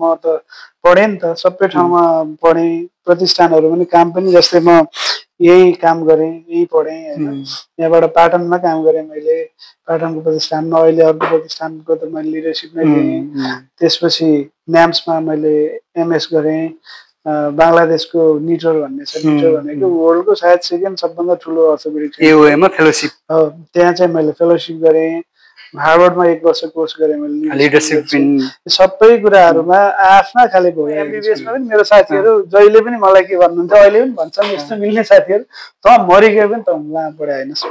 म त पढेँ नि त सबै ठाउँमा पढेँ प्रतिष्ठानहरू पनि काम पनि जस्तै म यही काम गरेँ यही पढेँ होइन यहाँबाट पाटनमा काम गरेँ मैले पाटनको प्रतिष्ठानमा अहिले अर्को प्रतिष्ठानको त मैले लिडरसिप नै लिएँ त्यसपछि न्याम्समा मैले एमएस गरेँ बङ्गलादेशको निटर भन्ने छ निटर भनेको वर्ल्डको सायद सेकेन्ड सबभन्दा ठुलो अर्थोपेडिक फेलोसिप हो त्यहाँ चाहिँ मैले फेलोसिप गरेँ हार्वर्डमा 1 वर्ष कोर्स गरेँ मैले लिडरसिप सबै कुराहरूमा आफ्ना खाले भयो एमबिबिएसमा पनि मेरो साथीहरू जहिले पनि मलाई के भन्नुहुन्छ अहिले पनि भन्छन् यस्तो मिल्ने साथीहरू त मरिगयो पनि त लामो पढाइ हेर्नुहोस्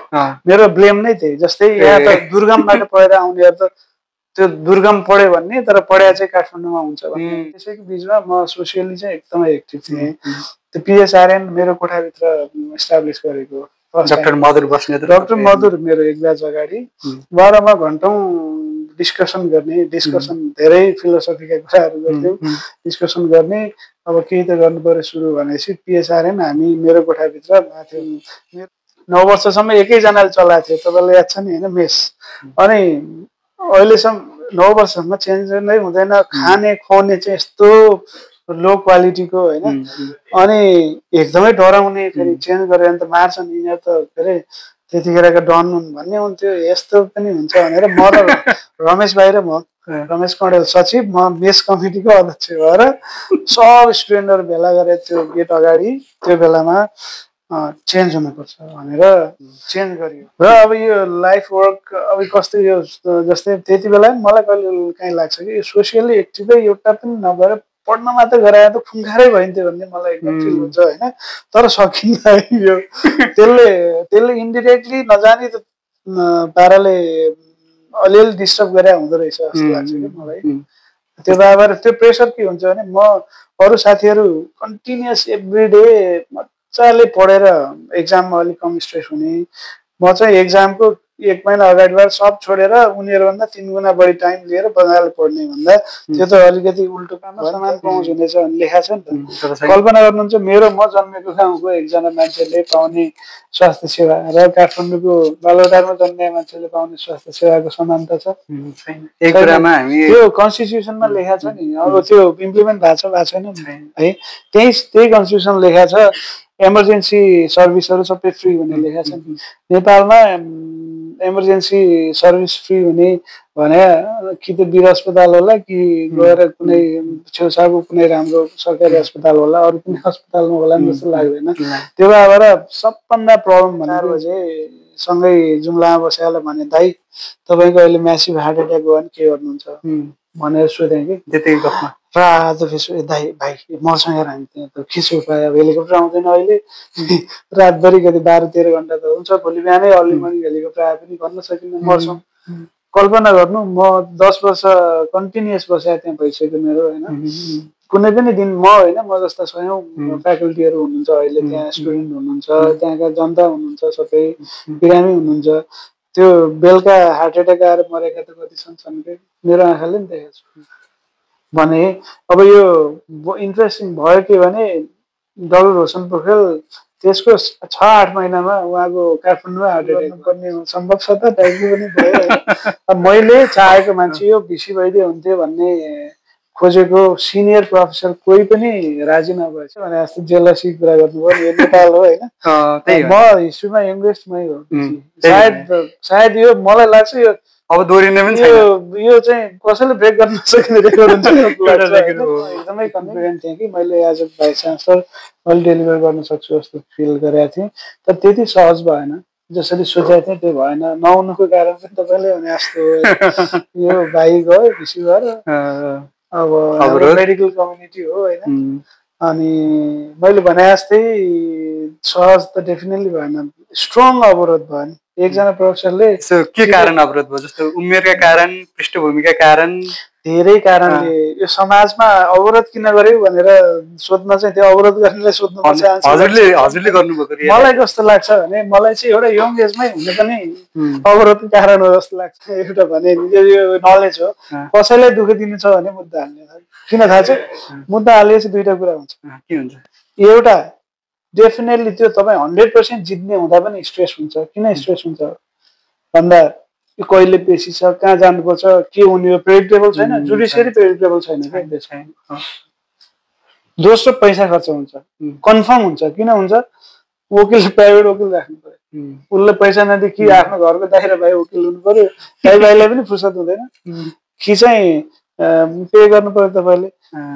मेरो ब्लेम नै त्यही जस्तै यहाँ त दुर्गमबाट पढेर आउनेहरू त त्यो दुर्गम पढ्यो भन्ने तर पढाइ चाहिँ काठमाडौँमा हुन्छ भन्ने त्यसैको बिचमा म सोसियली चाहिँ एकदमै एक्टिभ थिएँ त्यो पिएसआरएन मेरो कोठाभित्र इस्टाब्लिस गरेको डाक्टर मधुर मेरो 1 ब्याच अगाडि 12मा घन्टौँ डिस्कसन गर्ने धेरै फिलोसफीका कुराहरू गर्थ्यौँ डिस्कसन गर्ने अब केही त गर्नु पर्यो सुरु भनेपछि पिएसआरएन हामी मेरो कोठाभित्र थियौँ 9 वर्षसम्म एकैजनाले चलाएको थियो तपाईँलाई याद छ नि होइन मेस अनि अहिलेसम्म 9 वर्षसम्म चेन्ज नै हुँदैन खाने खुवाउने चाहिँ यस्तो लो क्वालिटीको होइन अनि एकदमै डराउने फेरि चेन्ज गऱ्यो भने त मार्छन् यिनीहरू त के अरे त्यतिखेरको डन हुन् भन्ने हुन्थ्यो यस्तो पनि हुन्छ भनेर म र रमेश भाइ र म रमेश कौडेल सचिव म मेस कमिटीको अध्यक्ष भएर सब स्टुडेन्टहरू भेला गरेर त्यो गेट अगाडि त्यो बेलामा चेन्ज हुनुपर्छ भनेर चेन्ज गरियो र अब यो लाइफ वर्क अब कस्तो यो जस्तै त्यति बेला मलाई कहिले काहीँ लाग्छ कि यो सोसियली एक्टिभै एउटा पनि नभएर पढ्न मात्रै गराए त खुङ्खारै भइन्थ्यो भन्ने मलाई एकदम फिल हुन्छ होइन तर सकिन्न यो त्यसले इन्डिरेक्टली नजानी त पाराले अलिअलि डिस्टर्ब गरे हुँदो रहेछ जस्तो लाग्छ कि मलाई त्यो भएर त्यो प्रेसर के हुन्छ भने म अरू साथीहरू कन्टिन्युस एभ्री डे मजाले पढेर एक्जाममा अलिक कम स्ट्रेस हुने म चाहिँ एक्जामको 1 महिना अगाडिबाट सब छोडेर उनीहरूभन्दा 3 गुणा बढी टाइम लिएर मजाले पढ्ने भन्दा त्यो त अलिकति उल्टो काममा समान पहुँच हुनेछ भन्ने लेखा छ नि त कल्पना गर्नुहुन्छ मेरो म जन्मेको गाउँको एकजना मान्छेले पाउने स्वास्थ्य सेवा र काठमाडौँको बालुवाटारमा जन्मेका मान्छेले पाउने स्वास्थ्य सेवाको समानता छ त्यो कन्स्टिट्युसनमा लेखा छ नि अब त्यो इम्प्लिमेन्ट भएको छैन है त्यही कन्स्टिट्युसन लेखा छ इमर्जेन्सी सर्भिसहरू सबै फ्री हुने लेखा छ नेपालमा इमर्जेन्सी सर्भिस फ्री हुने भने कि त वीर अस्पताल होला कि गएर कुनै छेउछाउको कुनै राम्रो सरकारी अस्पताल होला अरू कुनै अस्पतालमा होला जस्तो लाग्दैन त्यो भएर सबभन्दा प्रब्लम भनेको चाहिँ सँगै जुम्लामा बसेर भने दाइ तपाईँको अहिले म्यासिभ हार्ट एट्याक भयो भने के गर्नुहुन्छ भनेर सोधेँ कि त्यतिकै गफमा रातो फेसो दाइ भाइ मसँग हामी त्यहाँ त के छ उपाय अब हेलिकप्टर आउँदैन अहिले रातभरि कति 12-13 घन्टा त हुन्छ भोलि बिहानै अर्ली मर्निङ हेलिकप्टर आए पनि भन्न सकिन्न मर्छौँ कल्पना गर्नु म 10 वर्ष कन्टिन्युस बसेँ त्यहाँ भइसक्यो मेरो होइन कुनै पनि दिन म होइन म जस्ता स्वयं फ्याकल्टीहरू हुनुहुन्छ अहिले त्यहाँ स्टुडेन्ट हुनुहुन्छ त्यहाँका जनता हुनुहुन्छ सबै बिरामी हुनुहुन्छ त्यो बेलुका हार्ट एट्याक आएर मरेका त कति छन् कि मेरो आँखाले नि देखेको छु भने अब यो इन्ट्रेस्टिङ भयो के भने डक्टर रोशन पोखरेल त्यसको 6-8 महिनामा उहाँको काठमाडौँमा हार्ट एट्याक पर्ने सम्भव छ त टाइपको पनि भयो मैले चाहेको मान्छे यो भिसी वैद्य हुन्थ्यो भन्ने खोजेको सिनियर प्रोफेसर कोही पनि राजी नभएछ भने जस्तो जेलसी कुरा गर्नुभयो यो नेपाल हो होइन म हिस्ट्रीमा यङ्गेस्टमै हो सायद यो मलाई लाग्छ यो अब दोहोरिने पनि छैन यो चाहिँ कसैले ब्रेक गर्न नसक्ने रेकर्ड हुन्छ एकदमै कन्फिडेन्ट थिएँ कि मैले एज अ भाइस चान्सलर मैले डेलिभर गर्न सक्छु जस्तो फिल गरेको थिएँ तर त्यति सहज भएन जसरी सोचेको थिएँ त्यो भएन नहुनुको कारण पनि तपाईँले भने जस्तो यो भाइ गयो भिसी भएर अब मेडिकल कम्युनिटी हो होइन अनि मैले भने जस्तै सहज त डेफिनेटली भएन स्ट्रङ अवरोध भयो नि एकजना प्रोफेसरले के कारण अवरोध भयो जस्तो उमेरका कारण पृष्ठभूमिका कारण धेरै कारणले यो समाजमा अवरोध किन गर्यो भनेर सोध्न चाहिँ त्यो अवरोध गर्नेलाई सोध्नुपर्छ हजुरले गर्नुभएको मलाई कस्तो लाग्छ भने मलाई चाहिँ एउटा यङ एजमै हुने पनि अवरोधको कारण हो जस्तो लाग्छ एउटा भने यो नलेज हो कसैलाई दुःख दिनु छ भने मुद्दा हाल्ने किन थाहा छ मुद्दा हालेपछि दुईटा कुरा हुन्छ के हुन्छ एउटा डेफिनेटली त्यो तपाईँ 100% जित्ने हुँदा पनि स्ट्रेस हुन्छ किन स्ट्रेस हुन्छ भन्दा यो कहिले पेशी छ कहाँ जानुपर्छ के हुने हो प्रेडिक्टेबल छैन जुडिसियरी प्रेडिक्टेबल छैन क्या देशमा दोस्रो पैसा खर्च हुन्छ कन्फर्म हुन्छ किन हुन्छ वकिल प्राइभेट वकिल राख्नु पर्यो उसले पैसा नदिए कि आफ्नो घरको दाहिरा भाइ वकिल हुनु पर्यो दाइ भाइलाई पनि फुर्सद हुँदैन कि चाहिँ पे गर्नु पर्यो तपाईँले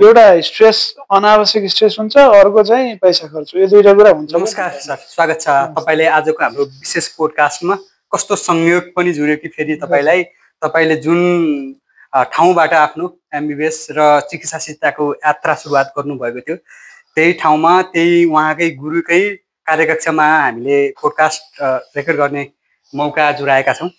एउटा स्ट्रेस अनावश्यक स्ट्रेस हुन्छ अर्को चाहिँ पैसा खर्च यो दुईटा कुरा हुन्छ नमस्कार सर स्वागत छ तपाईले आजको हाम्रो विशेष पोडकास्टमा कस्तो संयोग पनि जुर्यो कि फेरि तपाईले जुन ठाउँबाट आफ्नो एमबीबीएस र चिकित्सा शिक्षाको यात्रा सुरुवात गर्नुभएको थियो त्यही ठाउँमा त्यही उहाँकै गुरुकै कार्यकक्षमा हामीले पोडकास्ट रेकर्ड गर्ने मौका जुराएका छौँ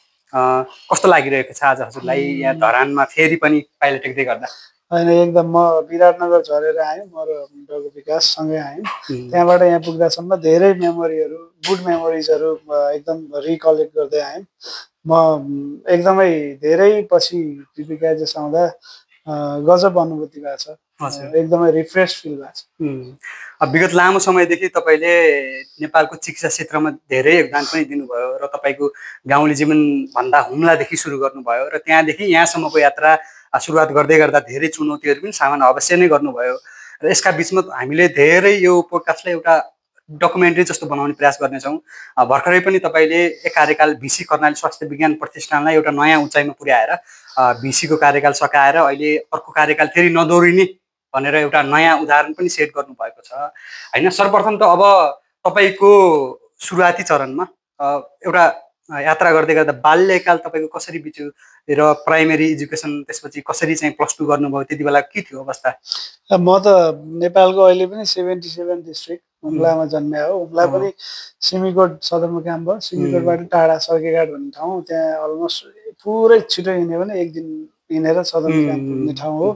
कस्तो लागिरहेको छ आज हजुरलाई यहाँ धरानमा फेरि पनि पाइला टेक्दै गर्दा होइन एकदम म विराटनगर झरेर आएँ म र डगु विकास सँगै आयौँ त्यहाँबाट यहाँ पुग्दासम्म धेरै मेमोरीहरू गुड मेमोरिजहरू एकदम रिकलेक्ट गर्दै आयौँ म एकदमै धेरै पछि पिपिकाएजेस आउँदा गजब अनुभूति भएको छ एकदमै रिफ्रेस फिल भएको छ विगत लामो समयदेखि तपाईँले नेपालको चिकित्सा क्षेत्रमा धेरै योगदान पनि दिनुभयो र तपाईँको गाउँले जीवनभन्दा हुम्लादेखि सुरु गर्नुभयो र त्यहाँदेखि यहाँसम्मको यात्रा सुरुवात गर्दै गर्दा धेरै चुनौतीहरू पनि सामना अवश्य नै गर्नुभयो र यसका बिचमा हामीले धेरै यो पोडकास्टलाई एउटा डकुमेन्ट्री जस्तो बनाउने प्रयास गर्नेछौँ भर्खरै पनि तपाईँले एक कार्यकाल भिसी कर्णाली स्वास्थ्य विज्ञान प्रतिष्ठानलाई एउटा नयाँ उचाइमा पुर्याएर भिसीको कार्यकाल सकाएर अहिले अर्को कार्यकाल फेरि नदोरिने भनेर एउटा नयाँ उदाहरण पनि सेट गर्नुभएको छ होइन सर्वप्रथम त अब तपाईँको सुरुवाती चरणमा एउटा यात्रा गर्दै गर्दा बाल्यकाल तपाईँको कसरी बित्यो र प्राइमेरी एजुकेसन त्यसपछि कसरी चाहिँ +2 गर्नुभयो त्यति बेला के थियो अवस्था म त नेपालको अहिले पनि 77 डिस्ट्रिक्ट हुम्लामा जन्मिया हो हुम्ला पनि सिमीकोट सदरमुकाम भयो सिमीकोटबाट टाढा सर्केघाट भन्ने ठाउँ त्यहाँ अलमोस्ट पुरै छिटो हिँड्यो भने एक दिन हिँडेर सदरमुकाम पुग्ने ठाउँ हो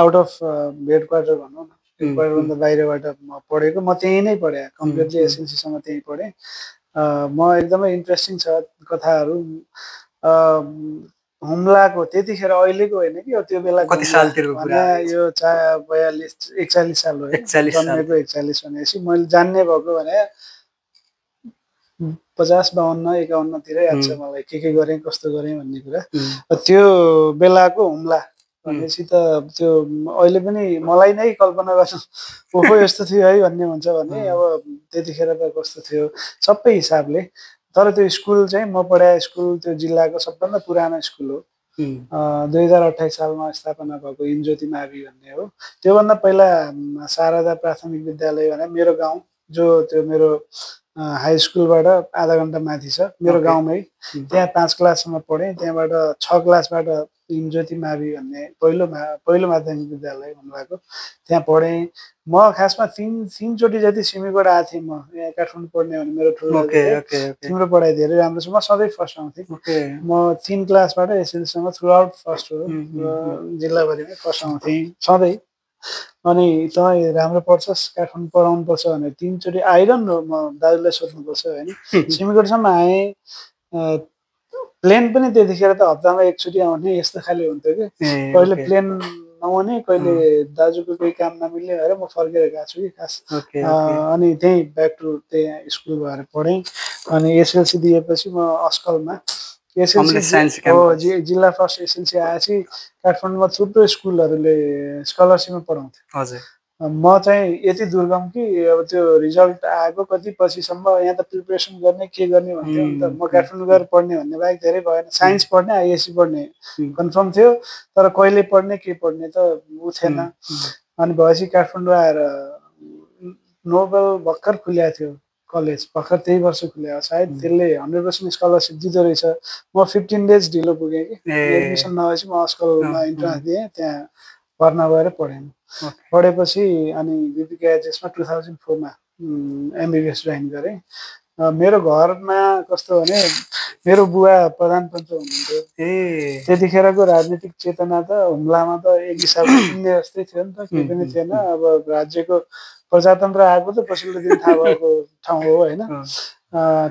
आउट अफ हेड क्वार्टर भनौँ न हेड क्वार्टरभन्दा बाहिरबाट म पढेको म त्यहीँ नै पढेँ कम्प्लिटली एसएलसीसम्म त्यहीँ पढेँ म एकदमै इन्ट्रेस्टिङ छ कथाहरू हुम्लाको त्यतिखेर अहिलेको होइन कि त्यो बेला कति सालतिरको कुरा यो 41 साल हो जन्मेको 41 भनेपछि मैले जान्ने भएको भने 50 52 51 तिर याद छ मलाई के गरेँ कस्तो गरेँ भन्ने कुरा त्यो बेलाको हुम्ला भनेपछि त त्यो अहिले पनि मलाई नै कल्पना गर्छु ओहो यस्तो थियो है भन्ने हुन्छ भने अब त्यतिखेर त कस्तो थियो सबै हिसाबले तर त्यो स्कुल चाहिँ म पढाए स्कुल त्यो जिल्लाको सबभन्दा पुरानो स्कुल हो 2028 सालमा स्थापना भएको इन्ज्योति मावि भन्ने हो त्योभन्दा पहिला शारदा प्राथमिक विद्यालय भने मेरो गाउँ जो त्यो मेरो हाई स्कुलबाट आधा घन्टा माथि छ मेरो गाउँमै त्यहाँ 5 क्लाससम्म पढेँ त्यहाँबाट 6 क्लासबाट इन्ज्योति मावि भन्ने पहिलो माध्यमिक विद्यालय भन्नुभएको त्यहाँ पढेँ म खासमा तीनचोटि जति सिमीकोट आएको थिएँ म यहाँ काठमाडौँ पढ्ने भने मेरो ठुलो तिम्रो पढाइ धेरै राम्रो छ म सधैँ फर्स्ट आउँथेँ म 3 क्लासबाट एसएलसीसम्म थ्रु आउट फर्स्ट हो जिल्लाभरिमै फर्स्ट आउँथेँ सधैँ अनि तपाईँ राम्रो पढ्छस् काठमाडौँ पढाउनु पर्छ भने 3 चोटि आइरहनु म दाजुलाई सोध्नुपर्छ होइन सिमीकोटसम्म आएँ प्लेन पनि त्यतिखेर त हप्तामा एकचोटि आउने यस्तो खाले हुन्थ्यो कि कहिले प्लेन नआउने कहिले दाजुको केही काम नमिल्ने भएर म फर्केर गएको छु कि खास अनि त्यहीँ ब्याक टु त्यही स्कुल भएर पढेँ अनि एसएलसी दिएपछि म अस्कलमा एसएलसी जिल्ला फर्स्ट एसएलसी आएपछि काठमाडौँमा थुप्रो स्कुलहरूले स्कलरसिपमा पढाउँथ्यो हजुर म चाहिँ यति दुर्गम कि अब त्यो रिजल्ट आएको कति पछिसम्म यहाँ त प्रिपरेसन गर्ने के गर्ने भन्थ्यो नि त म काठमाडौँ गएर पढ्ने भन्ने बाहेक धेरै भएन साइन्स पढ्ने आइएससी पढ्ने कन्फर्म थियो तर कहिले पढ्ने के पढ्ने त ऊ थिएन अनि भएपछि काठमाडौँ आएर नोबल भर्खर खुलेको थियो कलेज भर्खर त्यही वर्ष खुल्यो सायद त्यसले 100% स्कलरसिप दिँदो रहेछ म 15 डेज ढिलो पुगेँ कि एडमिसन नभएपछि म अस्कलमा इन्ट्रान्स दिएँ त्यहाँ भर्ना भएर पढेँ पढेपछि अनि बिपिकेएचएसमा 2004 मा एमबिबिएस जोइन गरेँ मेरो घरमा कस्तो भने मेरो बुवा प्रधान पञ्च हुनुहुन्थ्यो त्यतिखेरको राजनीतिक चेतना त हुम्लामा त एक हिसाबले शून्य जस्तै थियो नि त केही पनि थिएन अब राज्यको प्रजातन्त्र आएको त पछिल्लो दिन थाहा भएको ठाउँ हो होइन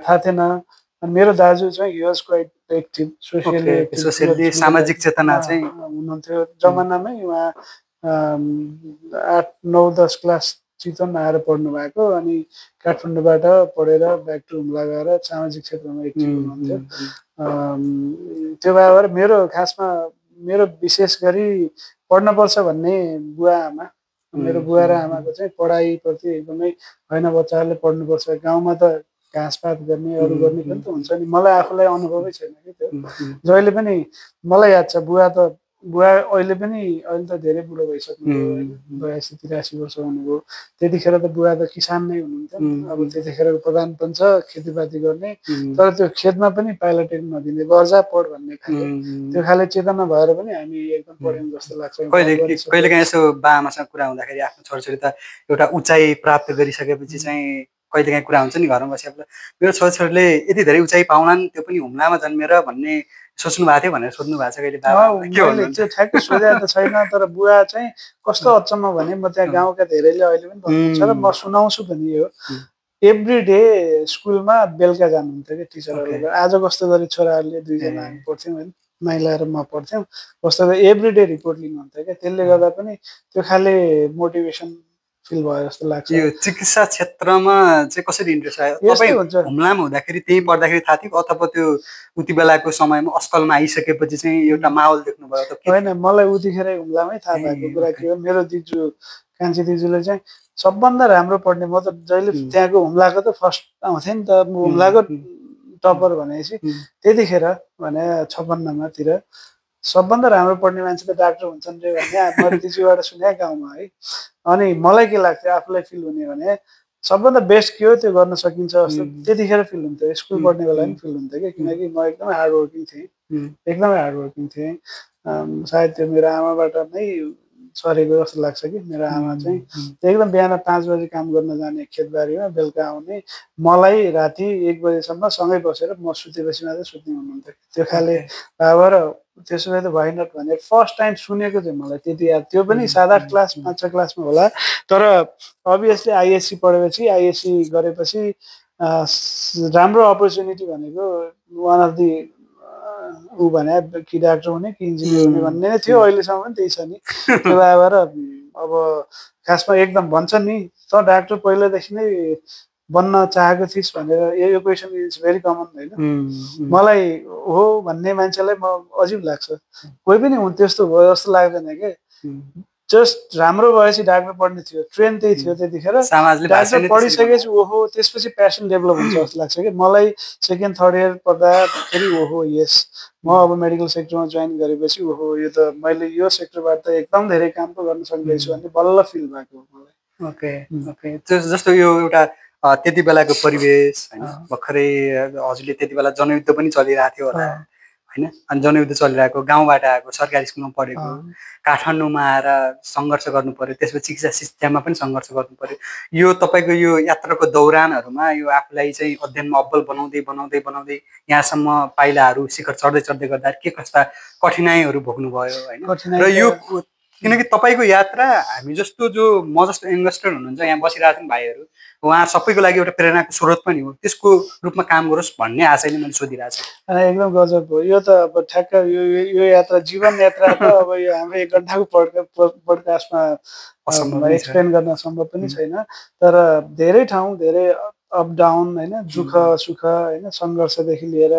थाहा थिएन अनि मेरो दाजु चाहिँ he was quite active socially सामाजिक चेतना चाहिँ हुनुहुन्थ्यो जमानामै उहाँ 8, 9, 10 क्लास चितवन आएर पढ्नु भएको अनि काठमाडौँबाट पढेर ब्याक टु हुम्ला गएर सामाजिक क्षेत्रमा एक्टिभ हुनुहुन्थ्यो त्यो भएर मेरो खासमा मेरो विशेष गरी पढ्नुपर्छ भन्ने बुवा आमा मेरो बुवा र आमाको चाहिँ पढाइप्रति एकदमै होइन बच्चाहरूले पढ्नुपर्छ गाउँमा त घाँसपात गर्ने अरू गर्ने पनि त हुन्छ नि मलाई आफूलाई अनुभवै छैन कि त्यो जहिले पनि मलाई याद छ बुवा अहिले त धेरै बुढो भइसक्नुभयो 82-83 वर्ष हुनुभयो त्यतिखेर त बुवा त किसान नै हुनुहुन्थ्यो अब त्यतिखेरको प्रधान पनि छ खेतीपाती गर्ने तर त्यो खेतमा पनि पाइलटिङ नदिने गर्जा पढ भन्ने खाले त्यो खाले चेतना भएर पनि हामी एकदम पढ्यौँ जस्तो लाग्छ कहिलेकाहीँ यसो बाआमासँग कुरा हुँदाखेरि आफ्नो छोराछोरी त एउटा उचाइ प्राप्त गरिसकेपछि चाहिँ कहिलेकाहीँ कुरा हुन्छ नि घरमा बसेर मेरो छोराछोरीले यति धेरै उचाइ पाउलान् त्यो पनि हुम्लामा जन्मेर भन्ने सोच्नु भएको थियो भनेर सोध्नु भएको छ कहिले मैले त्यो ठ्याक्कै सोधेको त छैन तर बुवा चाहिँ कस्तो अचम्म भने म त्यहाँ गाउँका धेरैले अहिले पनि भन्नुहुन्छ र म सुनाउँछु पनि यो एभ्री डे स्कुलमा बेलुका जानुहुन्थ्यो कि टिचरहरूले आज कस्तो गरी छोराहरूले दुईजना हामी पढ्थ्यौँ होइन माइला र म पढ्थ्यौँ कस्तो गरी एभ्री डे रिपोर्ट लिनुहुन्थ्यो क्या त्यसले गर्दा पनि त्यो खाले मोटिभेसन फिल भयो जस्तो लाग्छ यो चिकित्सा क्षेत्रमा चाहिँ कसरी इन्ट्रेस्ट आयो तपाईँ हुम्लामा हुँदाखेरि त्यही पढ्दाखेरि थाहा थियो अथवा त्यो उति बेलाको समयमा अस्कलमा आइसकेपछि चाहिँ एउटा माहौल देख्नुभयो त होइन मलाई उतिखेरै हुम्लामै थाहा भएको कुरा के हो मेरो दिजु कान्छी दिजुले चाहिँ सबभन्दा राम्रो पढ्ने म त जहिले त्यहाँको हुम्लाको त फर्स्ट आउँथेँ नि त हुम्लाको टपर भनेपछि त्यतिखेर भने 56 तिर सबभन्दा राम्रो पढ्ने मान्छे त डाक्टर हुन्छन् रे भन्ने मैले दिजुबाट सुने गाउँमा है अनि मलाई के लाग्थ्यो आफूलाई फिल हुने भने सबभन्दा बेस्ट के हो त्यो गर्न सकिन्छ जस्तो त्यतिखेर फिल हुन्थ्यो स्कुल पढ्ने बेला पनि फिल हुन्थ्यो कि किनकि म एकदमै हार्डवर्किङ थिएँ एकदमै हार्डवर्किङ थिएँ सायद त्यो मेरो आमाबाट नै सरेको जस्तो लाग्छ कि मेरो आमा चाहिँ एकदम बिहान 5 बजे काम गर्न जाने खेतबारीमा बेलुका आउने मलाई राति 1 बजेसम्म सँगै बसेर म सुतेपछि मात्रै सुत्ने हुनुहुन्थ्यो त्यो खाले बाबर त्यसो भए त भएन भनेर फर्स्ट टाइम सुनेको चाहिँ मलाई त्यति याद त्यो पनि 7-8 क्लास 5 क्लासमा होला तर अभियसली आइएससी पढेपछि आइएससी गरेपछि राम्रो अपर्च्युनिटी भनेको वान अफ दि ऊ भने कि डाक्टर हुने कि इन्जिनियर हुने भन्ने नै थियो अहिलेसम्म पनि त्यही छ नि त्यो भएर अब खासमा एकदम भन्छ नि त डाक्टर पहिलादेखि नै बन्न चाहेको थिइस् भनेर यो क्वेसन इज भेरी कमन होइन मलाई हो भन्ने मान्छेलाई म अजिब लाग्छ कोही पनि त्यस्तो भयो जस्तो लाग्दैन के जस्ट राम्रो भएपछि डाक्टर पढ्ने थियो ट्रेन त्यही थियो त्यतिखेर डाक्टर पढिसकेपछि ओहो त्यसपछि प्यासन डेभलप हुन्छ जस्तो लाग्छ कि मलाई सेकेन्ड थर्ड इयर पढ्दा फेरि ओहो यस म अब मेडिकल सेक्टरमा जोइन गरेपछि ओहो यो त मैले यो सेक्टरबाट त एकदम धेरै काम पो गर्न सक्दैछु भन्ने बल्ल फिल भएको मलाई ओके ओके जस्तो यो एउटा त्यति बेलाको परिवेश होइन भर्खरै हजुरले त्यति बेला जनयुद्ध पनि चलिरहेको थियो होला होइन अनि जनयुद्ध चलिरहेको गाउँबाट आएको सरकारी स्कुलमा पढेको काठमाडौँमा आएर सङ्घर्ष गर्नु पर्यो त्यसपछि चिकित्सा सिस्टममा पनि सङ्घर्ष गर्नु पर्यो यो तपाईँको यो यात्राको दौरानहरूमा यो आफूलाई चाहिँ अध्ययनमा अब्बल बनाउँदै बनाउँदै बनाउँदै यहाँसम्म पाइलाहरू शिखर चढ्दै चढ्दै गर्दा के कस्ता कठिनाइहरू भोग्नुभयो होइन र यो किनकि तपाईँको यात्रा हामी जस्तो जो म जस्तो यङ्गस्टर हुनुहुन्छ यहाँ बसिरहेको भाइहरू उहाँ सबैको लागि एउटा प्रेरणाको स्रोत पनि हो त्यसको रूपमा काम गरोस् भन्ने आशयले मैले सोधिरहेको छु एकदम गजब हो यो त अब ठ्याक्क यो यात्रा जीवन यात्रा त अब यो हाम्रो 1 घन्टाको पोडकास्टमा एक्सप्लेन गर्न सम्भव पनि छैन तर धेरै ठाउँ धेरै अप डाउन होइन दुःख सुख होइन सङ्घर्षदेखि लिएर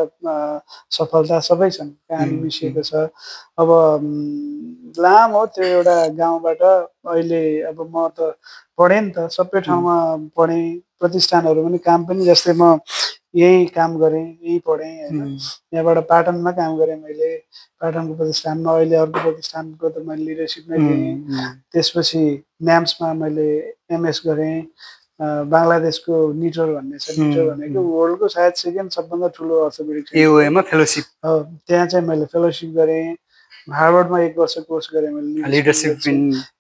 सफलता सबै छन् कहानी मिसिएको छ अब लामो त्यो एउटा गाउँबाट अहिले अब म त पढेँ नि त सबै ठाउँमा पढेँ प्रतिष्ठानहरू पनि काम पनि जस्तै म यही काम गरेँ यही पढेँ होइन यहाँबाट पाटनमा काम गरेँ मैले पाटनको प्रतिष्ठानमा अहिले अर्को प्रतिष्ठानको त मैले लिडरसिप नै लिएँ त्यसपछि न्याम्समा मैले एमएस गरेँ बङ्गलादेशको निटर भन्ने छ निटर भनेको वर्ल्डको सायद सेकेन्ड सबभन्दा ठुलो अर्थोपेडिक फेलोसिप हो त्यहाँ चाहिँ मैले फेलोसिप गरेँ हार्वर्डमा 1 वर्ष कोर्स गरेँ मैले लिडरसिप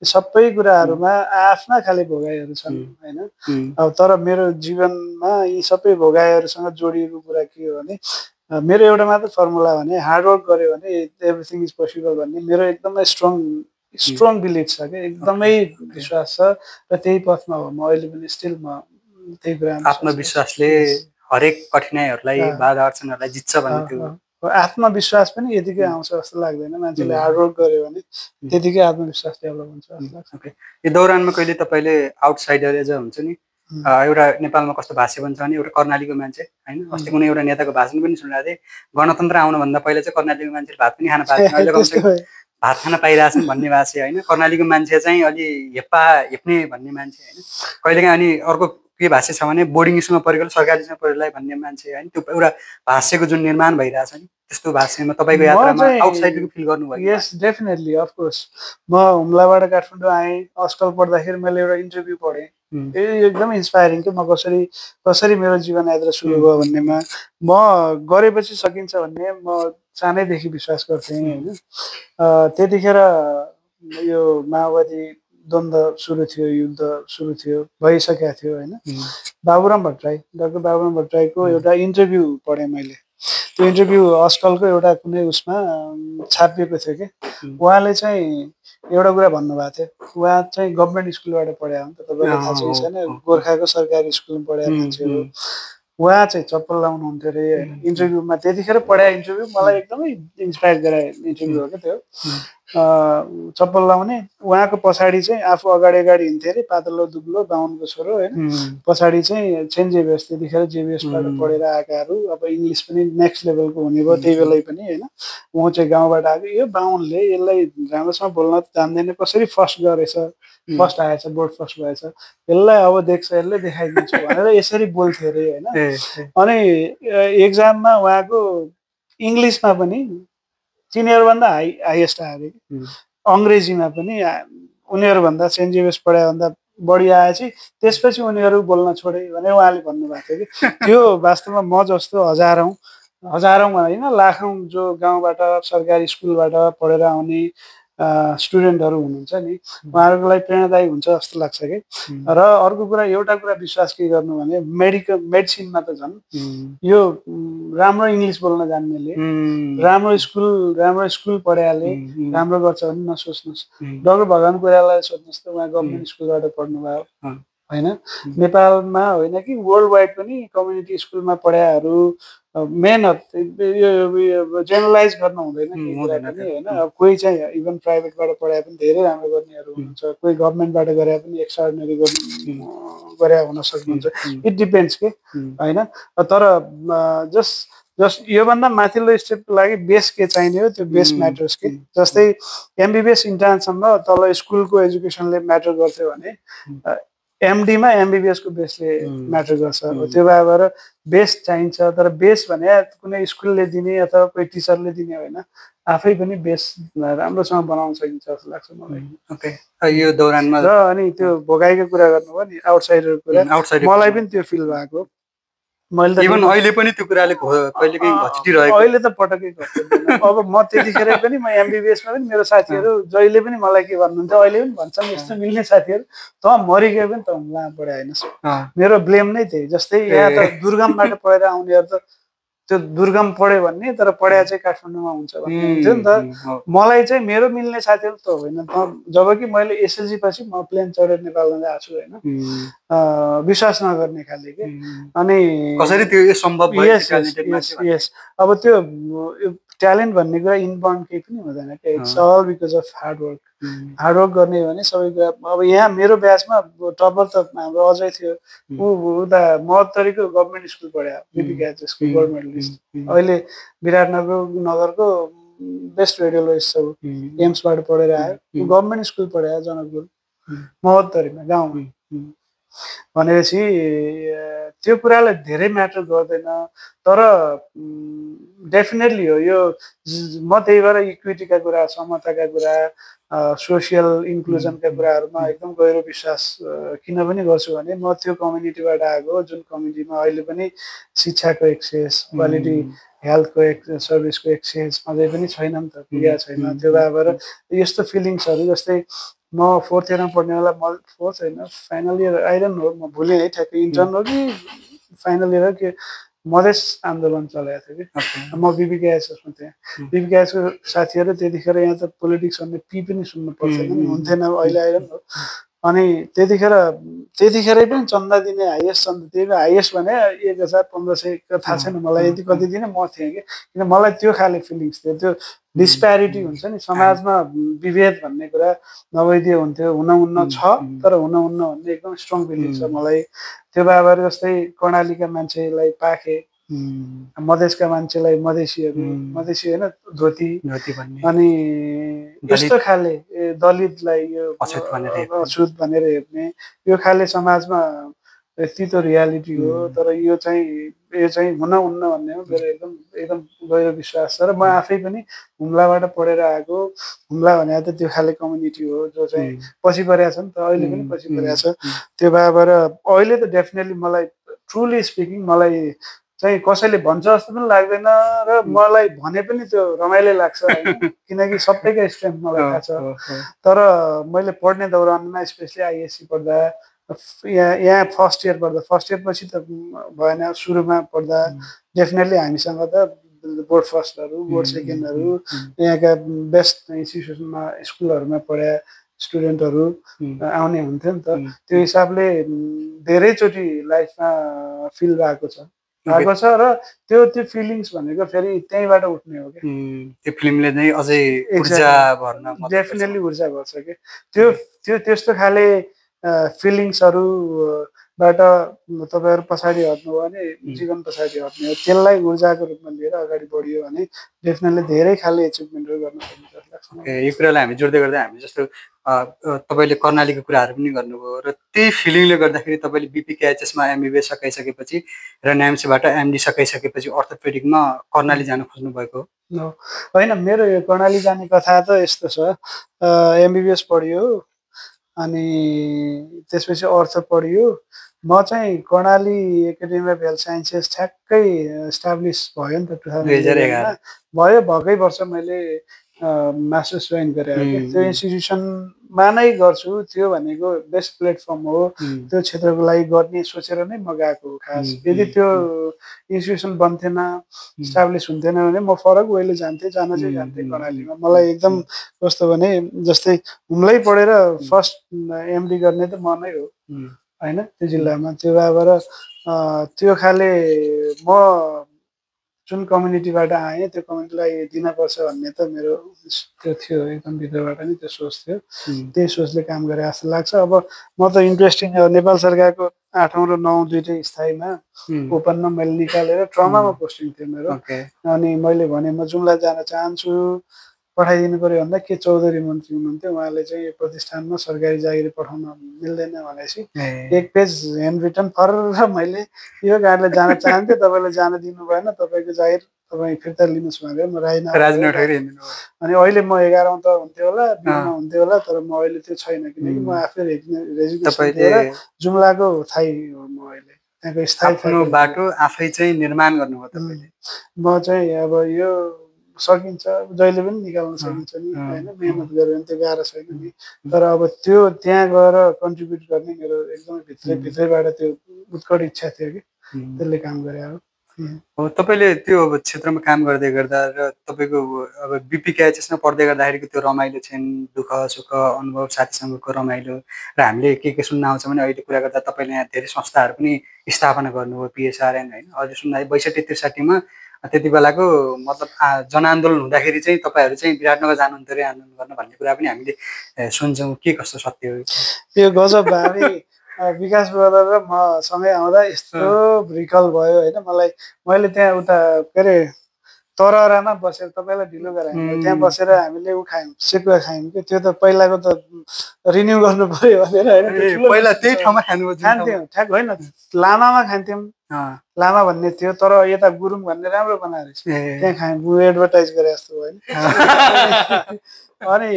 सबै कुराहरूमा आफ्ना खाले भोगाइहरू छन् होइन अब तर मेरो जीवनमा यी सबै भोगाइहरूसँग जोडिएको कुरा के हो भने मेरो एउटा मात्र फर्मुला भने हार्डवर्क गऱ्यो भने एभ्रिथिङ इज पोसिबल भन्ने मेरो एकदमै स्ट्रङ बिलिभ छ कि एकदमै विश्वास छ र त्यही पथमा हो म अहिले पनि स्टिल म त्यही कुरा आत्मविश्वासले हरेक कठिनाइहरूलाई बाधा अडचनहरूलाई जित्छ भन्ने त्यो आत्मविश्वास पनि यतिकै आउँछ जस्तो लाग्दैन मान्छेले हार्डवर्क गर्यो भने त्यतिकै आत्मविश्वास डेभलप हुन्छ जस्तो लाग्छ यो दौरानमा कहिले तपाईँले आउटसाइडर एज हुन्छ नि एउटा नेपालमा कस्तो भाष्य बन्छ भने एउटा कर्णालीको मान्छे होइन अस्ति कुनै एउटा नेताको भाषण पनि सुनेको थिएँ गणतन्त्र आउनुभन्दा पहिला चाहिँ कर्णालीको मान्छेले भात पनि खान पाएको अहिले कमसेकम भात खान पाइरहेछन् भन्ने भाषा होइन कर्णालीको मान्छे चाहिँ अलि हेप्ने भन्ने मान्छे होइन कहिलेकाहीँ अनि अर्को के भाष्य छ भने बोर्डिङ स्कुलमा पढेको सरकारी स्कुलमा पढेकोलाई भन्ने मान्छे होइन त्यो एउटा भाष्यको जुन निर्माण भइरहेछ नि त्यस्तो भाष्यमा तपाईँको यात्रामा आउटसाइडरको फिल गर्नुभयो यस डेफिनेटली अफकोर्स म हुम्लाबाट काठमाडौँ आएँ अस्कल पढ्दाखेरि मैले एउटा इन्टरभ्यू पढेँ एकदम इन्सपायरिङ कि म कसरी मेरो जीवन यात्रा सुरु भयो भन्नेमा म गरेपछि सकिन्छ भन्ने म सानैदेखि विश्वास गर्थेँ होइन त्यतिखेर यो माओवादी द्वन्द्व सुरु थियो युद्ध सुरु थियो भइसकेको थियो होइन बाबुराम भट्टराई डाक्टर बाबुराम भट्टराईको एउटा इन्टरभ्यू पढेँ मैले त्यो इन्टरभ्यू अस्कलको एउटा कुनै उसमा छापिएको थियो कि उहाँले चाहिँ एउटा कुरा भन्नुभएको थियो उहाँ चाहिँ गभर्मेन्ट स्कुलबाट पढायो नि त तपाईँलाई थाहा छ छैन गोर्खाको सरकारी स्कुलमा पढाएको मान्छे हो उहाँ चाहिँ चप्पल लाउनुहुन्थ्यो अरे होइन इन्टरभ्यूमा त्यतिखेर पढाएको इन्टरभ्यू मलाई एकदमै इन्सपायर गराए इन्टरभ्यू हो क्या त्यो चप्पल लाउने उहाँको पछाडि चाहिँ आफू अगाडि हिँड्थ्यो अरे पातलो दुब्लो बाहुनको छोरो होइन पछाडि चाहिँ सेन्ट जेभियर्स त्यतिखेर जेभियर्सबाट पढेर आएकाहरू अब इङ्ग्लिस पनि नेक्स्ट लेभलको हुने भयो त्यही बेलै पनि होइन उहाँ चाहिँ गाउँबाट आएको यो बाहुनले यसलाई राम्रोसँग बोल्न जान्दैन कसरी फर्स्ट गरेछ फर्स्ट आएछ बोर्ड फर्स्ट भएछ यसलाई अब देख्छ यसले देखाइदिन्छु भनेर यसरी बोल्थ्यो अरे होइन अनि एक्जाममा उहाँको इङ्ग्लिसमा पनि सिनियरभन्दा हाइएस्ट आयो अरे अङ्ग्रेजीमा पनि उनीहरूभन्दा सेन्ट जेभियर्स पढायोभन्दा बढी आएपछि त्यसपछि उनीहरू बोल्न छोडे भनेर उहाँले भन्नुभएको थियो कि त्यो वास्तवमा म जस्तो हजारौँ होइन लाखौँ जो गाउँबाट सरकारी स्कुलबाट पढेर आउने स्टुडेन्टहरू हुनुहुन्छ नि उहाँहरूको लागि प्रेरणादायी हुन्छ जस्तो लाग्छ कि र अर्को कुरा एउटा कुरा विश्वास के गर्नु भने मेडिसिनमा त झन् यो राम्रो इङ्ग्लिस बोल्न जान्नेले राम्रो स्कुल पढाएले राम्रो गर्छ भने नसोच्नुहोस् डाक्टर भगवान कोइरालालाई सोध्नुहोस् त उहाँ गभर्मेन्ट स्कुलबाट पढ्नुभयो होइन नेपालमा होइन कि वर्ल्ड वाइड पनि कम्युनिटी स्कुलमा पढाएहरू मेहनत यो जेनरलाइज गर्न हुँदैन होइन अब कोही चाहिँ इभन प्राइभेटबाट पढाए पनि धेरै राम्रो गर्नेहरू हुनुहुन्छ कोही गभर्मेन्टबाट गरे पनि एक्स्ट्राअर्डिनरी गरे हुन सक्नुहुन्छ इट डिपेन्ड्स के होइन तर जस्ट योभन्दा माथिल्लो स्टेपको लागि बेस के चाहिने हो त्यो बेस म्याटर्स के जस्तै एमबिबिएस इन्ट्रान्ससम्म तल स्कुलको एजुकेसनले म्याटर गर्थ्यो भने एमडीमा एमबिबिएसको बेसले म्याटर गर्छ त्यो भएर बेस चाहिन्छ तर बेस भने कुनै स्कुलले दिने अथवा कोही टिचरले दिने होइन आफै पनि बेस राम्रोसँग बनाउन सकिन्छ जस्तो लाग्छ मलाई ओके यो दौरानमा र अनि त्यो भोगाइको कुरा गर्नुभयो नि आउटसाइडरको कुरा मलाई पनि त्यो फिल भएको मैले त इभन अहिले पनि त्यो कुराले कहिलेकाहीँ घचिटिरहेको अहिले त पटक्कै गर्दैन अब म त्यतिखेर पनि म एमबिबिएसमा पनि मेरो साथीहरू जहिले पनि मलाई के भन्नुहुन्थ्यो अहिले पनि भन्छन् यस्तो मिल्ने साथीहरू त मरिगयो पनि त हुँला पढाइ होइन मेरो ब्लेम नै त्यही जस्तै यहाँ त दुर्गमबाट पढेर आउनेहरू त त्यो दुर्गम पढ्यो भन्ने तर पढाइ चाहिँ काठमाडौँमा हुन्छ भन्ने हुन्थ्यो नि त मलाई चाहिँ मेरो मिल्ने साथीहरू त होइन जब कि मैले एसएलसी पछि म प्लेन चढेर नेपाल जाँदै आएको छु होइन विश्वास नगर्ने खाले के अनि कसरी त्यो सम्भव यस अब त्यो ट्यालेन्ट भन्ने कुरा इनबर्न केही पनि हुँदैन क्या it's all because of hard work गर्ने हो भने सबै कुरा अब यहाँ मेरो ब्याचमा टपर त हाम्रो अझै थियो उता महोत्तरीको गभर्मेन्ट स्कुल पढायो बिपी स्कुल गोल्ड मेडलिस्ट अहिले विराटनगरको बेस्ट रेडियोलोजिस्ट छ एम्सबाट पढेर आयो गभर्मेन्ट स्कुल पढायो जनकपुर महोत्तरीमा गाउँमा भनेपछि त्यो कुरालाई धेरै म्याटर गर्दैन तर डेफिनेटली हो यो म त्यही भएर इक्विटीका कुरा समताका कुरा सोसियल इन्क्लुजनका कुराहरूमा एकदम गहिरो विश्वास किन पनि गर्छु भने म त्यो कम्युनिटीबाट आएको जुन कम्युनिटीमा अहिले पनि शिक्षाको एक्सेस क्वालिटी हेल्थको सर्भिसको एक्सेस अझै पनि छैन नि त पुगेको छैन त्यो भएर यस्तो फिलिङ्सहरू जस्तै म फोर्थ इयरमा पढ्ने बेला म फोर्थ होइन फाइनल इयर आइरहनु हो म भुलेँ है ठ्याक्कै इन्टर्न हो कि फाइनल इयर के मधेस आन्दोलन चलाएको थियो कि म बिबिकेएसएसमा थिएँ बिबिकेएसको साथीहरू त्यतिखेर यहाँ त पोलिटिक्स भन्ने पी पनि सुन्नु पर्दैन नि हुन्थेन अहिले आइरहनु हो अनि त्यतिखेरै पनि चन्दा दिने हाइएस्ट चन्दा त्यही हाइएस्ट भने 1,000-1,500 थाहा छैन मलाई यति कति दिने म थिएँ कि किन मलाई त्यो खाले फिलिङ्स थियो त्यो डिस्प्यारिटी हुन्छ नि समाजमा विभेद भन्ने कुरा नभइदियो हुन्थ्यो हुन्न छ तर हुन्न भन्ने एकदम स्ट्रङ फिलिङ छ मलाई त्यो बाबाहरू जस्तै कर्णालीका मान्छेलाई पाखे मधेसका मान्छेलाई मधेसी होइन धोती अनि यस्तो खाले दलितलाई यो अछुत भनेर हेर्ने यो खाले समाजमा यति त रियालिटी हो तर यो चाहिँ हुन्न भन्ने हो मेरो एकदम गहिरो विश्वास छ र म आफै पनि हुम्लाबाट पढेर आएको हुम्ला भने त त्यो खाले कम्युनिटी हो जो चाहिँ पछि परेको छ नि त अहिले पनि पछि परेको छ त्यो भएर अहिले त डेफिनेटली मलाई ट्रुली स्पिकिङ मलाई चाहिँ कसैले भन्छ जस्तो पनि लाग्दैन र मलाई भने पनि त्यो रमाइलो लाग्छ होइन किनकि सबैको स्ट्रेन्थ मलाई थाहा छ तर मैले पढ्ने दौरानमा स्पेसली आइएससी पढ्दा यहाँ फर्स्ट इयर पछि त भएन सुरुमा पढ्दा डेफिनेटली हामीसँग त बोर्ड फर्स्टहरू बोर्ड सेकेन्डहरू यहाँका बेस्ट इन्स्टिट्युसनमा स्कुलहरूमा पढाए स्टुडेन्टहरू आउने हुन्थ्यो नि त त्यो हिसाबले धेरैचोटि लाइफमा फिल भएको छ र त्यो फिलिङ्स भनेको फेरि त्यहीँबाट उठ्ने हो कि त्यो फिल्मले नै अझै ऊर्जा भर्न डेफिनेटली ऊर्जा भर्छ कि त्यो त्यस्तो खाले फिलिङ्सहरूबाट तपाईँहरू पछाडि हट्नुभयो भने जीवन पछाडि हट्ने हो त्यसलाई ऊर्जाको रूपमा लिएर अगाडि बढियो भने डेफिनेटली धेरै खाले एचिभमेन्टहरू गर्न सक्ने जस्तो लाग्छ यो कुरालाई हामी जोड्दै गर्दै हामी जस्तो तपाईँले कर्णालीको कुराहरू पनि गर्नुभयो र त्यही फिलिङले गर्दाखेरि तपाईँले बिपिकेएचएसमा एमबिबिएस सकाइसकेपछि र नाम्चीबाट एमडी सकाइसकेपछि अर्थोपेडिकमा कर्णाली जान खोज्नु भएको हो होइन मेरो यो कर्णाली जाने कथा त यस्तो छ एमबिबिएस पढियो अनि त्यसपछि अर्थ पढियो म चाहिँ Karnali academy of health sciences ठ्याक्कै इस्टाब्लिस भयो नि त 2011 भयो भएकै वर्ष मैले मास्टर्स जोइन गरेँ त्यो इन्स्टिट्युसनमा नै गर्छु त्यो भनेको बेस्ट प्लेटफर्म हो त्यो क्षेत्रको लागि गर्ने सोचेर नै म गएको हो खास यदि त्यो इन्स्टिट्युसन बन्थेन इस्टाब्लिस हुन्थेन भने म फरक वेले जान चाहिँ जान्थेँ कर्णालीमा मलाई एकदम कस्तो भने जस्तै हुम्लै पढेर फर्स्ट एमडी गर्ने त म नै हो होइन त्यो जिल्लामा त्यो भएर त्यो खाले म जुन कम्युनिटीबाट आएँ त्यो कम्युनिटीलाई दिनपर्छ भन्ने त मेरो त्यो थियो एकदम भित्रबाट नि त्यो सोच थियो त्यही सोचले काम गरे जस्तो लाग्छ अब म त इन्ट्रेस्टिङ नेपाल सरकारको 8औं र 9औं दुईटै स्थायीमा ओपनमा मैले निकालेर ट्रमामा पोस्टिङ थियो मेरो अनि मैले भने म जुम्ला जान चाहन्छु पठाइदिनु पर्यो भन्दा के चौधरी मन्त्री हुनुहुन्थ्यो उहाँले चाहिँ यो प्रतिष्ठानमा सरकारी जागिरी पठाउन मिल्दैन भनेपछि एक पेज ह्यान्ड रिटन फर मैले यो गाडीले जान चाहन्थेँ तपाईँले जान दिनु भएन तपाईँको जागिर तपाईँ फिर्ता लिनुहोस् भनेर म अनि अहिले म 11औं त हुन्थ्यो होला 12मा हुन्थ्यो होला तर म अहिले त्यो छैन किनकि म आफै रेजिग्नेसन दिएर जुम्लाको थाई हो म अहिले त्यहाँको स्थायी बाटो आफै चाहिँ निर्माण गर्नुभयो तपाईँले म चाहिँ अब यो सकिन्छ जहिले पनि निकाल्न सकिन्छ नि होइन मेहनत गऱ्यो भने त्यो गाह्रो छैन नि तर अब त्यो त्यहाँ गएर कन्ट्रिब्युट गर्ने मेरो एकदमै भित्रैबाट त्यो उत्कट इच्छा थियो कि त्यसले काम गरे हो तपाईँले त्यो अब क्षेत्रमा काम गर्दै गर्दा र तपाईँको अब बिपिकेएचएसमा पढ्दै गर्दाखेरिको त्यो रमाइलो चाहिँ दुःख सुख अनुभव साथीसँगको रमाइलो र हामीले के सुन्न आउँछ भने अहिले कुरा गर्दा तपाईँले यहाँ धेरै संस्थाहरू पनि स्थापना गर्नुभयो पिएसआरएन होइन अहिले सुन्दा 62-63मा त्यति बेलाको मतलब जनआन्दोलन हुँदाखेरि चाहिँ तपाईँहरू चाहिँ विराटनगर जानुहुन्थ्यो अरे आन्दोलन गर्न भन्ने कुरा पनि हामीले सुन्छौँ के कस्तो सत्य हो यो गजब भावी विकास ब्रदर र म सँगै आउँदा यस्तो रिकल भयो होइन मैले त्यहाँ उता के अरे तरहरामा बसेर तपाईँलाई ढिलो गरायौँ त्यहाँ बसेर हामीले ऊ खायौँ सेकुवा खायौँ कि त्यो त पहिलाको त रिन्यू गर्नु पर्यो भनेर होइन पहिला त्यही ठाउँमा खान्थ्यौँ ठ्याक होइन लामामा खान्थ्यौँ लामा भन्ने थियो तर यता गुरुङ भन्ने राम्रो बनाएर त्यहाँ खायौँ एडभर्टाइज गरे जस्तो होइन अनि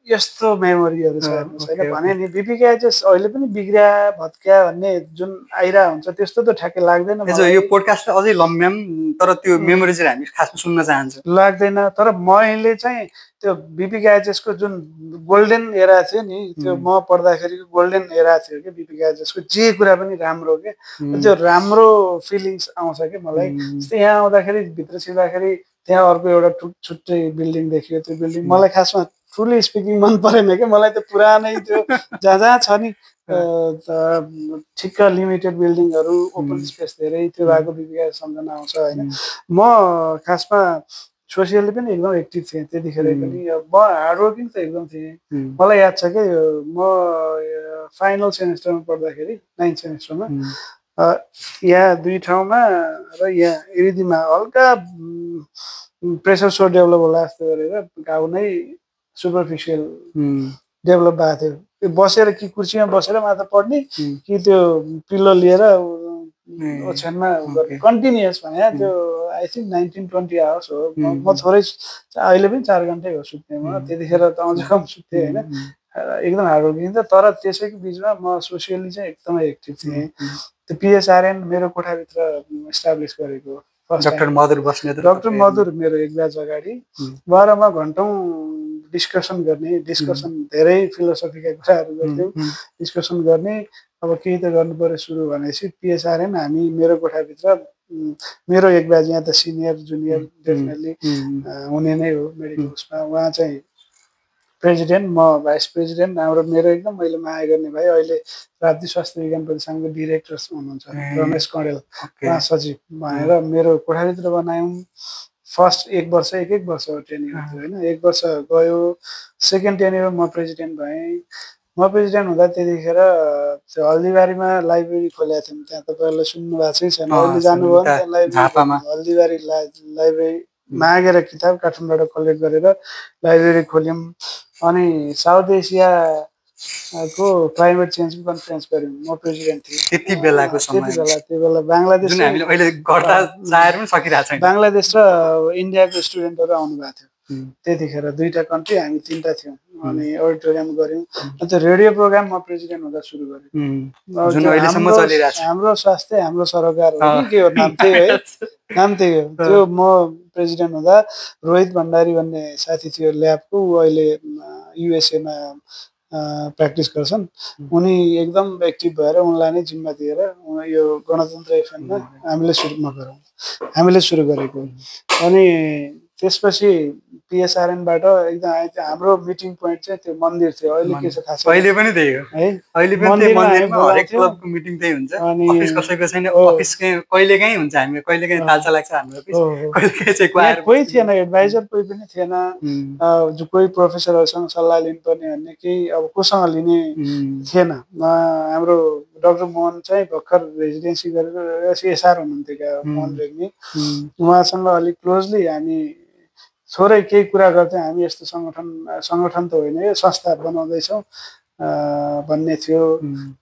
यस्तो मेमोरीहरू छ हेर्नुहोस् होइन भने नि बिपिकेएचएस अहिले पनि बिग्रिया भत्क्या भन्ने जुन आइरहेको हुन्छ त्यस्तो त ठ्याक्कै लाग्दैन यो पोडकास्ट अझै लम्ब्याम तर त्यो मेमोरी चाहिँ हामी खासमा सुन्न चाहन्छौँ लाग्दैन तर मैले चाहिँ त्यो बिपिकेएचएसको जुन गोल्डन एरा थियो नि त्यो म पढ्दाखेरिको गोल्डन एरा थियो कि बिपिकेएचएसको जे कुरा पनि राम्रो के त्यो राम्रो फिलिङ्स आउँछ कि मलाई यहाँ आउँदाखेरि भित्र छिर्दाखेरि त्यहाँ अर्को एउटा छुट्टै बिल्डिङ देखियो त्यो बिल्डिङ मलाई खासमा ट्रुली स्पिकिङ मन परेन क्या मलाई त पुरानै त्यो जहाँ जहाँ छ नि ठिक्क लिमिटेड बिल्डिङहरू ओपन स्पेस धेरै त्यो भएको विवेक सम्झना आउँछ होइन म खासमा सोसियली पनि एकदम एक्टिभ थिएँ त्यतिखेर पनि म हार्डवर्किङ त एकदम थिएँ मलाई याद छ कि म फाइनल सेमेस्टरमा पढ्दाखेरि 9th सेमेस्टरमा यहाँ दुई ठाउँमा र यहाँ इरिदीमा हल्का प्रेसर सोर डेभलप होला जस्तो गरेर घाउ नै सुपरफिसियल डेभलप भएको थियो त्यो बसेर कि कुर्सीमा बसेर मात्र पढ्ने कि त्यो पिल्लो लिएर ओछ्यानमा कन्टिन्युस भने त्यो आई थिङ्क 19-20 आवर्स हो म थोरै अहिले पनि 4 घन्टै हो सुत्ने म त्यतिखेर त अझ कम सुत्थेँ होइन एकदम हार्डवर्किङ थियो तर त्यसैको बिचमा म सोसियली चाहिँ एकदमै एक्टिभ थिएँ त्यो पिएसआरएन मेरो कोठाभित्र इस्टाब्लिस गरेको डाक्टर मधुर बस्नेत डाक्टर मधुर मेरो एक ब्याच अगाडि बाह्रमा घन्टौँ डिस्कसन गर्ने डिस्कसन धेरै फिलोसफीका कुराहरू गर्थ्यौँ डिस्कसन गर्ने अब केही त गर्नु पर्यो सुरु भनेपछि पिएसआरएन हामी मेरो कोठाभित्र मेरो एक ब्याच यहाँ त सिनियर जुनियर डेफिनेटली हुने नै हो मेडिकल उसमा उहाँ चाहिँ प्रेसिडेन्ट म भाइस प्रेसिडेन्ट हाम्रो मेरो एकदम मैले माया गर्ने भाइ अहिले प्राविधिक स्वास्थ्य विज्ञान प्रतिष्ठानको डिरेक्टर हुनुहुन्छ रमेश कँडेल उहाँ सचिव भनेर मेरो कोठाभित्र बनायौँ फर्स्ट एक वर्ष ट्रेनिङ थियो होइन एक वर्ष गयो सेकेन्ड टेन्युर म प्रेसिडेन्ट भएँ म प्रेसिडेन्ट हुँदा त्यतिखेर त्यो हल्दीबारीमा लाइब्रेरी खोलेको थियौँ त्यहाँ तपाईँहरूले सुन्नु भएको चाहिँ छैन अहिले जानुभयो भने त्यहाँ लाइब्रेरी हल्दीबारी लाइब्रेरी मागेर किताब काठमाडौँबाट कलेक्ट गरेर लाइब्रेरी खोल्यौँ अनि साउथ एसियाको क्लाइमेट चेन्ज कन्फरेन्स गऱ्यौँ म प्रेसिडेन्ट थिएँ त्यति बेलाको समय त्यो बेला बङ्गलादेश बङ्गलादेश र इन्डियाको स्टुडेन्टहरू आउनु भएको थियो त्यतिखेर दुईटा कन्ट्री हामी तिनवटा थियौँ अनि अडिटोरियम गऱ्यौँ अनि त्यो रेडियो प्रोग्राम म प्रेसिडेन्ट हुँदा सुरु गरेँ हाम्रो स्वास्थ्य हाम्रो सरोकार हो कि के हो नाम त्यही है नाम त्यही हो त्यो म प्रेसिडेन्ट हुँदा रोहित भण्डारी भन्ने साथी थियो ल्याबको ऊ अहिले युएसएमा प्र्याक्टिस गर्छन् उनी एकदम एक्टिभ भएर उनलाई नै जिम्मा दिएर यो गणतन्त्र एफएममा हामीले सुरु गरेको अनि त्यसपछि पिएसआरएनबाट एकदम हाम्रो मिटिङ पोइन्ट चाहिँ त्यो मन्दिर थियो अहिले के छ थाहा छैन अहिले पनि त्यही हो है अहिले पनि त्यही मन्दिरमा हरेक क्लबको मिटिङ त्यही हुन्छ अफिस कसैको छैन अफिस कहिलेकाहीँ हुन्छ हामी कहिलेकाहीँ तालसा लाग्छ हाम्रो अफिस कहिलेकाहीँ चाहिँ क्वायर कोही थिएन एडभाइजर कोही पनि थिएन जो कोही प्रोफेसरहरूसँग सल्लाह लिनुपर्ने भन्ने केही अब कोसँग लिने थिएन हाम्रो डाक्टर मोहन चाहिँ भर्खर रेजिडेन्सी गरेर एसआर हुनुहुन्थ्यो क्या मोहन रेग्मी उहाँसँग अलिक क्लोजली हामी थोरै केही कुरा गर्थ्यौँ हामी यस्तो सङ्गठन त होइन यो संस्था बनाउँदैछौँ भन्ने थियो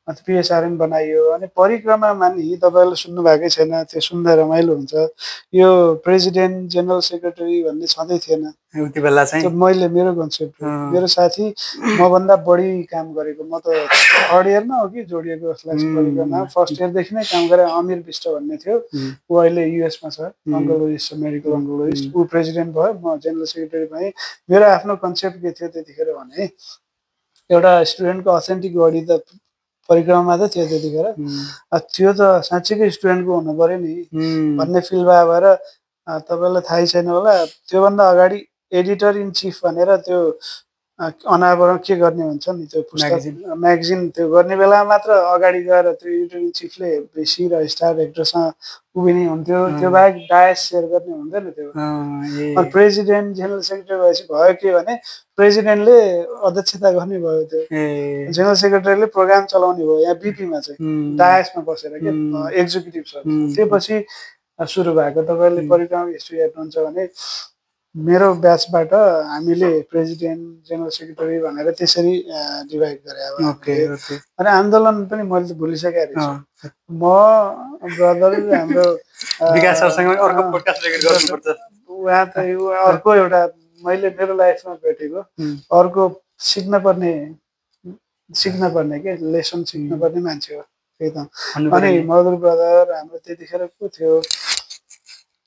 अन्त पिएसआरएन बनाइयो अनि परिक्रमामा नि तपाईँहरूले सुन्नु भएकै छैन त्यो सुन्दा रमाइलो हुन्छ यो प्रेसिडेन्ट जेनरल सेक्रेटरी भन्ने छँदै थिएन उति बेला चाहिँ मैले मेरो कन्सेप्ट मेरो साथी मभन्दा बढी काम गरेको म त थर्ड इयरमा हो कि जोडिएको जस्तो लाग्छ परिक्रमा फर्स्ट इयरदेखि नै काम गरेँ अमिर विष्ट भन्ने थियो ऊ अहिले युएसमा छ अङ्कोलोजिस्ट मेडिकल अङ्कोलोजिस्ट ऊ प्रेसिडेन्ट भयो म जेनरल सेक्रेटरी भएँ मेरो आफ्नो कन्सेप्ट के थियो त्यतिखेर भने एउटा स्टुडेन्टको अथेन्टिक बडी त परिक्रमामा त थियो त्यतिखेर त्यो त साँच्चीकै स्टुडेन्टको हुनु पर्यो नि भन्ने फिल भएर तपाईँलाई थाहै छैन होला त्योभन्दा अगाडि एडिटर इन चिफ भनेर त्यो अनावरण के गर्ने हुन्छ नि त्यो पुस्तक म्यागजिन त्यो गर्ने बेला मात्र अगाडि गएर त्यो एडिटर इन चिफले बेसी र स्टार एक्टरसँग उभिने हुन्थ्यो त्यो बाहेक डायस सेयर गर्ने हुँदैन त्यो प्रेसिडेन्ट जेनरल सेक्रेटरी भएपछि भयो के भने प्रेसिडेन्टले अध्यक्षता गर्ने भयो त्यो जेनरल सेक्रेटरीले प्रोग्राम चलाउने भयो यहाँ बिपीमा चाहिँ डायसमा बसेर के एक्जिक्युटिभ सर्भिस त्योपछि सुरु भएको तपाईँले परिक्रमा हिस्ट्री हेर्नुहुन्छ भने मेरो ब्याचबाट हामीले प्रेसिडेन्ट जेनरल सेक्रेटरी भनेर त्यसरी डिभाइड गरे अनि आन्दोलन पनि मैले त भुलिसकेको रहेछु म ब्रदर हाम्रो विकास सरसँग अर्को पोडकास्ट रेकर्ड गर्नुपर्छ उहाँ त अर्को एउटा मैले मेरो लाइफमा भेटेको अर्को सिक्न पर्ने के लेसन सिक्न पर्ने मान्छे हो त्यही त अनि मधुर ब्रदर हाम्रो त्यतिखेर को थियो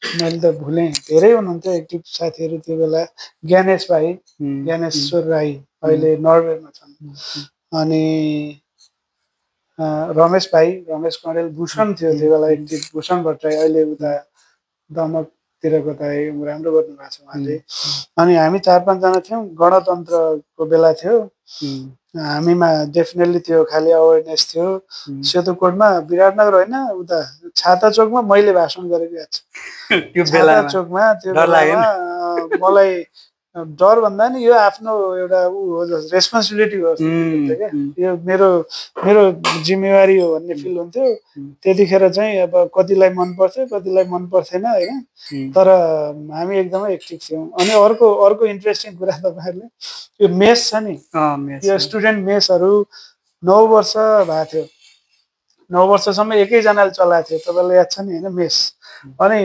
मैले त भुलेँ धेरै हुनुहुन्थ्यो एक्टिभ साथीहरू त्यो बेला ज्ञानेश्वर राई अहिले नर्वेमा छन् अनि रमेश कँडेल भूषण थियो त्यो बेला एक्टिभ भूषण भट्टराई अहिले उता दमक तिर कता राम्रो गर्नुभएको छ उहाँले। अनि हामी 4-5 जना थियौँ, गणतन्त्रको बेला थियो। हामीमा डेफिनेटली त्यो खालि अवेरनेस थियो। सेतो कोटमा विराटनगर होइन उता छाता चोकमा मैले भाषण गरेको याद छ। त्यो छाता चोकमा त्यो बेलामा मलाई डर भन्दा नि यो आफ्नो एउटा ऊ हो रेस्पोन्सिबिलिटी हो जस्तो थियो क्या। यो मेरो मेरो जिम्मेवारी हो भन्ने फिल हुन्थ्यो। त्यतिखेर चाहिँ अब कतिलाई मन पर्थ्यो कतिलाई मन पर्थेन होइन, तर हामी एकदमै एक्टिभ थियौँ। अनि अर्को इन्ट्रेस्टिङ कुरा तपाईँहरूले यो मेस छ नि, यो स्टुडेन्ट मेसहरू 9 वर्ष भएको थियो। 9 वर्षसम्म एकैजनाले चलाएको थियो, तपाईँलाई याद छ नि होइन मेस। अनि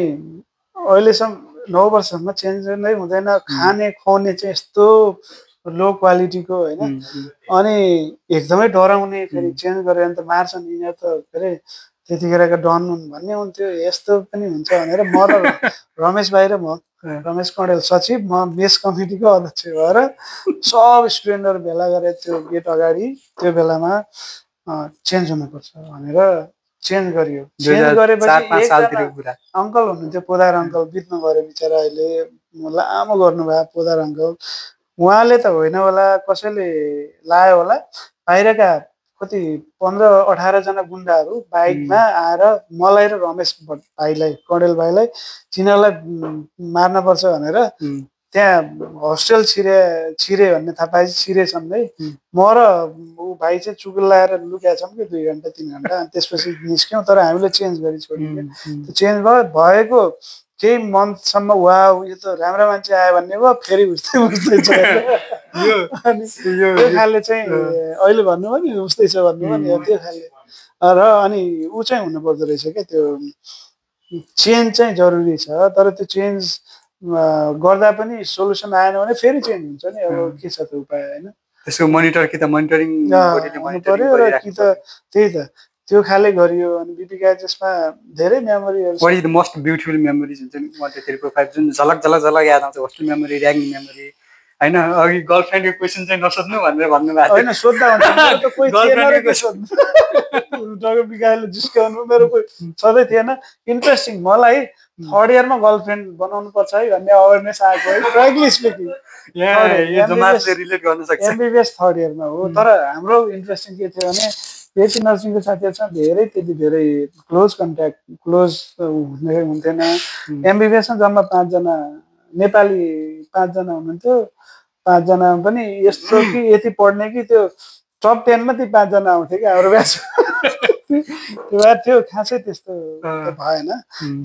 अहिलेसम्म 9 वर्षसम्म चेन्ज नै हुँदैन। खाने खुवाउने चाहिँ यस्तो लो क्वालिटीको होइन, अनि एकदमै डराउने। फेरि चेन्ज गऱ्यो भने त मार्छन् यिनीहरू त, के अरे त्यतिखेरका डन हुन् भन्ने हुन्थ्यो। यस्तो पनि हुन्छ भनेर म र रमेश भाइ र म, रमेश कँडेल सचिव, म मेस कमिटीको अध्यक्ष भएर सब स्टुडेन्टहरू भेला गरेर त्यो गेट अगाडि त्यो बेलामा चेन्ज हुनुपर्छ भनेर चेन्ज गरियो। चेन्ज गरेपछि एकजना अङ्कल हुनुहुन्थ्यो, पोदार अङ्कल, बित्नु गऱ्यो बिचरा, अहिले लामो गर्नुभयो पोदार अङ्कल। उहाँले त होइन होला कसैले लायो होला, बाहिरका कति 15-18 जना गुन्डाहरू बाइकमा आएर मलाई र रमेश भाइलाई, कँडेल भाइलाई, तिनीहरूलाई मार्नुपर्छ भनेर त्यहाँ होस्टेल छिरे भन्ने थाहा पाएपछि छिरेछन् है। म र ऊ भाइ चाहिँ चुगुल्लाएर लुकेका छौँ कि 2 घन्टा 3 घन्टा। अनि त्यसपछि निस्क्यौँ, तर हामीले चेन्ज गरी छोड्यौँ। त्यो चेन्ज भएको केही मन्थसम्म वा यो त राम्रो मान्छे आयो भन्ने भयो, फेरि उस्तै छ अनि त्यो खाले चाहिँ अहिले भन्नुभयो नि उस्तै छ भन्नुभयो नि, त्यो खाले र अनि ऊ चाहिँ हुनुपर्दो रहेछ क्या। त्यो चेन्ज चाहिँ जरुरी छ, तर त्यो चेन्ज गर्दा पनि सोल्युसन आएन भने फेरि चेन्ज हुन्छ नि। अब के छ त उपाय होइन, त्यसको मोनिटर कि त मोनिटरिङ पर्यो र कि त त्यही त त्यो खाले गरियो। अनि बिपिकाएचएसमा धेरै मेमोरीहरू छ। What is the most beautiful memories हुन्छ नि मध्ये 345 जुन झलक झलक झलक याद आउँछ, होस्टेल मेमोरी, र्यागिङ मेमोरी होइन। अघि गर्लफ्रेन्डको क्वेसन चाहिँ नसोध्नु भनेर भन्नुभएको होइन, सोध्दा हुन्छ कोही थिएन के सोध्नु। बिपिकाले जिस्काउनु, मेरो कोही सधैँ थिएन। इन्ट्रेस्टिङ मलाई 3rd इयरमा गर्लफ्रेन्ड बनाउनु पर्छ है भन्ने अवेरनेस आएको है, फ्र्याङ्कली स्पिकिङ। एमबिबिएस 3rd इयरमा हो। तर हाम्रो इन्ट्रेस्टिङ के थियो भने पेटी नर्सिङको साथीहरूसँग त्यति धेरै क्लोज कन्ट्याक्ट हुन्थेन। एमबिबिएसमा जम्मा 5 जना नेपाली 5 जना हुनुहुन्थ्यो। 5 जनामा पनि यस्तो कि यति पढ्ने कि त्यो टप 10 मा ती 5 जना आउँथे कि हाम्रो ब्याच। त्यो थियो खासै त्यस्तो भएन।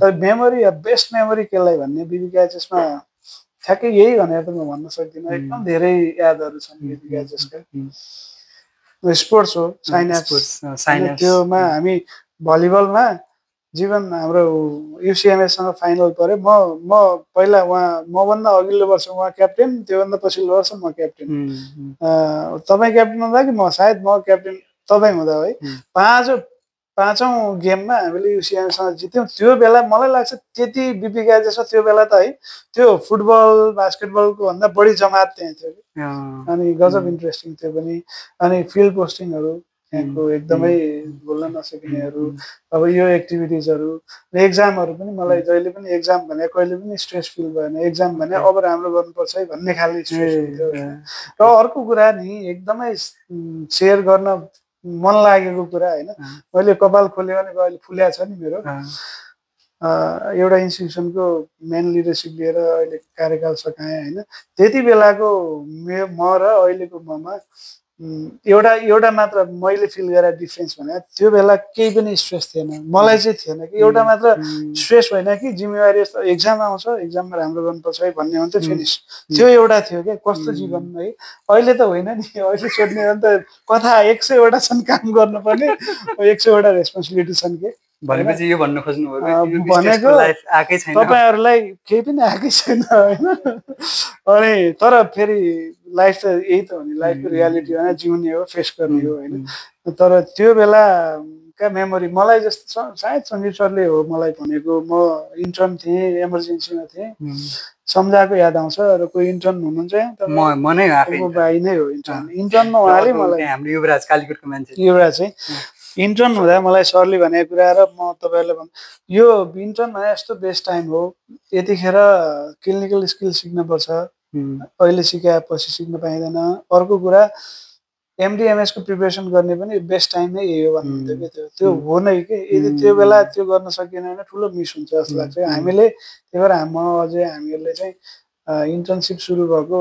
तर मेमोरी बेस्ट मेमोरी केलाई भन्ने बिपिकाएचएसमा ठ्याक्कै यही भनेर त म भन्न सक्दिनँ। एकदम धेरै यादहरू छन् बिपिकाएचएसका। स्पोर्ट्स हो साइन्स, त्योमा हामी भलिबलमा जीवन हाम्रो युसिएमएसँग फाइनल पऱ्यो। म पहिला मभन्दा अघिल्लो वर्ष उहाँ क्याप्टेन, त्योभन्दा पछिल्लो वर्ष म क्याप्टेन। तपाईँ क्याप्टेन हुँदा कि म क्याप्टेन तपाईँ हुँदा है। पाँचौँ गेममा हामीले युसिएमएसँग जित्यौँ। त्यो बेला मलाई लाग्छ त्यति बिपिकाएचएसमा त्यो बेला त है त्यो फुटबल बास्केटबलको भन्दा बढी जमात त्यहाँ थियो। अनि गजब इन्ट्रेस्टिङ थियो पनि। अनि फिल्ड पोस्टिङहरू यहाँको एकदमै भुल्न नसकिनेहरू। अब यो एक्टिभिटिजहरू, एक्जामहरू पनि मलाई जहिले पनि एक्जाम भने कहिले पनि स्ट्रेस फिल भएन। एक्जाम भने अब राम्रो गर्नुपर्छ है भन्ने खाले स्ट्रेस हुन्थ्यो। र अर्को कुरा नि एकदमै सेयर गर्न मन लागेको कुरा होइन, मैले कपाल खोल्यो भने अहिले फुल्या छ नि मेरो। एउटा इन्स्टिट्युसनको मेन लिडरसिप लिएर अहिले कार्यकाल सकाएँ होइन। त्यति बेलाको म र अहिलेको ममा एउटा मात्र मैले फिल गरेर डिफ्रेन्स भने त्यो बेला केही पनि स्ट्रेस थिएन। मलाई चाहिँ थिएन कि एउटा मात्र स्ट्रेस होइन कि जिम्मेवारी यस्तो एक्जाम आउँछ, एक्जाममा राम्रो गर्नुपर्छ है भन्ने हुन्थ्यो, फिनिस। त्यो एउटा थियो क्या कस्तो जीवन है। अहिले त होइन नि, अहिले सोध्ने हो भने त कथा 100वटा छन् काम गर्नुपर्ने, 100वटा रेस्पोन्सिबिलिटी छन् के भनेपछि यो भन्नु खोज्नु भनेको तपाईँहरूलाई केही पनि आएकै छैन होइन। अनि तर फेरि लाइफ त यही त हो नि, लाइफको रियालिटी होइन, जिउने हो, फेस गर्ने हो होइन। तर त्यो बेलाका मेमोरी मलाई जस्तो सायद सञ्जीव सरले हो मलाई भनेको। म इन्टर्न थिएँ, एमर्जेन्सीमा थिएँ, सम्झाएको याद आउँछ। र कोही इन्टर्न हुनुहुन्छ म नै भाइ नै हो इन्टर्नमा उहाँले मलाई, हाम्रो युवराज कालीकोटको मान्छे, युवराज चाहिँ इन्टर्न हुँदा मलाई सरले भनेको कुरा र म तपाईँहरूलाई यो इन्टर्न भने यस्तो बेस्ट टाइम हो, यतिखेर क्लिनिकल स्किल सिक्नुपर्छ, अहिले सिकाए पछि सिक्न पाइँदैन। अर्को कुरा एमडिएमएसको प्रिपेरेसन गर्ने पनि बेस्ट टाइम नै यही हो भन्नुहुन्थ्यो कि त्यो हो नै कि यदि त्यो बेला त्यो गर्न सकिएन भने ठुलो मिस हुन्छ जस्तो लाग्छ। हामीले त्यही भएर हामीहरूले चाहिँ इन्टर्नसिप सुरु भएको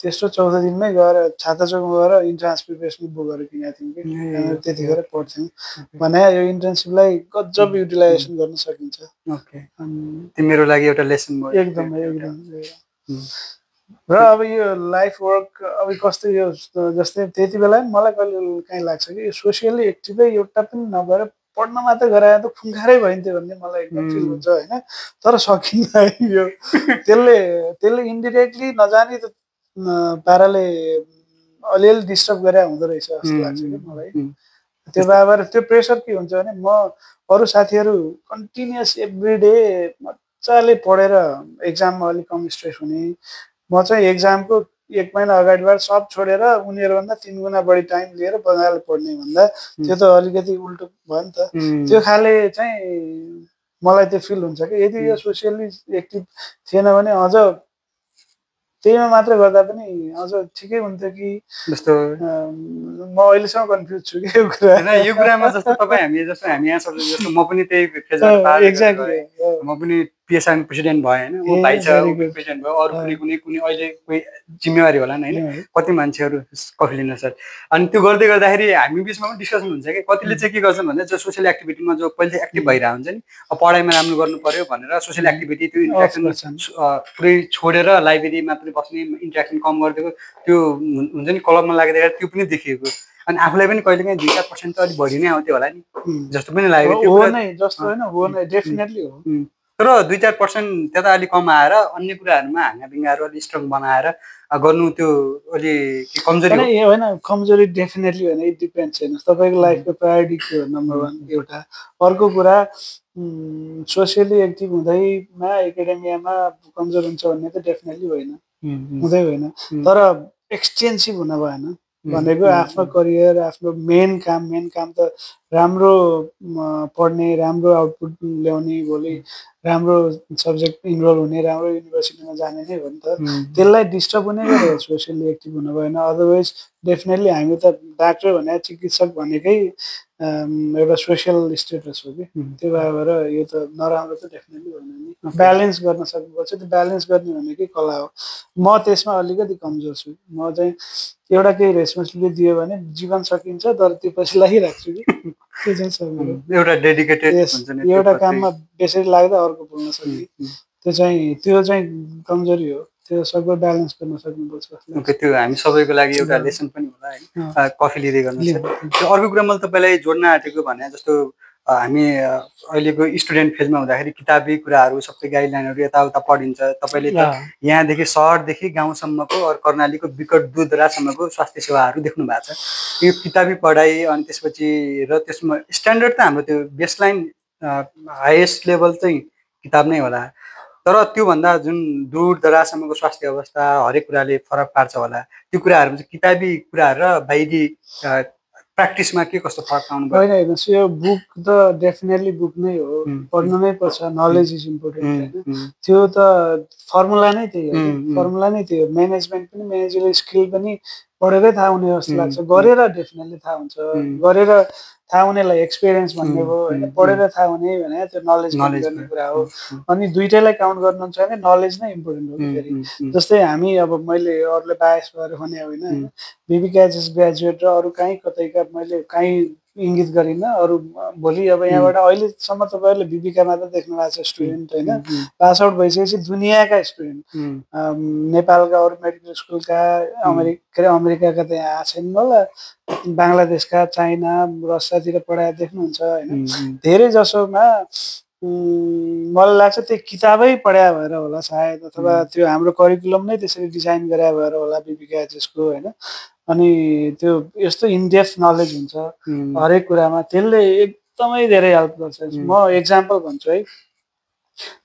तेस्रो 14 दिनमै गएर छाताचोकमा गएर इन्ट्रान्स प्रिपेरेसन बुकहरू किनेको थियौँ कि त्यतिखेर पढ्थ्यौँ भने यो इन्टर्नसिपलाई गजब युटिलाइजेसन गर्न सकिन्छ। मेरो लागि एउटा लेसन भयो एकदमै। र अब यो लाइफ वर्क अब कस्तो यो जस्तै त्यति बेला मलाई कहिले काहीँ लाग्छ कि यो सोसियली एक्टिभै एउटा पनि नभएर पढ्न मात्र गराए त खुङ्खारै भइन्थ्यो भन्ने मलाई एकदम फिल हुन्छ होइन। तर सकिन्न यो त्यसले इन्डिरेक्टली नजानी त पाराले अलिअलि डिस्टर्ब गरे हुँदो रहेछ जस्तो लाग्छ कि मलाई। त्यो भएर त्यो प्रेसर के हुन्छ भने म अरू साथीहरू कन्टिन्युस एभ्रिडे मजाले पढेर एक्जाममा अलिक कम स्ट्रेस हुने, म चाहिँ एक्जामको 1 महिना अगाडिबाट सब छोडेर उनीहरूभन्दा 3 गुणा बढी टाइम लिएर मजाले पढ्ने भन्दा त्यो त अलिकति उल्टो भयो नि त। त्यो खाले चाहिँ मलाई त्यो फिल हुन्छ कि यदि यो सोसियली एक्टिभ थिएन भने अझ त्यहीमा मात्र गर्दा पनि अझ ठिकै हुन्थ्यो कि जस्तो म अहिलेसम्म कन्फ्युज छु कि यो कुरा। यो कुरामा जस्तो हामी यहाँ सब जस्तो म पनि त्यही फेजबाट पार एक्ज्याक्टली म पनि पिएसआरएम प्रेसिडेन्ट भएँ होइन, म भाइ छ प्रेसिडेन्ट भयो, अरू कुनै अहिले कोही जिम्मेवारी होला नि होइन, कति मान्छेहरू कफी लिन सर। अनि त्यो गर्दै गर्दाखेरि हामी बिचमा पनि डिस्कसन हुन्छ कि कतिले चाहिँ के गर्छन् भने जो सोसियल एक्टिभिटीमा जो पहिले एक्टिभ भइरहेको हुन्छ नि, अब पढाइमा राम्रो गर्नु पर्यो भनेर सोसियल एक्टिभिटी त्यो इन्ट्रेक्सन पुरै छोडेर लाइब्रेरी मात्रै बस्ने, इन्ट्रेक्सन कम गरिदिएको, त्यो हुन्छ नि क्लबमा लाग्दाखेरि त्यो पनि देखिएको। अनि आफूलाई पनि कहिले काहीँ 2-4% त अलिक बढी नै आउँथ्यो होला नि जस्तो पनि लाग्यो। तर 2-4% त्यता अलिक कम आएर अन्य कुराहरूमा हाँगाबिङ्गाहरू अलिक स्ट्रङ बनाएर गर्नु त्यो अलि कमजोरी होइन। कमजोरी डेफिनेटली होइन, इट डिपेन्ड्स। हेर्नुहोस् तपाईँको लाइफको प्रायोरिटी के हो नम्बर 1 एउटा। अर्को कुरा सोसियली एक्टिभ हुँदैमा एकाडेमियामा कमजोर हुन्छ भन्ने त डेफिनेटली होइन, हुँदै होइन। तर एक्सटेन्सिभ हुन भएन भनेको आफ्नो करियर, आफ्नो मेन काम त राम्रो पढ्ने, राम्रो आउटपुट ल्याउने, भोलि राम्रो सब्जेक्ट इनरोल हुने, राम्रो युनिभर्सिटीमा जाने नै हो नि त। त्यसलाई डिस्टर्ब हुने गरेर सोसियली एक्टिभ हुनु भएन। अदरवाइज डेफिनेटली हामी त डाक्टर भने, चिकित्सक भनेकै एउटा सोसियल स्टेटस हो कि, त्यो भएर यो त नराम्रो त डेफिनेटली होइन नि। ब्यालेन्स गर्न सक्नुपर्छ, त्यो ब्यालेन्स गर्ने भनेकै कला हो। म त्यसमा अलिकति कमजोर छु। म चाहिँ एउटा केही रेस्पोन्सिबिलिटी दियो भने जीवन सकिन्छ, तर त्यो पछि लागिराख्छु कि त्यो चाहिँ छ एउटा डेडिकेटेड हुन्छ नि, एउटा काममा बेसरी लाग्दा अर्को बोल्न सक्ने, त्यो चाहिँ कमजोरी हो। त्यो सबै ब्यालेन्स गर्न सक्नुपर्छ। ओके, त्यो हामी सबैको लागि एउटा लेसन पनि होला होइन, कफी लिँदै गर्नुहोस्। अर्को कुरा मैले तपाईँलाई जोड्न आँटेको भने जस्तो हामी अहिलेको स्टुडेन्ट फेजमा हुँदाखेरि किताबी कुराहरू सबै गाइडलाइनहरू यताउता पढिन्छ। तपाईँले त यहाँदेखि सहरदेखि गाउँसम्मको अरू कर्णालीको विकट दूरदराजसम्मको स्वास्थ्य सेवाहरू देख्नु भएको छ। यो किताबी पढाइ अनि त्यसपछि र त्यसमा स्ट्यान्डर्ड त हाम्रो त्यो बेसलाइन हाइएस्ट लेभल चाहिँ किताब नै होला, तर त्योभन्दा जुन दूर दराजसम्मको स्वास्थ्य अवस्था हरेक कुराले फरक पार्छ होला। त्यो कुराहरूमा चाहिँ किताबी कुराहरू र बाहिरी प्र्याक्टिसमा के कस्तो फरक पाउनु भयो? होइन, हेर्नुहोस्, यो बुक त डेफिनेटली बुक नै हो, पढ्नु नै पर्छ। नलेज इज इम्पोर्टेन्ट होइन। त्यो त फर्मुला नै त्यही हो, फर्मुला नै त्यही हो। म्यानेजमेन्ट पनि, म्यानेजरल स्किल पनि पढेरै थाहा हुने जस्तो लाग्छ। गरेर डेफिनेटली थाहा हुन्छ, गरेर थाहा हुनेलाई एक्सपिरियन्स भन्ने भयो होइन। पढेर थाहा हुने भने त्यो नलेज गर्ने कुरा हो। अनि दुइटैलाई काउन्ट गर्नुहुन्छ भने नलेज नै इम्पोर्टेन्ट हो फेरि। जस्तै हामी अब मैले अरूलाई बायस भएर भने होइन, बिबिकेएचएस ग्रेजुएट र अरू कहीँ कतैका मैले कहीँ इङ्गित गरिनँ। अरू भोलि अब यहाँबाट अहिलेसम्म तपाईँहरूले बिबिका मात्र देख्नु भएको छ स्टुडेन्ट होइन, पास आउट भइसकेपछि दुनियाँका स्टुडेन्ट, नेपालका अरू मेडिकल स्कुलका, अमेरिकाका त यहाँ आएको छैन होला, बङ्गलादेशका, चाइना, रसियातिर पढाएर देख्नुहुन्छ होइन। धेरै जसोमा मलाई लाग्छ त्यो किताबै पढाए भएर होला सायद, अथवा त्यो हाम्रो करिकुलम नै त्यसरी डिजाइन गरे भएर होला बिबिकेएचएसको होइन। अनि त्यो यस्तो इनडेप्थ नलेज हुन्छ हरेक कुरामा, त्यसले एकदमै धेरै हेल्प गर्छ। म एक्जाम्पल भन्छु है,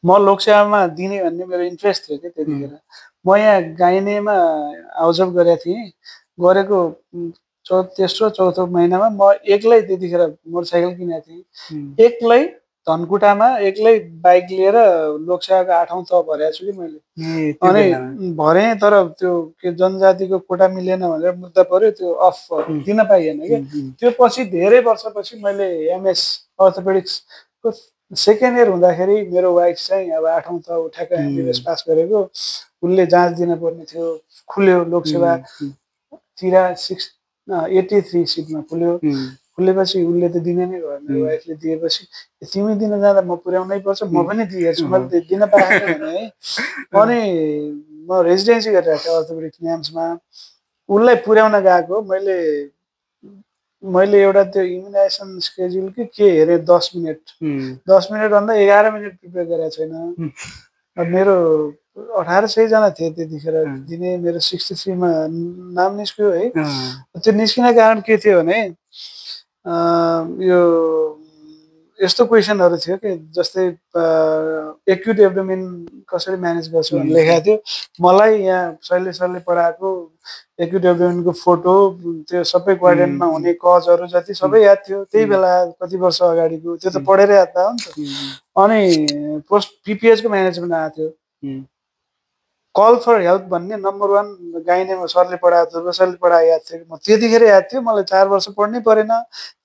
म लोकसेवामा दिने भन्ने मेरो इन्ट्रेस्ट थियो कि त्यतिखेर। म यहाँ गाइनेमा आउजब गरेको थिएँ, गरेको तेस्रो चौथो महिनामा म एक्लै त्यतिखेर मोटरसाइकल किनेको थिएँ, एक्लै धनकुटामा एक्लै बाइक लिएर लोकसेवाको 8औँ तह भरेको छु कि मैले। अनि भरेँ, तर त्यो के जनजातिको कोटा मिलेन भनेर मुद्दा पर्यो, त्यो अफ दिन पाइएन क्या। त्यो पछि धेरै वर्षपछि मैले एमएस अर्थोपेडिक्सको सेकेन्ड इयर हुँदाखेरि मेरो वाइफ चाहिँ अब 8औँ तह उठाएको एमबिबिएस पास गरेको, उसले जाँच दिन पर्ने थियो, खुल्यो लोकसेवा 83 सिटमा खुलेपछि उसले त दिने नै भयो। मेरो वाइफले दिएपछि तिमी दिन जाँदा म पुर्याउनै पर्छ, म पनि दिएछु, मैले दिन पाएन भने है। अनि म रेजिडेन्सी गरिरहेको थिएँ अर्थोपेडिक्स न्याम्समा, उसलाई पुर्याउन गएको मैले एउटा त्यो इम्युनाइजेसन स्केड्युल कि के हेरेँ 10 मिनट भन्दा 11 मिनट प्रिपेयर गरेको छैन। अब मेरो 1800 जना थिए त्यतिखेर दिने, मेरो 63मा नाम निस्क्यो है। त्यो निस्किने कारण के थियो भने यो यस्तो क्वेसनहरू थियो कि जस्तै एक्युट एब्डोमेन कसरी म्यानेज गर्छु भनेर लेखेको थियो। मलाई यहाँ शैलेश सरले पढाएको एक्युट एब्डोमेनको फोटो, त्यो सबै क्वाड्रेन्टमा हुने कजहरू जति सबै याद थियो त्यही बेला, कति वर्ष अगाडिको, त्यो त पढेर याद भयो नि त। अनि पोस्ट पिपिएचको म्यानेजमेन्ट आएको थियो, कल फर हेल्प भन्ने नम्बर 1 गाइनेमा सरले पढाएको, ध्रुव सरले पढाएको याद थियो। म त्यतिखेर याद थियो, मलाई 4 वर्ष पढ्नै परेन।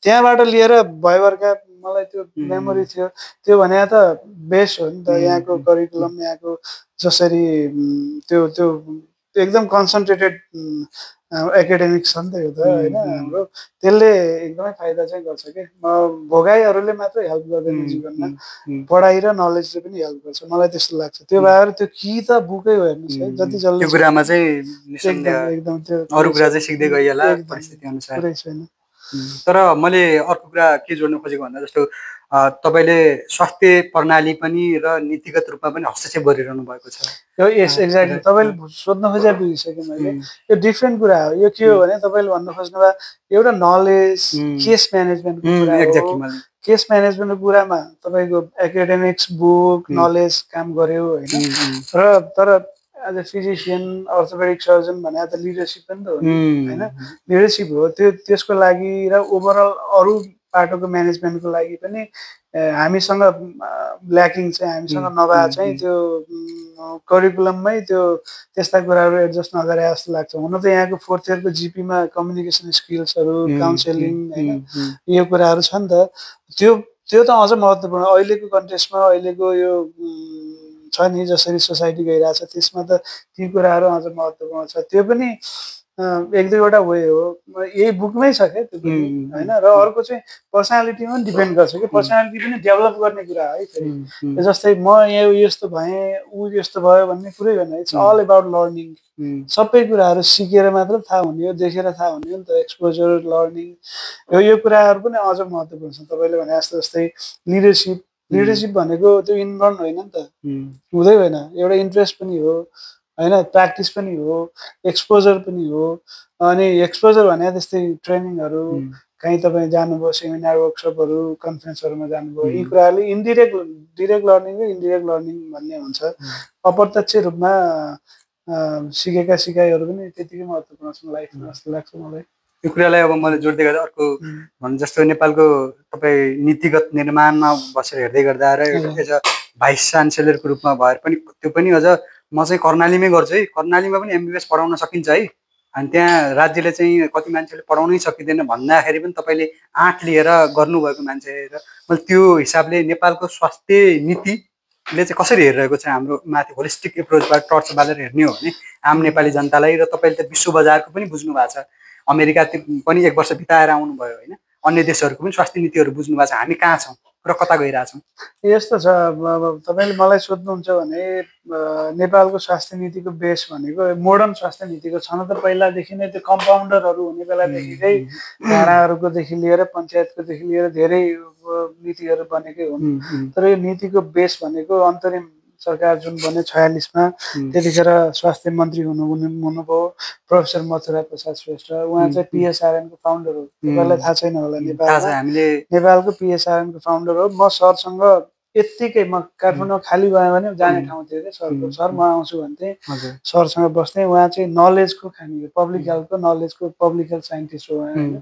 त्यहाँबाट लिएर भयभरका मलाई त्यो मेमोरी थियो। त्यो भने त बेस्ट हो नि त, यहाँको करिकुलम, यहाँको जसरी त्यो त्यो एकदम कन्सन्ट्रेटेड एकाडेमिक्स छ नि त यो त होइन हाम्रो, त्यसले एकदमै फाइदा चाहिँ गर्छ कि। भोगाइहरूले मात्रै हेल्प गर्दैन जीवनमा, पढाइ र नलेजले पनि हेल्प गर्छ, मलाई त्यस्तो लाग्छ। त्यो भएर त्यो कि त बुकै हो हेर्नुहोस् है, जति जल्दी त्यो कुरामा चाहिँ एकदम त्यो अरू कुरा चाहिँ सिक्दै गइएला परिस्थिति अनुसार। पुरै छैन। तर मैले अर्को कुरा के जोड्न खोजेको भन्दा जस्तो तपाईले स्वास्थ्य प्रणाली पनि र नीतिगत रूपमा पनि हस्तक्षेप गरिरहनु भएको छ। यस एक्ज्याक्टली, तपाईँले सोध्न खोजेर बुझिसकेँ मैले। यो डिफ्रेन्ट कुरा हो। यो के हो भने तपाईँले भन्न खोज्नु भयो एउटा नलेज केस म्यानेजमेन्टको कुरा हो। केस म्यानेजमेन्टको कुरामा तपाईँको एकाडेमिक्स बुक नलेज काम गर्यो होइन, तर as a physician orthopaedic surgeon भने त लिडरसिप पनि त हो होइन, लिडरसिप हो त्यो। त्यसको लागि र ओभरअल अरू पाटोको म्यानेजमेन्टको लागि पनि हामीसँग ल्याकिङ चाहिँ, हामीसँग नभए चाहिँ त्यो करिकुलममै त्यो त्यस्ता कुराहरू एडजस्ट नगरे जस्तो लाग्छ। हुन त यहाँको 4th इयरको जिपीमा कम्युनिकेसन स्किल्सहरू, काउन्सेलिङ होइन, यो कुराहरू छ नि त। त्यो त अझ महत्त्वपूर्ण अहिलेको कन्टेक्स्टमा, अहिलेको यो छ नि जसरी सोसाइटी गइरहेछ त्यसमा त ती कुराहरू अझ महत्त्वपूर्ण छ। त्यो पनि 1-2वटा वे हो, यही बुकमै छ क्या त्यो पनि होइन। र अर्को चाहिँ पर्सनालिटीमा पनि डिपेन्ड गर्छ कि, पर्सनालिटी पनि डेभलप गर्ने कुरा है फेरि। जस्तै म यहाँ यस्तो भएँ, ऊ यस्तो भयो भन्ने कुरै होइन। It's all about learning. सबै कुराहरू सिकेर मात्र थाहा हुने हो, देखेर थाहा हुने हो नि त। एक्सपोजर, लर्निङ, यो कुराहरू पनि अझ महत्त्वपूर्ण छ। तपाईँले भने जस्तै लिडरसिप भनेको त्यो इनबर्न होइन नि त, हुँदै होइन, एउटा इन्ट्रेस्ट पनि हो होइन, प्र्याक्टिस पनि हो, एक्सपोजर पनि हो। अनि एक्सपोजर भने त्यस्तै ट्रेनिङहरू, कहीँ तपाईँ जानुभयो, सेमिनार वर्कसपहरू, कन्फरेन्सहरूमा जानुभयो, यी कुराहरूले डिरेक्ट लर्निङ र इन्डिरेक्ट लर्निङ भन्ने हुन्छ। अप्रत्यक्ष रूपमा सिकेका सिकाइहरू पनि त्यतिकै महत्त्वपूर्ण छ लाइफमा जस्तो लाग्छ मलाई। यो कुरालाई अब मैले जोड्दै गर्दा अर्को भने जस्तो नेपालको तपाईँ नीतिगत निर्माणमा बसेर हेर्दै गर्दा र एज अ भाइस चान्सेलरको रूपमा भएर पनि त्यो पनि अझ म चाहिँ कर्णालीमै गर्छु है, कर्णालीमा पनि एमबिबिएस पढाउन सकिन्छ है। अनि त्यहाँ राज्यले चाहिँ कति मान्छेले पढाउनै सकिँदैन भन्दाखेरि पनि तपाईँले आँट लिएर गर्नुभएको मान्छे र मैले त्यो हिसाबले नेपालको स्वास्थ्य नीतिले चाहिँ कसरी हेरिरहेको छ हाम्रो माथि होलिस्टिक एप्रोचबाट टर्च बालेर हेर्ने हो भने आम नेपाली जनतालाई। र तपाईँले त विश्व बजारको पनि बुझ्नु भएको छ, अमेरिका पनि 1 वर्ष बिताएर आउनुभयो होइन, अन्य देशहरूको पनि स्वास्थ्य नीतिहरू बुझ्नु भएको छ, हामी कहाँ छौँ र कता गइरहेछौँ। यस्तो छ, अब तपाईँले मलाई सोध्नुहुन्छ भने नेपालको स्वास्थ्य नीतिको बेस भनेको मोडर्न स्वास्थ्य नीतिको छ न त। पहिलादेखि नै त्यो कम्पाउन्डरहरू हुने बेलादेखिकै डाँडाहरूकोदेखि लिएर पञ्चायतकोदेखि लिएर धेरै नीतिहरू बनेकै हुन्। तर यो नीतिको बेस भनेको अन्तरिम सरकार जुन बन्यो 46मा, त्यतिखेर स्वास्थ्य मन्त्री हुनुभयो प्रोफेसर मथुरा प्रसाद श्रेष्ठ। उहाँ चाहिँ पिएसआरएनको फाउन्डर हो, तपाईँलाई थाहा छैन होला, नेपालको पिएसआरएनको फाउन्डर हो। म सरसँग यत्तिकै म काठमाडौँ खाली भयो भने जाने ठाउँ थियो क्या सरको सर म आउँछु भन्थेँ सरसँग बस्ने उहाँ चाहिँ नलेजको खाने पब्लिक हेल्थको नलेजको पब्लिक हेल्थ साइन्टिस्ट हो उहाँ होइन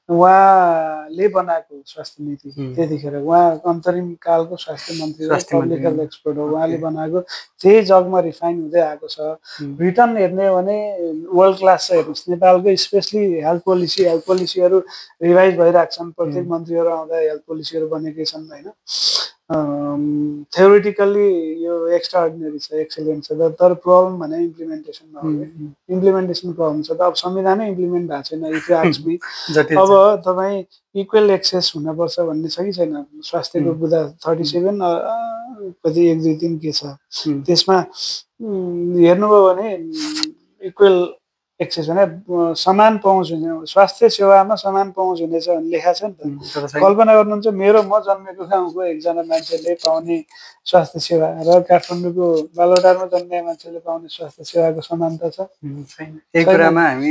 उहाँले बनाएको स्वास्थ्य नीति त्यतिखेर उहाँ अन्तरिम कालको स्वास्थ्य मन्त्री हो पब्लिक हेल्थ एक्सपर्ट हो उहाँले बनाएको त्यही जगमा रिफाइन हुँदै आएको छ रिटर्न हेर्ने हो भने वर्ल्ड क्लास छ हेर्नुहोस् नेपालको स्पेसली हेल्थ पोलिसीहरू रिभाइज भइरहेको छन् प्रत्येक मन्त्रीहरू आउँदा हेल्थ पोलिसीहरू बनेकै छन् होइन थ्योरिटिकल्ली यो एक्स्ट्रा अर्डिनरी छ एक्सिलेन्ट छ तर प्रब्लम भने इम्प्लिमेन्टेसनमा हो इम्प्लिमेन्टेसन प्रब्लम छ त अब संविधानै इम्प्लिमेन्ट भएको छैन इफ यु आस्क मी अब तपाईँ इक्वल एक्सेस हुनुपर्छ भन्ने छ कि छैन स्वास्थ्यको बुदा 37 कति 1 2 3 के छ त्यसमा हेर्नुभयो भने इक्वल एक्सेस भने समान पहुँच हुने स्वास्थ्य सेवामा समान पहुँच हुनेछ भन्ने लेखा छ नि त कल्पना गर्नुहुन्छ मेरो म जन्मेको गाउँको एकजना मान्छेले पाउने स्वास्थ्य सेवा र काठमाडौँको बालुवाटारमा जन्मेका मान्छेले पाउने स्वास्थ्य सेवाको समानता छ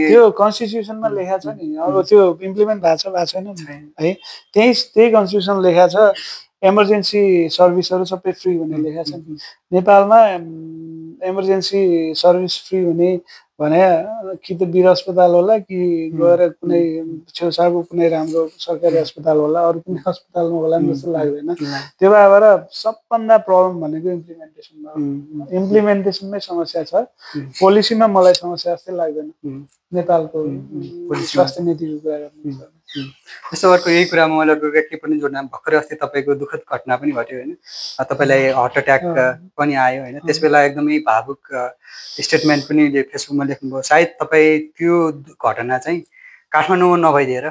त्यो कन्स्टिट्युसनमा लेखा छ नि अब त्यो इम्प्लिमेन्ट भएको छैन है त्यही कन्स्टिट्युसन लेखा छ इमर्जेन्सी सर्भिसहरू सबै फ्री हुने लेखा छ नेपालमा इमर्जेन्सी सर्भिस फ्री हुने भने कि त वीर अस्पताल होला कि गएर कुनै छेउछाउको कुनै राम्रो सरकारी अस्पताल होला अरू कुनै अस्पतालमा होला जस्तो लाग्दैन त्यो भएर सबभन्दा प्रब्लम भनेको इम्प्लिमेन्टेसनमै समस्या छ पोलिसीमा मलाई समस्या जस्तै लाग्दैन नेपालको स्वास्थ्य नीतिको कुरा गर्नु त्यस्तो अर्को यही कुरामा मैले अर्को के पनि जोड्न भर्खरै अस्ति तपाईँको दुःखद घटना पनि घट्यो होइन तपाईँलाई हार्ट एट्याक पनि आयो होइन त्यस बेला एकदमै भावुक स्टेटमेन्ट पनि फेसबुकमा लेख्नुभयो सायद तपाईँ त्यो घटना चाहिँ काठमाडौँमा नभइदिएर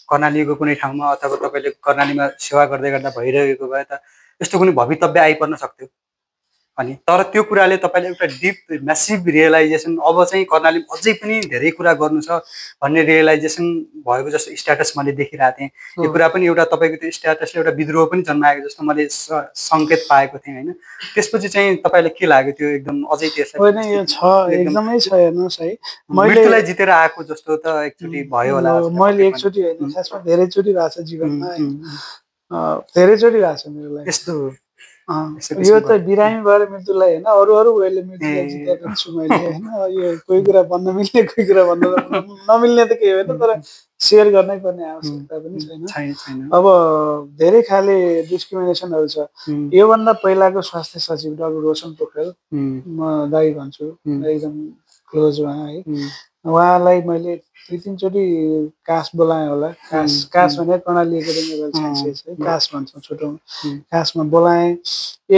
कर्णालीको कुनै ठाउँमा अथवा तपाईँले कर्णालीमा सेवा गर्दै गर्दा भइरहेको भए त यस्तो कुनै भवितव्य आइपर्न सक्थ्यो अनि तर त्यो कुराले तपाईँले एउटा डिप म्यासिभ रियलाइजेसन अब चाहिँ कर्णालीमा अझै पनि धेरै कुरा गर्नु छ भन्ने रियलाइजेसन भएको जस्तो स्ट्याटस मैले देखिरहेको थिएँ यो कुरा पनि एउटा तपाईँको त्यो स्ट्याटसले एउटा विद्रोह पनि जन्माएको जस्तो मैले सङ्केत पाएको थिएँ होइन त्यसपछि चाहिँ तपाईँलाई के लाग्यो त्यो एकदम अझै त्यसलाई यो छ एकदमै छ हेर्नुहोस् है मृत्युलाई जितेर आएको जस्तो त एकचोटि भयो होला मैले एकचोटि होइन खासमा धेरैचोटि भएको छ जीवनमा धेरैचोटि भएको छ मेरो लागि यस्तो यो त बिरामी भएर मृत्युलाई होइन अरू वेले मृत्युलाई जितेको छु मैले होइन यो कोही कुरा भन्न मिल्ने कोही कुरा भन्न नमिल्ने त केही होइन तर सेयर गर्नै पर्ने आवश्यकता पनि छैन अब धेरै खाले डिस्क्रिमिनेसनहरू छ योभन्दा पहिलाको स्वास्थ्य सचिव डाक्टर रोशन पोखरेल म दाइ भन्छु एकदम क्लोज उहाँ है उहाँलाई मैले 2-3 चोटि कास बोलाएँ होला कास भने कर्णाली एकाडेमी अफ साइन्सेस है कास भन्छौँ छोटोमा कासमा बोलाएँ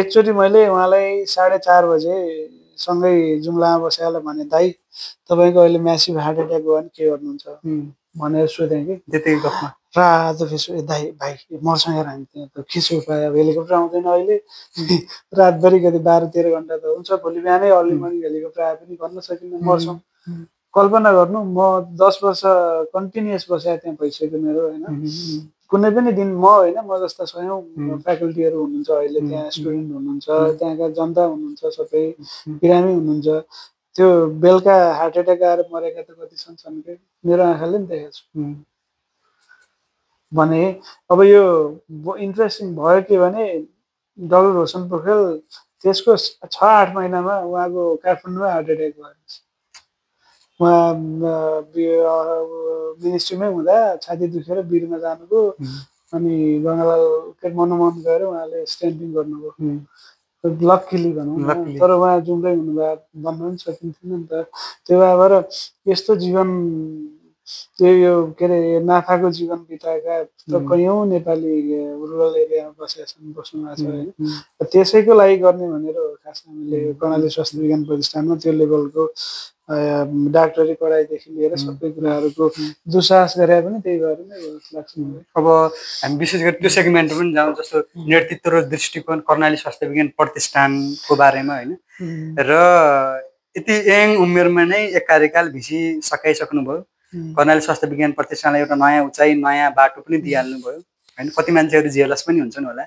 एकचोटि मैले उहाँलाई 4:30 बजे सँगै जुम्लामा बसेर भने दाइ तपाईँको अहिले म्यासिभ हार्ट एट्याक भयो भने के गर्नुहुन्छ भनेर सोधेँ कि त्यतिकै गफमा रातो फेसो दाइ भाइ मसँग हामी त्यहाँ त के छ उपाय अब हेलिकप्टर आउँदैन अहिले रातभरि कति 12-13 घन्टा त हुन्छ भोलि बिहानै अर्ली मर्निङ हेलिकप्टर आए पनि भन्न सकिन्न मर्छौँ कल्पना गर्नु म 10 वर्ष कन्टिन्युअस बसेँ त्यहाँ भइसक्यो मेरो होइन कुनै पनि दिन म होइन म जस्ता स्वयं फ्याकल्टीहरू हुनुहुन्छ अहिले त्यहाँ स्टुडेन्ट हुनुहुन्छ त्यहाँका जनता हुनुहुन्छ सबै बिरामी हुनुहुन्छ त्यो बेलुका हार्ट एट्याक आएर मरेका त कति छन् के मेरो आँखाले नि देखेको छु भने अब यो इन्ट्रेस्टिङ भयो के भने डाक्टर रोशन पोखरेल त्यसको 6-8 महिनामा उहाँको काठमाडौँमा हार्ट एट्याक भयो उहाँ मिनिस्ट्रीमै हुँदा छाती दुखेर वीरमा जानुभयो अनि गङ्गालाल मनमोहन गएर उहाँले स्ट्याम्पिङ गर्नुभयो लक्कीली भनौँ तर उहाँ जुम्रै हुनुभयो भन्न पनि सकिन्थेन नि त त्यो भएर यस्तो जीवन त्यो यो के अरे नाफाको जीवन बिताएका कैयौँ नेपाली रुरल एरियामा बसेका छन् बस्नु भएको छ होइन त्यसैको लागि गर्ने भनेर खास हामीले कर्णाली स्वास्थ्य विज्ञान प्रतिष्ठानमा त्यो लेभलको डाक्टरी पढाइदेखि लिएर सबै कुराहरूको दुस्साहस गरे पनि त्यही भएर नै लाग्छ अब हामी विशेष गरी त्यो सेगमेन्ट पनि जाउँ जस्तो नेतृत्व र दृष्टिकोण कर्णाली स्वास्थ्य विज्ञान प्रतिष्ठानको बारेमा होइन र यति यङ उमेरमा नै एक कार्यकाल सकाइसक्नुभयो कर्णाली स्वास्थ्य विज्ञान प्रतिष्ठानलाई एउटा नयाँ उचाइ नयाँ बाटो पनि दिइहाल्नुभयो होइन कति मान्छेहरू जेलस पनि हुन्छन् होला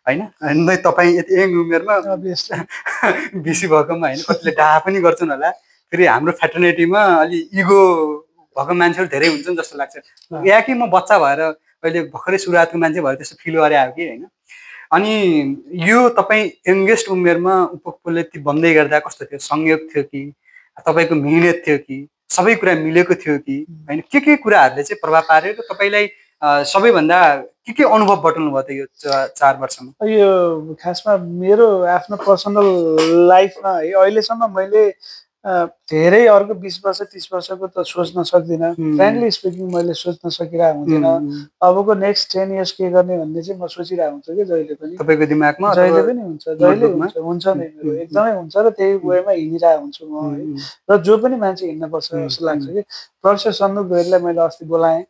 होइन अनि तपाईँ यति यङ उमेरमा भिसी भएकोमा होइन कतिले डाहा पनि गर्छन् होला फेरि हाम्रो फ्याटर्निटीमा अलि इगो भएको मान्छेहरू धेरै हुन्छन् जस्तो लाग्छ या कि म बच्चा भएर अहिले भर्खरै सुरुवातको मान्छे भएर त्यस्तो फिल गरे आयो कि होइन अनि यो तपाईँ यङ्गेस्ट उमेरमा उपकुलपति बन्दै गर्दा कस्तो थियो? संयोग थियो कि तपाईँको मिहिनेत थियो कि सबै कुरा मिलेको थियो कि होइन? के कुराहरूले चाहिँ प्रभाव पार्यो र तपाईँलाई सबैभन्दा के अनुभव बटुल्नु भयो त यो 4 वर्षमा? यो खासमा मेरो आफ्नो पर्सनल लाइफमा है अहिलेसम्म मैले धेरै अर्को 20 वर्ष 30 वर्षको त सोच्न सक्दिनँ। फ्रेङ्कली स्पिकिङ मैले सोच्न सकिरहेको हुँदिनँ। अबको नेक्स्ट 10 इयर्स के गर्ने भन्ने चाहिँ म सोचिरहेको हुन्छु कि जहिले पनि। तपाईँको दिमागमा जहिले पनि हुन्छ, जहिले हुन्छ नै मेरो एकदमै हुन्छ र त्यही वेमा हिँडिरहेको हुन्छु म है। र जो पनि मान्छे हिँड्नुपर्छ जस्तो लाग्छ कि। प्रोफेसर सन्दुक गैरलाई मैले अस्ति बोलाएँ,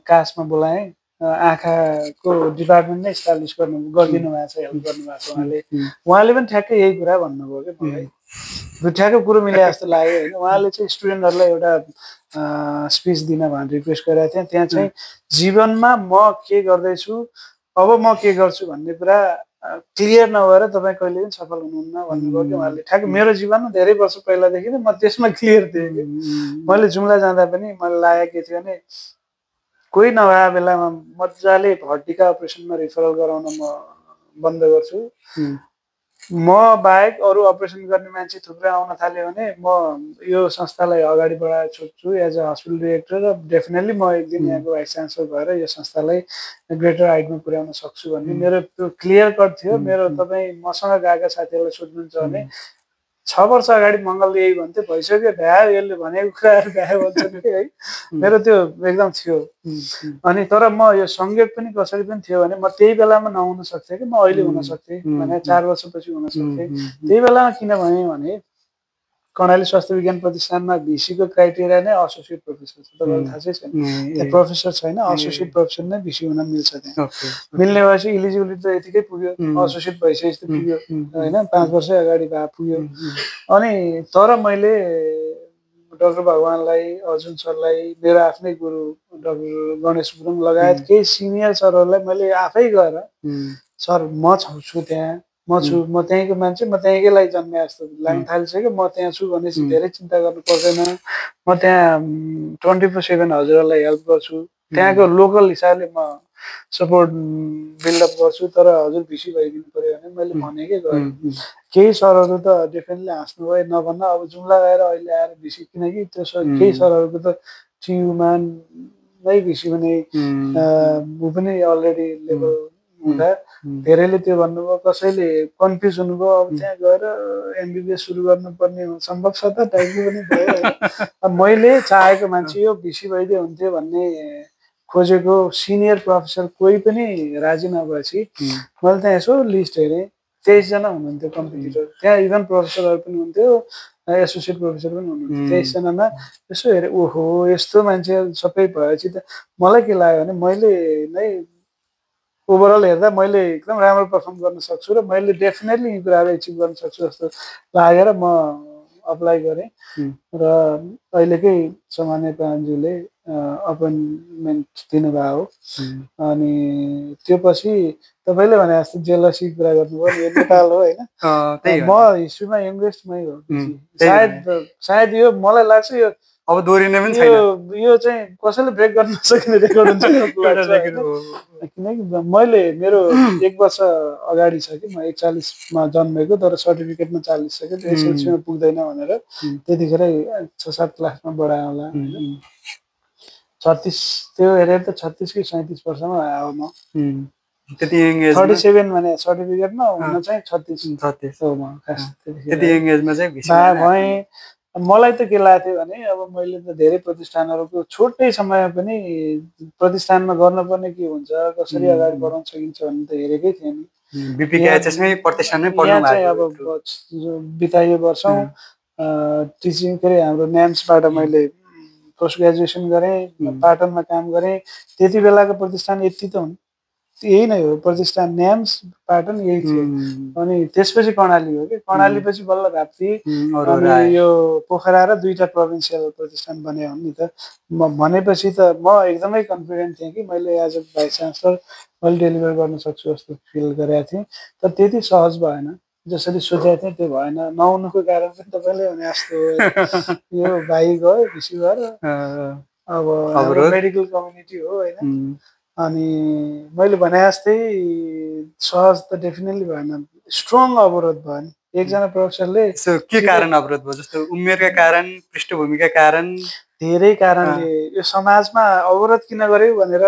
कासमा बोलाएँ। आँखाको डिपार्टमेन्ट नै इस्टाब्लिस गरिदिनु भएको छ, हेल्प गर्नुभएको उहाँले। उहाँले पनि ठ्याक्कै यही कुरा भन्नुभयो कि मलाई ठ्याक्कै कुरो मिले जस्तो लाग्यो होइन। उहाँले चाहिँ स्टुडेन्टहरूलाई एउटा स्पिच दिन भनेर रिक्वेस्ट गरेका थिएँ। त्यहाँ चाहिँ जीवनमा म के गर्दैछु, अब म के गर्छु भन्ने कुरा क्लियर नभएर तपाईँ कहिले पनि सफल हुनुहुन्न भन्नुभयो कि उहाँले। ठ्याक्कै मेरो जीवनमा धेरै वर्ष पहिलादेखि नै म त्यसमा क्लियर थिएँ कि मैले जुम्ला जाँदा पनि मलाई लागेको के थियो भने कोही नभए बेलामा मजाले हड्डीका अपरेसनमा रिफरल गराउन म बन्द गर्छु। म बाहेक अरू अपरेसन गर्ने मान्छे थुप्रै आउन थाल्यो भने म यो संस्थालाई अगाडि बढाएर छोड्छु एज अ हस्पिटल डिरेक्टर र डेफिनेटली म एक दिन यहाँको भाइस चान्सलर भएर यो संस्थालाई ग्रेटर हाइटमा पुर्याउन सक्छु भन्ने मेरो त्यो क्लियर कट थियो। मेरो तपाईँ मसँग गएका साथीहरूलाई सोध्नुहुन्छ भने 6 वर्ष अगाडि मङ्गलले यही भन्थ्यो, भइसक्यो भ्यायो यसले भनेको कुराहरू भ्यायो भन्छन् कि है। मेरो त्यो एकदम थियो। अनि तर म यो संयोग पनि कसरी पनि थियो भने म त्यही बेलामा नहुन सक्थेँ कि म अहिले हुन सक्थेँ भने 4 वर्षपछि हुन सक्थेँ। त्यही बेलामा किन भने कर्णाली स्वास्थ्य विज्ञान प्रतिष्ठानमा भिसीको क्राइटेरिया नै एसोसिएट प्रोफेसर छ। तपाईँलाई थाहा चाहिँ छैन, त्यहाँ प्रोफेसर छैन, एसोसिएट प्रोफेसर नै भिसी हुन मिल्छ त्यहाँ। मिल्ने भएपछि इलिजिबिलिटी त यतिकै पुग्यो, एसोसिएट भइसकेपछि पुग्यो होइन, 5 वर्ष अगाडि भए पुग्यो। अनि तर मैले डाक्टर भगवानलाई, अर्जुन सरलाई, मेरो आफ्नै गुरु डाक्टर गणेश गुरुङ लगायत केही सिनियर सरहरूलाई मैले आफै गएर सर म छु त्यहाँ, म छु, म त्यहीँको मान्छे, म त्यहीँकै लागि जन्मे जस्तो लाग्न थालिसक्यो। म त्यहाँ छु भनेपछि धेरै चिन्ता गर्नु पर्दैन। म त्यहाँ 24/7 हजुरहरूलाई हेल्प गर्छु। त्यहाँको लोकल हिसाबले म सपोर्ट बिल्डअप गर्छु। तर हजुर भिसी भइदिनु पर्यो भने मैले भनेकै गरेँ। केही सरहरू त डेफिनेटली हाँस्नु भयो, नभन्न अब जुम्ला गएर अहिले आएर भिसी, किनकि त्यो केही सरहरूको त टियुमा नै भिसी हुने ऊ पनि अलरेडी लेभल हुँदा धेरैले त्यो भन्नुभयो। कसैले कन्फ्युज हुनुभयो, अब त्यहाँ गएर एमबिबिएस सुरु गर्नुपर्ने सम्भव छ त टाइपको पनि भयो। मैले चाहेको मान्छे यो भिसी भइदियो हुन्थ्यो भन्ने खोजेको सिनियर प्रोफेसर कोही पनि राजी नभएपछि मैले त्यहाँ यसो लिस्ट हेरेँ, 23 जना हुनुहुन्थ्यो कम्पिटिटर। त्यहाँ इभन प्रोफेसरहरू पनि हुन्थ्यो, एसोसिएट प्रोफेसर पनि हुनुहुन्थ्यो। 23 जनामा यसो हेरेँ, ओहो यस्तो मान्छे सबै भएपछि त मलाई के लाग्यो भने मैले नै ओभरअल हेर्दा मैले एकदम राम्रो पर्फर्म गर्न सक्छु र मैले डेफिनेटली यी कुराहरू एचिभ गर्न सक्छु जस्तो लागेर म अप्लाई गरेँ। र अहिलेकै सामान्य प्रधानज्यूले अपोइन्टमेन्ट दिनुभएको हो। अनि त्यो पछि तपाईँले भने जस्तो जेलसी कुरा गर्नुभयो नि, नेपाल हो होइन, म हिस्ट्रीमा यङ्गेस्टमै हो। सायद यो मलाई लाग्छ यो अब दोहोरिने पनि छैन, यो चाहिँ कसैले ब्रेक गर्न नसक्ने रेकर्ड हुन्छ किनकि मैले मेरो 1 वर्ष अगाडि छ कि म 41 जन्मेको, तर सर्टिफिकेटमा 40 छ कि एसएलसीमा पुग्दैन भनेर त्यतिखेरै 6-7 क्लासमा बढायो होला। 36 त्यो हेरेर त 36 कि 37 वर्षमा आयो म। त्यति यङ एज 37 भने सर्टिफिकेटमा हुन चाहिँ 36 हो म खास। त्यति यङ एजमा चाहिँ भएँ। मलाई त के लाग्थ्यो भने अब मैले त धेरै प्रतिष्ठानहरूको छुट्टै समयमा पनि प्रतिष्ठानमा गर्नुपर्ने के हुन्छ, कसरी अगाडि बढाउन सकिन्छ भन्ने त हेरेकै थिएँ नि। बिपिकेएचएसमै प्रतिष्ठानमै पढ्नु भएको अब बिताइयो वर्षौँ टिचिङ, के अरे हाम्रो न्याम्सबाट मैले पोस्ट ग्रेजुएसन गरेँ, पाटनमा काम गरेँ। त्यति बेलाको प्रतिष्ठान यति त हुन्, यही नै हो प्रतिष्ठान, न्याम्स पाटन यही थियो। अनि त्यसपछि कर्णाली हो कि, कर्णाली पछि बल्ल राप्ती, अनि यो पोखरा र 2टा प्रोभिन्सियल प्रतिष्ठान बने हुन् नि त। म भनेपछि त म एकदमै कन्फिडेन्ट थिएँ कि मैले एज अ भाइस चान्सलर मैले डेलिभर गर्न सक्छु जस्तो फिल गरेको थिएँ। तर त्यति सहज भएन, जसरी सोचेको थिएँ त्यो भएन। नहुनुको कारण पनि तपाईँले भने जस्तो यो भाइ गयो भिसी भएर। अब हाम्रो मेडिकल कम्युनिटी हो होइन, अनि मैले भने जस्तै सहज त डेफिनेटली भएन, स्ट्रङ अवरोध भयो नि। एकजना प्रोफेसरले के कारण अवरोध भयो? जस्तो उमेरका कारण, पृष्ठभूमिका कारण, धेरै कारणले यो समाजमा अवरोध किन गर्यो भनेर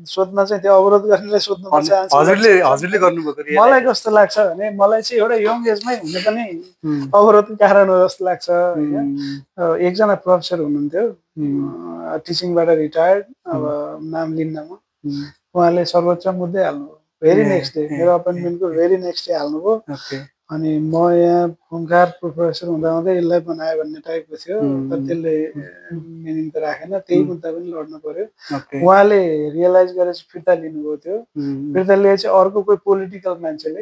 सोध्न चाहिँ त्यो अवरोध गर्नेलाई सोध्नु पर्छ। हजुरले गर्नुभएको मलाई कस्तो लाग्छ भने मलाई चाहिँ एउटा यङ एजमै हुने पनि अवरोधको कारण हो जस्तो लाग्छ होइन। एकजना प्रोफेसर हुनुहुन्थ्यो, टिचिङबाट रिटायर्ड, अब नाम लिन्न म, उहाँले सर्वोच्च मुद्दै हाल्नुभयो भेरी नेक्स्ट डे, मेरो अपोइन्टमेन्टको भेरी नेक्स्ट डे हाल्नुभयो। अनि म यहाँ खुङ्खार प्रोफेसर हुँदा हुँदै यसलाई बनायो भन्ने टाइपको थियो, तर त्यसले मिनिङ त राखेन, त्यही मुद्दा पनि लड्नु पर्यो। उहाँले रियलाइज गरेर फिर्ता लिनुभयो त्यो, फिर्ता लिएपछि अर्को कोही पोलिटिकल मान्छेले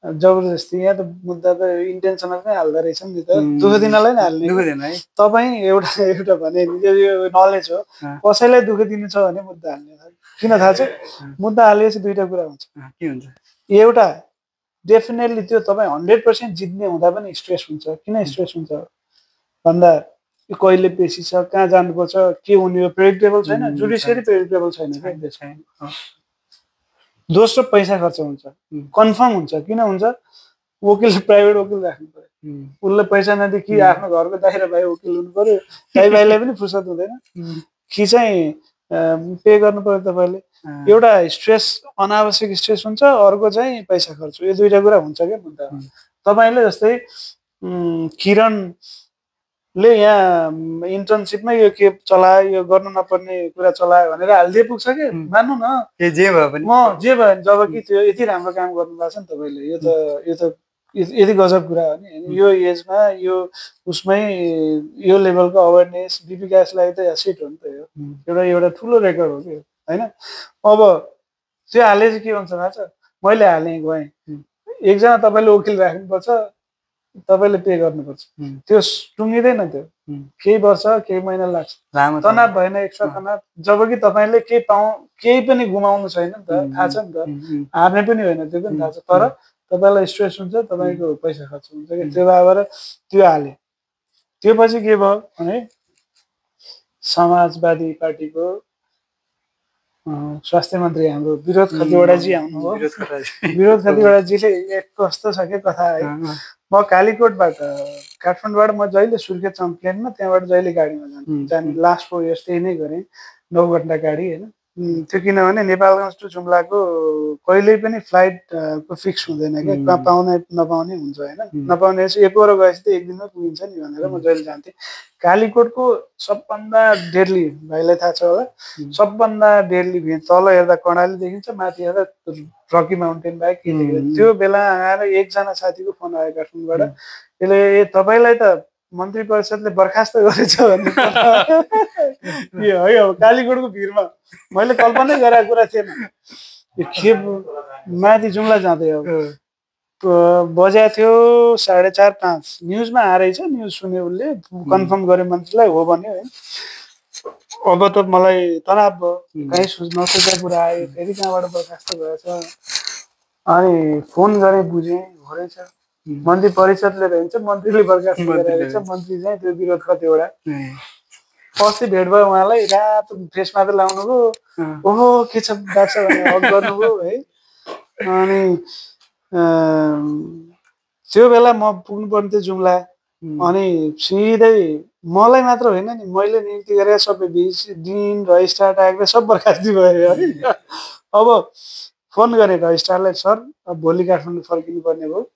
जबरजस्ती, यहाँ त मुद्दा त इन्टेन्सनल नै हाल्दो रहेछ नि त, दुःख दिनलाई नै हाल्ने। तपाईँ एउटा भने यो नलेज हो, कसैलाई दुःख दिनु छ भने मुद्दा हाल्ने। किन थाहा छ? मुद्दा हालेपछि दुईटा कुरा हुन्छ। के हुन्छ? एउटा डेफिनेटली त्यो तपाईँ 100% जित्ने हुँदा पनि स्ट्रेस हुन्छ। किन स्ट्रेस हुन्छ भन्दा यो कहिले पेशी छ, कहाँ जानुपर्छ, के हुने हो, प्रेडिक्टेबल छैन। जुडिसियरी प्रेडिक्टेबल छैन क्या देशमा। दोस्रो पैसा खर्च हुन्छ, कन्फर्म हुन्छ। किन हुन्छ? वकिल, प्राइभेट वकिल राख्नु पर्यो, उसले पैसा नदिए कि आफ्नो घरको दाहिरा भाइ वकिल हुनु पर्यो, दाइ भाइलाई पनि फुर्सद हुँदैन, कि चाहिँ पे गर्नु पर्यो तपाईँले। एउटा स्ट्रेस, अनावश्यक स्ट्रेस हुन्छ, अर्को चाहिँ पैसा खर्च, यो दुईटा कुरा हुन्छ क्या मुद्दा। तपाईँले जस्तै किरणले यहाँ इन्टर्नसिपमा यो के चलायो, यो गर्नु नपर्ने कुरा चलायो भनेर हालिदिए पुग्छ कि, मान्नु न, जे भयो भने म जे भयो भने, जबकि त्यो यति राम्रो काम गर्नु भएको छ नि तपाईँले, यो त यति गजब कुरा हो नि। यो एजमा यो उसमै यो लेभलको अवेरनेस विकासलाई त सिट हो नि त, यो एउटा ठुलो रेकर्ड हो कि होइन। अब त्यो हाले चाहिँ के हुन्छ थाहा छ? मैले हालेँ गएँ, एकजना तपाईँले वकिल राख्नुपर्छ, तपाईँले पे गर्नुपर्छ, त्यो टुङ्गिँदैन, त्यो केही वर्ष केही महिना लाग्छ, तनाव भएन, एक्स्ट्रा तनाव। जबकि तपाईँले केही पनि गुमाउनु छैन नि त, थाहा छ नि त, हार्ने पनि होइन, त्यो पनि थाहा छ, तर तपाईँलाई स्ट्रेस हुन्छ, तपाईँको पैसा खर्च हुन्छ कि। त्यो भएर त्यो हाले। त्यो पछि के भयो भने समाजवादी पार्टीको स्वास्थ्य मन्त्री हाम्रो विरोध खतिवडाजी आउनुभयो। विरोध खतिवडाजीले एक कस्तो छ क्या कथा है। म कालीकोटबाट, काठमाडौँबाट म जहिले सुर्खेत प्लेनमा, त्यहाँबाट जहिले गाडीमा जाने लास्ट 4 इयर्स त्यही नै गरेँ, 9 घन्टा गाडी होइन। त्यो किनभने नेपालगञ्ज टु जुम्लाको कहिल्यै पनि फ्लाइट को फिक्स हुँदैन क्या, पाउने नपाउने हुन्छ होइन। नपाउने चाहिँ एकहोरो गएपछि त एक दिनमा पुगिन्छ नि भनेर म जहिले जान्थेँ। कालीकोटको सबभन्दा डेडली, भाइलाई थाहा छ होला, सबभन्दा डेडली भिड तल हेर्दा कर्णाली देखिन्छ, माथि हेर्दा रकी माउन्टेन बाहेक के देखिन्छ। त्यो बेला आएर एकजना साथीको फोन आयो काठमाडौँबाट, त्यसले तपाईँलाई त मन्त्री परिषदले बर्खास्त गरेछ भन्ने है। अब कालीकोटको भिडमा मैले कल्पनै गरेको कुरा थिएन। यो के माथि जुम्ला जाँदै अब बजा थियो 4:30-5, न्युजमा आएछ, न्युज सुन्यो, उसले कन्फर्म गर्यो मन्त्रीलाई, हो भन्यो है। अब त मलाई तनाव भयो, कहीँ नसोचेको कुरा आयो, फेरि कहाँबाट बर्खास्त भएछ। अनि फोन गरेँ, बुझेँ, हो रहेछ, मन्त्री परिषदले रहन्छ, मन्त्रीले बर्खास्त गरेर मन्त्री चाहिँ त्यो विरोध कतिवटा। अस्ति भेट भयो उहाँलाई, रातो ड्रेस मात्रै लाउनुभयो, ओहो के छ डाक्टर भनेर हक गर्नुभयो है। अनि त्यो बेला म पुग्नु पर्ने थियो जुम्ला, अनि सिधै मलाई मात्र होइन नि, मैले नियुक्ति गरेर सबै दिन रजिस्ट्रार टाइपले सब बर्खास्ती भयो है। अब फोन गरेँ रजिस्ट्रारलाई, सर अब भोलि काठमाडौँ फर्किनु पर्ने भयो,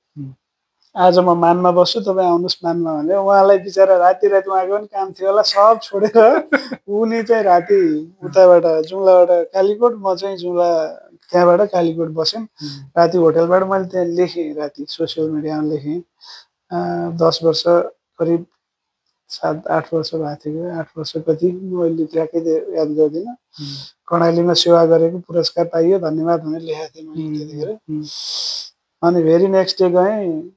आज म मानमा बस्छु, तपाईँ आउनुहोस् मानमा भने। उहाँलाई बिचरा राति उहाँको पनि काम थियो होला, सब छोडेर उनी चाहिँ राति उताबाट जुम्लाबाट कालीकोट, म चाहिँ जुम्ला त्यहाँबाट कालीकोट बस्यौँ। राति होटलबाट मैले त्यहाँ लेखेँ, राति सोसियल मिडियामा लेखेँ। 10 वर्ष करिब 7-8 वर्ष भएको थियो, 8 वर्ष कति मैले ट्याक्कै याद गर्दिनँ। कर्णालीमा सेवा गरेको पुरस्कार पाइयो, धन्यवाद भनेर लेखेको थिएँ मैले त्यतिखेर। अनि भेरी नेक्स्ट डे गएँ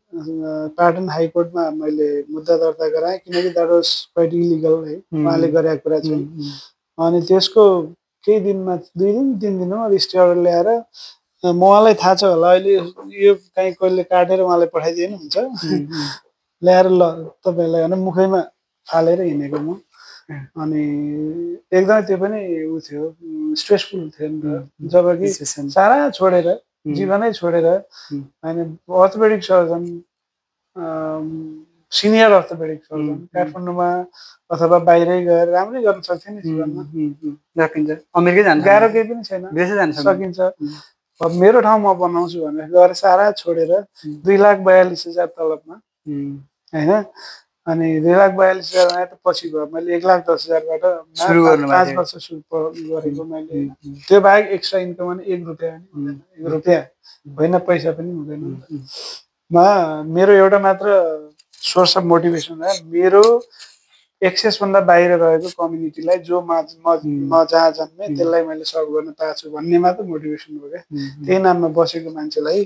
पाटन हाइकोर्टमा, मैले मुद्दा दर्ता गराएँ, किनकि द्याट वाज क्वाइट इलिगल है, उहाँले गरेको कुरा चाहिँ। अनि त्यसको केही दिनमा, 2 दिन 3 दिनमा रिस्टे अर्डर ल्याएर, उहाँलाई थाहा छ होला अहिले यो कहीँ कहिले काटेर उहाँलाई पठाइदिए नि हुन्छ, ल्याएर ल तपाईँलाई भने मुखैमा फालेर हिँडेको म। अनि एकदमै त्यो पनि उ थियो स्ट्रेसफुल थियो नि त जबकि सारा छोडेर जीवनै छोडेर होइन orthopaedic surgeon senior orthopaedic surgeon काठमाडौँमा अथवा बाहिरै गएर राम्रै गर्न सक्थ्यो नि जीवनमा गाह्रो केही पनि छैन सकिन्छ अब मेरो ठाउँ म बनाउँछु भनेर गएर सारा छोडेर 2,42,000 तलबमा होइन अनि 2,42,000 त पछि भयो मैले 1,10,000बाट 5 वर्ष सुरु गरेको मैले त्यो बाहेक एक्स्ट्रा इन्कम पनि 1 रुपियाँ पनि हुँदैन 1 रुपियाँ होइन पैसा पनि हुँदैन मेरो एउटा मात्र सोर्स अफ मोटिभेसन है मेरो एक्सेसभन्दा बाहिर रहेको कम्युनिटीलाई जो म जहाँ जन्मेँ त्यसलाई मैले सर्भ गर्न पाएको छु भन्ने मात्र मोटिभेसन हो क्या त्यही नाममा बसेको मान्छेलाई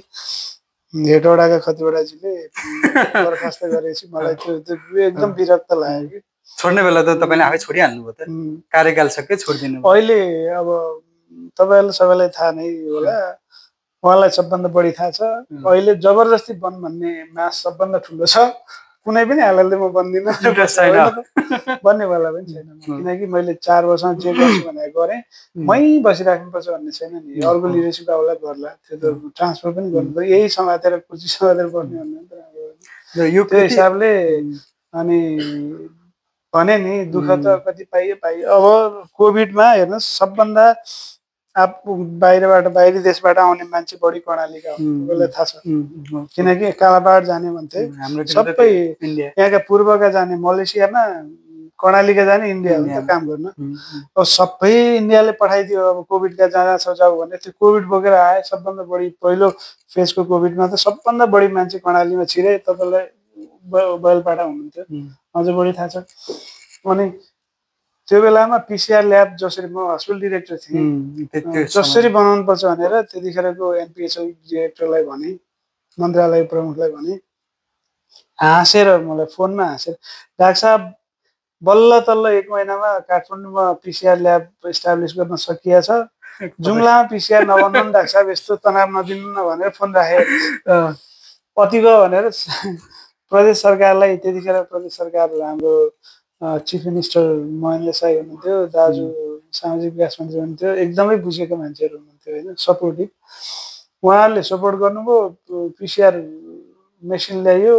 हेटौडाका खतिवडाजीले बर्खास्त गरेपछि मलाई त्यो एकदम विरक्त लाग्यो कि छोड्ने बेला त तपाईँले आफै छोडिहाल्नु भयो त कार्यकाल सके छोडिदिनु अहिले अब तपाईँहरूलाई सबैलाई थाहा नै होला उहाँलाई सबभन्दा बढी थाहा छ अहिले जबरजस्ती बन भन्ने मास सबभन्दा ठुलो छ कुनै पनि हालतले म बन्दिनँ बन्नेवाला पनि छैन किनकि मैले 4 वर्षमा जे गर्छु भनेर गरेँ मै बसिराख्नुपर्छ भन्ने छैन नि अर्को लिडरसिप आउला गर्ला त्यो त ट्रान्सफर पनि गर्नु यही समातेर कुर्सी समातेर बस्ने भन्ने यो हिसाबले अनि भने नि दुःख त कति पाइयो अब कोभिडमा हेर्नुहोस् सबभन्दा बाहिरी देशबाट आउने मान्छे बढी कर्णालीका हुन् थाहा छ किनकि कालापाहाड जाने भन्थे सबै यहाँका पूर्वका जाने मलेसियामा कर्णालीका जाने इन्डिया हो त काम गर्न अब सबै इन्डियाले पठाइदियो अब कोभिडका जहाँ छ जाऊ भने त्यो कोभिड बोकेर आए सबभन्दा बढी पहिलो फेजको कोभिडमा त सबभन्दा बढी मान्छे कर्णालीमा छिरे तपाईँलाई बैलपाडा हुनुहुन्थ्यो अझ बढी थाहा छ अनि त्यो बेलामा पिसिआर ल्याब जसरी म हस्पिटल डिरेक्टर थिएँ जसरी बनाउनु पर्छ भनेर त्यतिखेरको एनपिएचएल डिरेक्टरलाई भने मन्त्रालय प्रमुखलाई भने हाँसेर मलाई फोनमा हाँसेर डाक्टर साहब बल्ल तल्ल 1 महिनामा काठमाडौँमा पिसिआर ल्याब इस्टाब्लिस गर्न सकिया छ जुम्लामा पिसिआर नबनाउनु डाक्टर साहब यस्तो तनाव नदिनु न भनेर फोन राखे पति गयो भनेर प्रदेश सरकारलाई त्यतिखेर प्रदेश सरकार हाम्रो चिफ मिनिस्टर महेन्द्र साई हुनुहुन्थ्यो दाजु सामाजिक विकास मन्त्री हुनुहुन्थ्यो एकदमै बुझेको मान्छेहरू हुनुहुन्थ्यो होइन सपोर्टिभ उहाँहरूले सपोर्ट गर्नुभयो पिसिआर मेसिन ल्यायो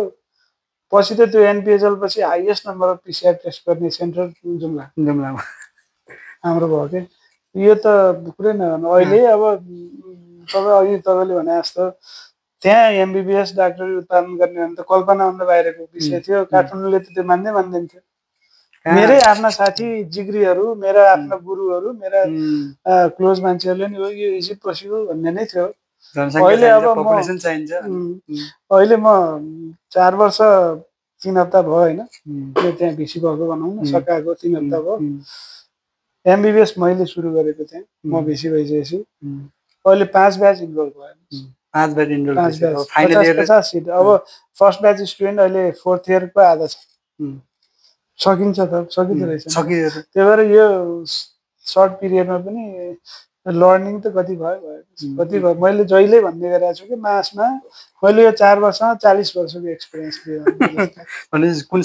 पछि त त्यो एनपिएचएल पछि highest number of PCR test गर्ने सेन्टर जुम्लामा हाम्रो भयो के यो त कुरै नगर्नु अहिले अब तपाईँ अघि तपाईँले भने जस्तो त्यहाँ एमबिबिएस डाक्टरी उत्पादन गर्ने भने त कल्पनाभन्दा बाहिरको विषय थियो काठमाडौँले त त्यो मान्दैन थियो मेरै आफ्ना साथी जिग्रीहरू मेरा आफ्ना गुरुहरू मेरा क्लोज मान्छेहरूले नि यो इज इट पोसिबल भन्ने नै थियो अहिले अब अहिले म 4 वर्ष 3 हप्ता भयो होइन त्यो त्यहाँ भिसी भएको भनौँ न सकाएको 3 हप्ता भयो एमबिबिएस मैले सुरु गरेको थिएँ म भिसी भइसकेपछि अहिले 5 ब्याच इनरोल भयो 5 ब्याच 50 सिट अब फर्स्ट ब्याच स्टुडेन्ट अहिले 4th इयरको आधा छ सकिन्छ त सकिँदो रहेछ त्यही भएर यो सर्ट पिरियडमा पनि लर्निङ त कति भयो मैले जहिले भन्ने गरेको छु कि मासमा मैले यो 4 वर्षमा 40 वर्षको एक्सपिरियन्स लिएँ भने कुन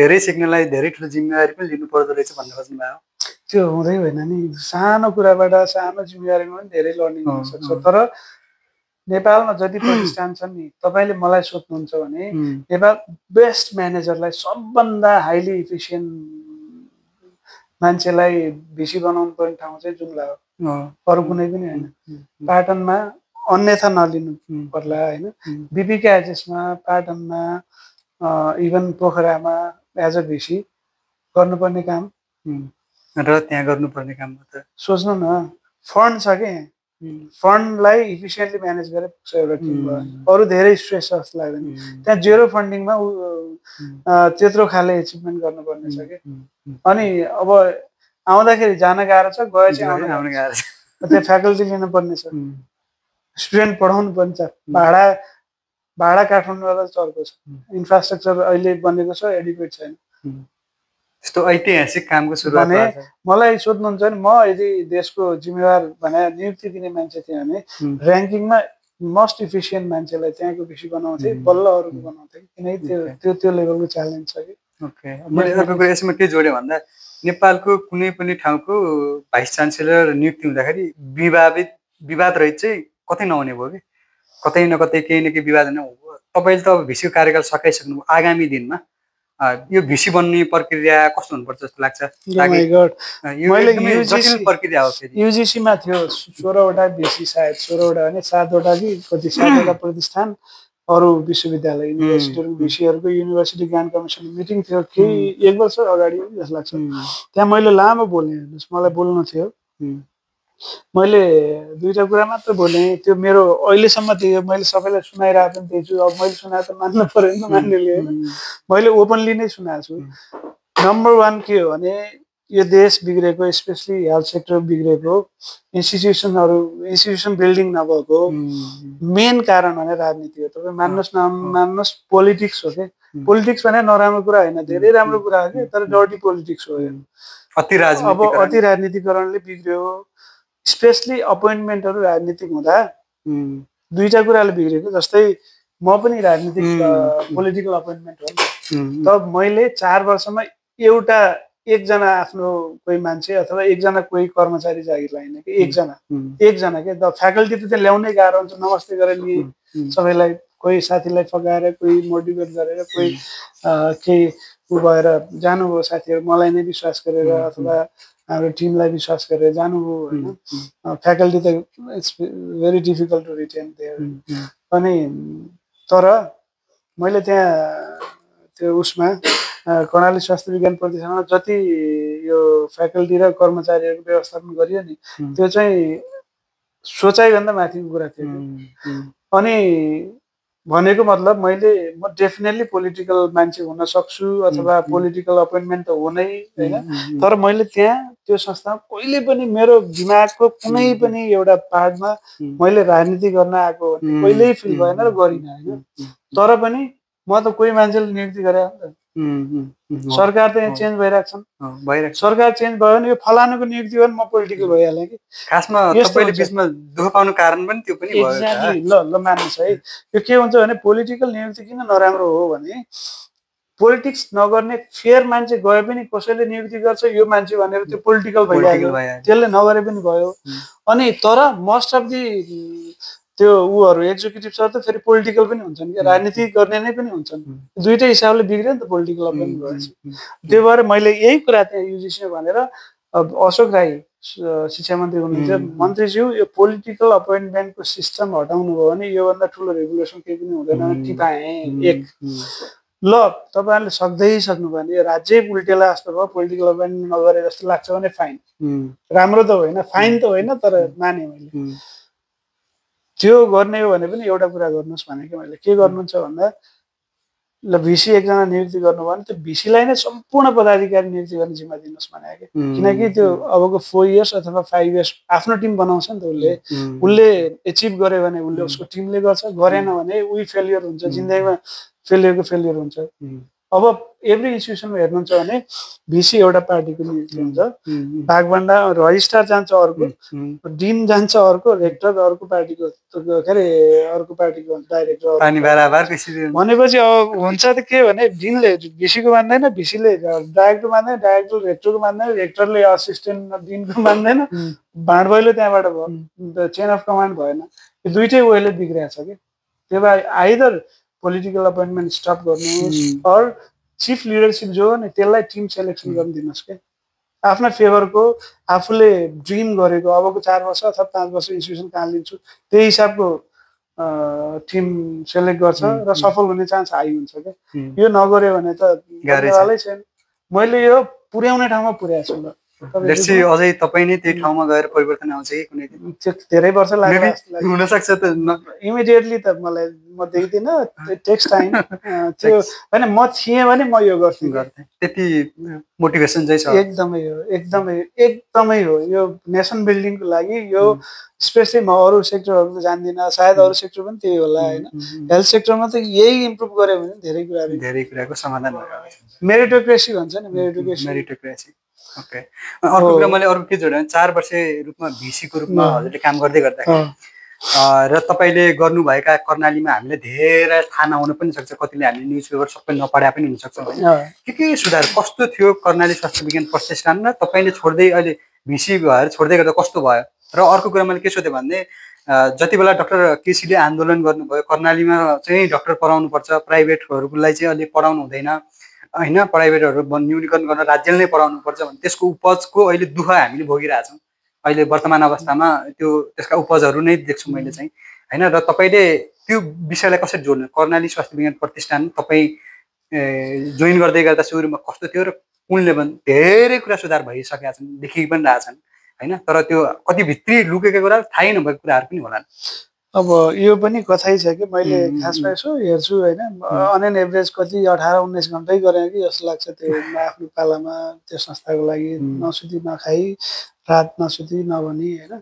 धेरै सिक्नलाई धेरै ठुलो जिम्मेवारी पनि लिनु पर्दो रहेछ भन्ने खोज्नुभयो त्यो हुँदै होइन नि सानो कुराबाट सानो जिम्मेवारीमा पनि धेरै लर्निङ हुन सक्छ तर नेपालमा जति प्रतिष्ठान छन् नि तपाईले मलाई सोध्नुहुन्छ भने नेपाल बेस्ट म्यानेजरलाई सबभन्दा हाइली इफिसिएन्ट मान्छेलाई भिसी बनाउनु पर्ने ठाउँ चाहिँ जुम्ला हो अरू कुनै पनि होइन पाटनमा अन्यथा नलिनु पर्ला होइन बिपीका एचएसमा पाटनमा इभन पोखरामा एज अ भिसी गर्नुपर्ने काम र त्यहाँ गर्नुपर्ने काम त सोच्नु न फन्ड छ के फन्डलाई इफिसिएन्टली म्यानेज गरेर पुग्छ एउटा टिम भयो अरू धेरै स्ट्रेस जस्तो लाग्दैन त्यहाँ जेरो फन्डिङमा त्यत्रो खाले एचिभमेन्ट गर्नुपर्ने छ कि अनि अब आउँदाखेरि जान गाह्रो छ गएपछि आउन गाह्रो छ त्यहाँ फ्याकल्टी लिनुपर्ने छ स्टुडेन्ट पढाउनु पर्ने छ भाडा काठमाडौँबाट चर्को छ इन्फ्रास्ट्रक्चर अहिले बनेको छ एडिक्वेट छैन यस्तो ऐतिहासिक कामको सुरुवात भने मलाई सोध्नुहुन्छ नि म यदि देशको जिम्मेवार भने नियुक्ति दिने मान्छे थिएँ भने र्याङ्किङमा मोस्ट इफिसिएन्ट मान्छेलाई त्यहाँको भिसी बनाउँथे बल्ल अरूको बनाउँथे किनकि त्यो लेभलको च्यालेन्ज छ कि ओके मैले तपाईँको यसमा के जोड्यो भन्दा नेपालको कुनै पनि ठाउँको भाइस चान्सेलर नियुक्ति हुँदाखेरि विवाद रहित चाहिँ कतै नहुने भयो कि कतै न कतै केही न केही विवाद नै हो। तपाईँले त भिसीको कार्यकाल सकाइसक्नु, आगामी दिनमा यो भिसी बन्ने प्रक्रिया कस्तो हुनुपर्छ जस्तो लाग्छ? मैले जटिल प्रक्रिया हो फेरि। युजिसीमा थियो 16वटा भिसी, सायद 16वटा होइन 7वटा कि कति 7वटा प्रतिष्ठान, अरू विश्वविद्यालय युनिभर्सिटीहरू भिसीहरूको युनिभर्सिटी ज्ञान कमिसन मिटिङ थियो केही 1 वर्ष अगाडि जस्तो लाग्छ। त्यहाँ मैले लामो बोलेँ, हेर्नुहोस् मलाई बोल्नु थियो, मैले 2टा कुरा मात्र बोलेँ। त्यो मेरो अहिलेसम्म त्यो मैले सबैलाई सुनाइरहेको पनि त्यही छु। अब मैले सुनाए त मान्नु पऱ्यो नि त मान्नेले होइन, मैले ओपनली नै सुनाएको छु। नम्बर 1 के हो भने यो देश बिग्रेको, स्पेसली हेल्थ सेक्टर बिग्रेको, इन्स्टिट्युसन बिल्डिङ नभएको मेन कारण भने राजनीति हो। तपाईँ मान्नुहोस् नमान्नुहोस्, पोलिटिक्स हो कि। पोलिटिक्स भने नराम्रो कुरा होइन, धेरै राम्रो कुरा हो कि, तर डर्टी पोलिटिक्स हो यो। अब अति राजनीतिकरणले बिग्रियो, स्पेसली अपोइन्टमेन्टहरू राजनीतिक हुँदा 2टा कुराले बिग्रेको। जस्तै म पनि राजनीतिक पोलिटिकल अपोइन्टमेन्ट हो नि, त मैले 4 वर्षमा एकजना आफ्नो कोही मान्छे अथवा एकजना कोही कर्मचारी जागिर लाइन कि एकजना के द फ्याकल्टी त त्यहाँ ल्याउनै गाह्रो हुन्छ। नमस्ते गरेर लिए सबैलाई, कोही साथीलाई फकाएर, कोही मोटिभेट गरेर, कोही केही उ भएर जानुभयो साथीहरू, मलाई नै विश्वास गरेर अथवा हाम्रो टिमलाई विश्वास गरेर जानुभयो होइन। फ्याकल्टी त it's very difficult to retain there. अनि तर मैले त्यहाँ त्यो उसमा कर्णाली स्वास्थ्य विज्ञान प्रतिष्ठानमा जति यो फ्याकल्टी र कर्मचारीहरूको व्यवस्थापन गरियो नि, त्यो चाहिँ सोचाइभन्दा माथिको कुरा थियो। अनि भनेको मतलब म डेफिनेटली पोलिटिकल मान्छे हुन सक्छु अथवा पोलिटिकल अपोइन्टमेन्ट त हो नै होइन, तर मैले त्यहाँ त्यो संस्थामा कहिले पनि मेरो दिमागको कुनै पनि एउटा पार्टमा मैले राजनीति गर्न आएको कहिल्यै फिल भएन र गरिनँ होइन। तर पनि म त कोही मान्छेले नियुक्ति गरे हो नि त। सरकार त यहाँ चेन्ज भइरहेको छ, सरकार चेन्ज भयो भने यो फलानुको नियुक्ति भयो भने म पोलिटिकल भइहालेँ कि। खासमा तपाईँले बिचमा दुःख पाउनु कारण पनि त्यो पनि भयो। एक्ज्याक्टली। ल मान्नुहोस् है, यो के हुन्छ भने पोलिटिकल नियुक्ति किन नराम्रो हो भने पोलिटिक्स नगर्ने फेयर मान्छे गए पनि कसैले नियुक्ति गर्छ यो मान्छे भनेर त्यो पोलिटिकल भइहाल्यो, त्यसले नगरे पनि भयो। अनि तर मोस्ट अफ दि त्यो उहरू एक्जिक्युटिभ्सहरू त फेरि पोलिटिकल पनि हुन्छन् कि, राजनीति गर्ने नै पनि हुन्छन्। 2टै हिसाबले बिग्रियो नि त पोलिटिकल अपोइन्टमेन्ट भएपछि। त्यही भएर मैले यही कुरा त्यहाँ युजिसीमा भनेर, अशोक राई शिक्षा मन्त्री हुनुहुन्थ्यो, मन्त्रीज्यू यो पोलिटिकल अपोइन्टमेन्टको सिस्टम हटाउनु भयो भने योभन्दा ठुलो रेगुलेसन केही पनि हुँदैन टिपाएँ। एक ल तपाईँहरूले सक्दै सक्नु भने यो राज्य उल्टेला जस्तो भयो, पोलिटिकल अपोइन्टमेन्ट नगरे जस्तो लाग्छ भने फाइन, राम्रो त होइन, फाइन त होइन, तर माने मैले। त्यो गर्ने हो भने पनि एउटा कुरा गर्नुहोस् भनेको मैले। के गर्नुहुन्छ भन्दा ल भिसी एकजना नियुक्ति गर्नु भयो भने त्यो भिसीलाई नै सम्पूर्ण पदाधिकारी नियुक्ति गर्ने जिम्मा दिनुहोस् भनेको। किनकि त्यो अबको 4 इयर्स अथवा 5 इयर्स आफ्नो टिम बनाउँछ नि त उसले एचिभ गर्यो भने उसले उसको टिमले गर्छ, गरेन भने उही फेलियर हुन्छ, जिन्दगीमा फेलियर हुन्छ। अब एभ्री इन्स्टिट्युसनमा हेर्नुहुन्छ भने भिसी एउटा पार्टीको नियुक्ति हुन्छ, भागभण्डा रजिस्ट्रार जान्छ अर्को, डिन जान्छ अर्को, रेक्टर अर्को पार्टीको, के अरे अर्को पार्टीको डाइरेक्टर भनेपछि अब हुन्छ त के भने डिनले भिसीको मान्दैन, भिसीले डाइरेक्टर मान्दैन, डाइरेक्टर रेक्टरको मान्दैन, रेक्टरले असिस्टेन्ट डिनको मान्दैन, भाँडभैलो त्यहाँबाट भयो, चेन अफ कमान्ड भएन। यो 2टै वेले बिग्रिएको छ कि। त्यही भएर आइदर पोलिटिकल अपोइन्टमेन्ट स्टप गर्नुहोस् अर चिफ लिडरसिप जो हो नि त्यसलाई टिम सेलेक्सन गर्न दिनुहोस् के। आफ्नो फेभरको आफूले ड्रिम गरेको अबको 4 वर्ष अथवा 5 वर्ष इन्स्टिट्युसन कहाँ लिन्छु त्यही हिसाबको टिम सेलेक्ट गर्छ र सफल हुने चान्स हाई हुन्छ के। यो नगर्यो भने त गाह्रै छैन। मैले यो पुर्याउने ठाउँमा पुर्याएको छु। अझै तपाईँ नै त्यही ठाउँमा गएर परिवर्तन आउँछ कि कुनै दिन? धेरै वर्ष लाग्छ, हुन सक्छ त इमिडिएटली त मलाई म देख्दिनँ, टेक्स टाइम। त्यो हैन म थिएँ भने म यो गर्थेँ, त्यति मोटिभेसन चाहिँ छ। एकदमै हो यो नेसन बिल्डिङको लागि। यो स्पेसली म अरू सेक्टरहरू त जान्दिनँ, सायद अरू सेक्टर पनि त्यही होला हैन। हेल्थ सेक्टरमा त यही इम्प्रुभ गर्यो भने धेरै कुराको समाधान भयो। मेरिटोक्रेसी भन्छ नि, मेरिटोक्रेसी। ओके। अर्को कुरा मैले अर्को के जोडेँ, 4 वर्षे रूपमा भिसीको रूपमा हजुरले काम गर्दै गर्दाखेरि र तपाईँले गर्नुभएका कर्णालीमा हामीले धेरै थाहा नहुन पनि सक्छ, कतिले हामीले न्युज पेपर सबै नपढा पनि हुनसक्छ होइन। के सुधार कस्तो थियो कर्णाली स्वास्थ्य विज्ञान प्रतिष्ठान र तपाईँले छोड्दै अहिले भिसी भएर छोड्दै गर्दा कस्तो भयो? र अर्को कुरा मैले के सोधेँ भने जति बेला डाक्टर केसीले आन्दोलन गर्नुभयो कर्णालीमा चाहिँ डाक्टर पढाउनुपर्छ, प्राइभेटहरूलाई चाहिँ अहिले पढाउनु हुँदैन होइन, प्राइभेटहरू न्यूनीकरण गर्न राज्यले नै पढाउनुपर्छ भने त्यसको उपजको अहिले दुःख हामीले भोगिरहेछौँ अहिले वर्तमान अवस्थामा। त्यो त्यसका उपजहरू नै देख्छु मैले चाहिँ होइन। र तपाईँले त्यो विषयलाई कसरी जोड्नु? कर्णाली स्वास्थ्य विज्ञान प्रतिष्ठान तपाईँ जोइन गर्दै गर्दा सुरुमा कस्तो थियो र कुनले पनि धेरै कुरा सुधार भइसकेका छन्, देखि पनि रहेछन् होइन, तर त्यो कति भित्री लुकेको कुरा थाहै नभएको कुराहरू पनि होला। अब यो पनि कथै छ कि मैले खासमा यसो हेर्छु होइन, अन एन एभरेज कति 18-19 घन्टै गरेँ कि जस्तो लाग्छ त्यो आफ्नो पालामा त्यो संस्थाको लागि नसुती नखाई रात नसुती नभनी होइन।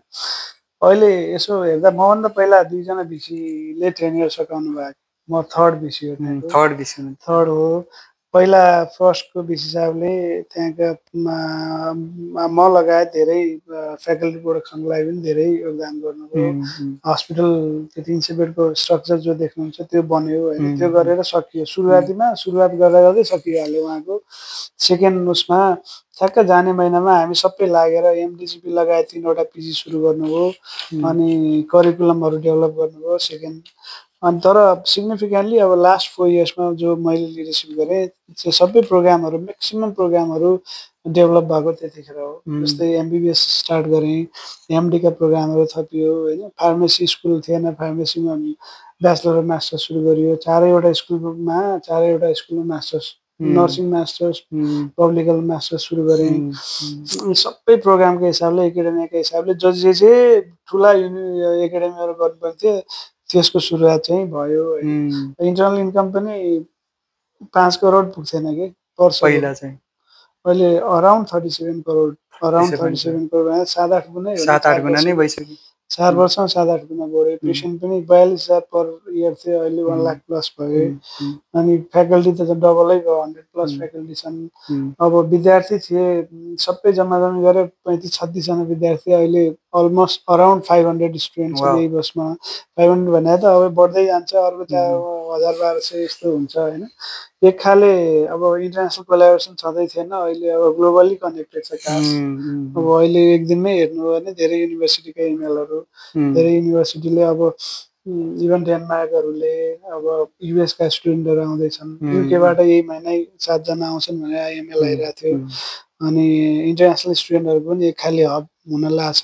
अहिले यसो हेर्दा मभन्दा पहिला 2 जना भिसीले ट्रेनिङ सकाउनु भएको, म थर्ड भिसी हो। थर्ड हो। पहिला फर्स्टको भिसी साहबले त्यहाँका म लगायत धेरै फ्याकल्टी प्रोडक्सनको लागि पनि धेरै योगदान गर्नुभयो। हस्पिटल त्यो 300 बेडको स्ट्रक्चर जो देख्नुहुन्छ त्यो बन्यो होइन, त्यो गरेर सकियो। सुरुवात गर्दा गर्दै सकिहाल्यो उहाँको। सेकेन्ड उसमा ठ्याक्क जाने महिनामा हामी सबै लागेर एमडिसिपी लगायत 3वटा पिजी सुरु गर्नुभयो अनि करिकुलमहरू डेभलप गर्नुभयो सेकेन्ड। अनि तर सिग्निफिकेन्टली अब लास्ट 4 इयर्समा जो मैले लिडरसिप गरेँ त्यो सबै प्रोग्रामहरू म्याक्सिमम प्रोग्रामहरू डेभलप भएको त्यतिखेर हो। जस्तै एमबिबिएस स्टार्ट गरेँ, एमडीका प्रोग्रामहरू थपियो होइन। फार्मेसी स्कुल थिएन, फार्मेसीमा ब्याचलर मास्टर्स सुरु गरियो। 4वटा स्कुलमा masters, nursing masters, public health masters सुरु गरेँ। सबै प्रोग्रामको हिसाबले एकाडेमीका हिसाबले जे ठुला एकाडेमीहरू गर्नुपर्थ्यो त्यसको सुरुवात चाहिँ भयो। इन्टरनल इन्कम पनि 5 करोड पुग्थेन कि वर्ष पहिला चाहिँ, अहिले अराउन्ड 37 करोड, अराउन्ड 37 करोड 7-8 गुणै हो। 7-8 गुणा नै भइसक्यो। 4 वर्षमा 7-8 गुणा बढ्यो। पेसेन्ट पनि 42,000 पर इयर थियो, अहिले 1 लाख प्लस भयो। अनि फ्याकल्टी त डबलै भयो, 100 प्लस फ्याकल्टी छन्। अब विद्यार्थी थिए सबै जम्मा गरेर 35-36 जना विद्यार्थी, अहिले अलमोस्ट अराउन्ड 500 स्टुडेन्ट छ यही वर्षमा। 500 भने त अब बढ्दै जान्छ, अर्को 1000-1200 यस्तो हुन्छ होइन। एक खाले अब इन्टरनेसनल कोलाबोरेसन छँदै थिएन, अहिले अब ग्लोबली कनेक्टेड छ कास। अब अहिले एक दिनमै हेर्नु हो भने धेरै युनिभर्सिटीका इमेलहरू, धेरै युनिभर्सिटीले अब इभन डेनमार्कहरूले अब युएसका स्टुडेन्टहरू आउँदैछन्, युकेबाट यही महिनै 7 जना आउँछन् भनेर इमेल आइरहेको थियो। अनि इन्टरनेसनल स्टुडेन्टहरू पनि एक खाले हब हुन लाग्छ।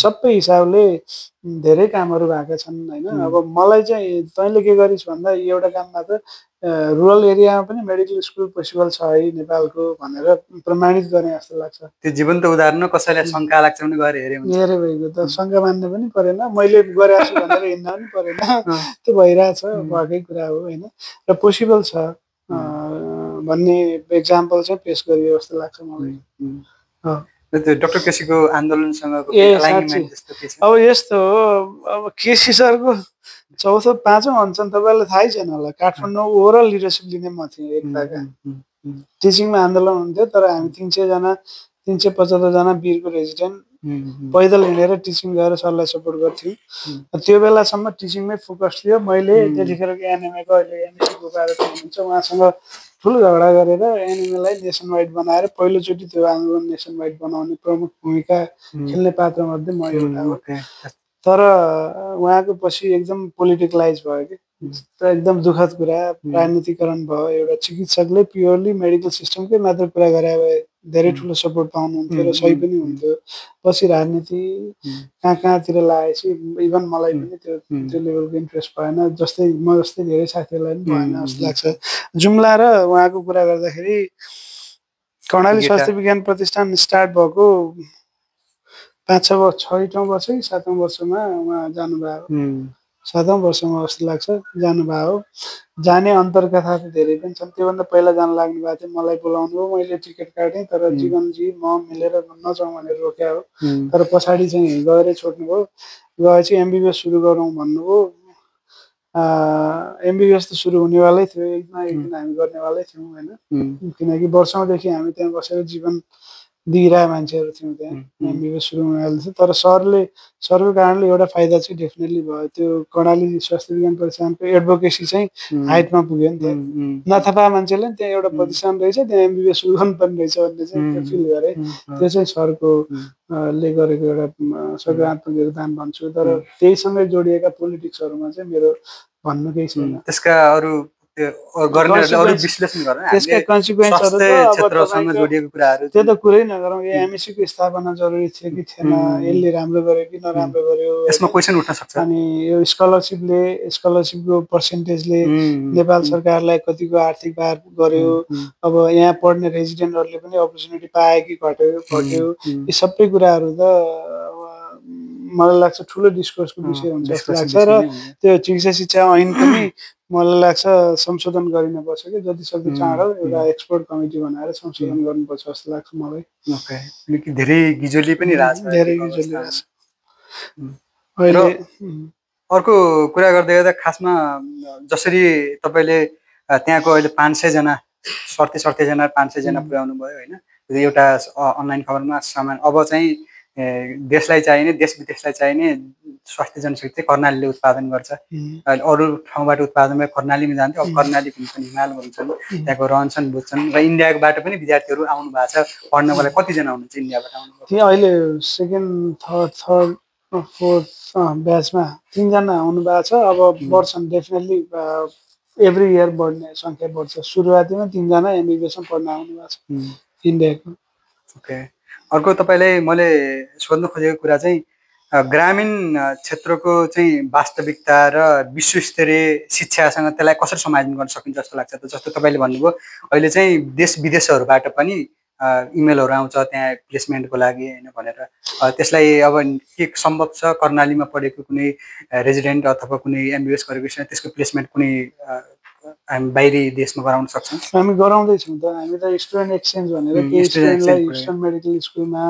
सबै हिसाबले धेरै कामहरू भएका छन् होइन। अब मलाई चाहिँ तैँले के गरिस् भन्दा एउटा काम मात्र, रुरल एरियामा पनि मेडिकल स्कुल पोसिबल छ है नेपालको भनेर प्रमाणित गर्ने जस्तो लाग्छ। त्यो जीवन्त उदाहरण कसैलाई शङ्का लाग्छ भने गएर हेरे भइगयो त, शङ्का मान्ने पनि परेन, मैले गरेको छु भनेर हिँड्न पनि परेन। त्यो भइरहेछ, भएकै कुरा हो होइन। र पोसिबल छ भन्ने एक्जाम्पल चाहिँ पेश गरियो जस्तो लाग्छ मलाई। डाक्टर केसीको आन्दोलनसँग अब यस्तो हो, अब केसी सरको 4-5औं अनसन तपाईँलाई थाहै छैन होला। काठमाडौँ ओभरअल लिडरसिप लिने म थिएँ एकताका। टिचिङमा आन्दोलन हुन्थ्यो तर हामी 375 जना वीरको रेजिडेन्ट पैदल हिँडेर टिचिङ गएर सरलाई सपोर्ट गर्थ्यौँ। त्यो बेलासम्म टिचिङमै फोकस थियो। मैले त्यतिखेरको एनएमएको अहिले एमएसी गोपाल हुनुहुन्छ, उहाँसँग ठुलो झगडा गरेर एनएमएलाई नेसन वाइड बनाएर पहिलोचोटि त्यो आन्दोलन नेसन वाइड बनाउने प्रमुख भूमिका खेल्ने पात्रमध्ये म एउटा हो। तर उहाँको पछि एकदम पोलिटिकलाइज भयो कि, एकदम दुःखद कुरा, राजनीतिकरण भयो। एउटा चिकित्सकले प्योरली मेडिकल सिस्टमकै मात्र कुरा गरे भए धेरै ठुलो सपोर्ट पाउनुहुन्थ्यो र सही पनि हुन्थ्यो। पछि राजनीति कहाँतिर लागेपछि इभन मलाई पनि त्यो लेभलको इन्ट्रेस्ट भएन, जस्तै म जस्तै धेरै साथीहरूलाई पनि भएन जस्तो लाग्छ। जुम्ला र उहाँको कुरा गर्दाखेरि कर्णाली स्वास्थ्य विज्ञान प्रतिष्ठान स्टार्ट भएको 5-6 वर्ष कि 7औं वर्षमा उहाँ जानुभयो। 7औं वर्षमा जस्तो लाग्छ जानुभयो। जाने अन्तर्कथा त धेरै पनि छन्। त्योभन्दा पहिला जान लाग्नु भएको थियो, मलाई बोलाउनु हो, मैले टिकट काटेँ तर जीवनजी म मिलेर नजाउँ भनेर रोक्या हो। तर पछाडि चाहिँ गएरै छोड्नुभयो। गएपछि एमबिबिएस सुरु गरौँ भन्नुभयो। एमबिबिएस त सुरु हुनेवालै थियो, एक दिन हामी गर्नेवालै थियौँ होइन। किनकि वर्षौँदेखि हामी त्यहाँ बसेर जीवन दिइरहेका मान्छेहरू थियौँ त्यहाँ एमबिबिएस सुरु हुनाले चाहिँ। तर सरको कारणले एउटा फाइदा चाहिँ डेफिनेटली भयो, त्यो कर्णाली स्वास्थ्य विज्ञान प्रतिष्ठानको एडभोकेसी चाहिँ हाइटमा पुग्यो नि त्यहाँ। नथाहा मान्छेले नि त्यहाँ एउटा प्रतिष्ठान रहेछ, त्यहाँ एमबिबिएस सुरु गर्नुपर्ने रहेछ भन्ने चाहिँ त्यो फिल गरेँ। त्यो चाहिँ सरको ले गरेको एउटा सकारात्मक योगदान भन्छु। तर त्यहीसँगै जोडिएका पोलिटिक्सहरूमा चाहिँ मेरो भन्नु केही छैन। त्यसका अरू विश्लेषण गर्न त्यसका कन्सिक्वेन्सहरू त अब जोडिएको कुराहरू त्यो त कुरै नगरौँ। यो एमएससीको स्थापना जरुरी थियो कि थिएन, यसले राम्रो गर्यो कि नराम्रो गर्यो, यसमा क्वेसन उठ्न सक्छ। अनि यो स्कलरसिपको पर्सेन्टेजले नेपाल सरकारलाई कतिको आर्थिक भार गर्यो, अब यहाँ पढ्ने रेजिडेन्टहरूले पनि अपर्च्युनिटी पाए कि घट्यो, यी सबै कुराहरू त मलाई लाग्छ ठुलो डिस्कोर्सको विषय हुन्छ जस्तो लाग्छ। र त्यो चिकित्सा शिक्षा ऐन पनि मलाई लाग्छ संशोधन गरिनुपर्छ कि जति सक्दो चाँडो एउटा एक्सपर्ट कमिटी बनाएर संशोधन गर्नुपर्छ जस्तो लाग्छ मलाई। धेरै गिजोली पनि रहेछ अहिले। अर्को कुरा गर्दै गर्दा खासमा जसरी तपाईँले त्यहाँको अहिले 500 जना 37 जना 500 जना पुर्याउनु भयो होइन, एउटा अनलाइन खबरमा सामान। अब चाहिँ देशलाई चाहिने, देश विदेशलाई चाहिने स्वास्थ्य जनशक्ति चाहिँ कर्णालीले उत्पादन गर्छ। अरू ठाउँबाट उत्पादन भए कर्णालीमा जान्थ्यो, अब कर्णाली घुम्छन्, हिमाल घुम्छन्, त्यहाँको रहन्छन् बुझ्छन्। र इन्डियाबाट पनि विद्यार्थीहरू आउनु भएको छ पढ्नको लागि। कतिजना हुनुहुन्छ इन्डियाबाट आउनु? त्यहाँ अहिले सेकेन्ड थर्ड फोर्थ ब्याचमा 3 जना आउनु भएको छ। अब बढ्छन् डेफिनेटली, एभ्री इयर बढ्ने सङ्ख्या बढ्छ। सुरुवातीमा 3 जना एमबिबिएसमा पढ्न आउनु भएको छ इन्डियाको। ओके। अर्को तपाईँले मैले सोध्न खोजेको कुरा चाहिँ ग्रामीण क्षेत्रको चाहिँ वास्तविकता र विश्वस्तरीय शिक्षासँग त्यसलाई कसरी समायोजन गर्न सकिन्छ जस्तो लाग्छ त? जस्तो तपाईँले भन्नुभयो अहिले चाहिँ देश विदेशहरूबाट पनि इमेलहरू आउँछ त्यहाँ प्लेसमेन्टको लागि होइन भनेर। त्यसलाई अब के सम्भव छ कर्णालीमा पढेको कुनै रेजिडेन्ट अथवा कुनै एमबिबिएस गरेको छैन त्यसको प्लेसमेन्ट कुनै हामी बाहिरी देशमा गराउन सक्छौँ? हामी गराउँदैछौँ त। हामी त स्टुडेन्ट एक्सचेन्ज भनेर केही स्टुडेन्टलाई ह्युस्टन मेडिकल स्कुलमा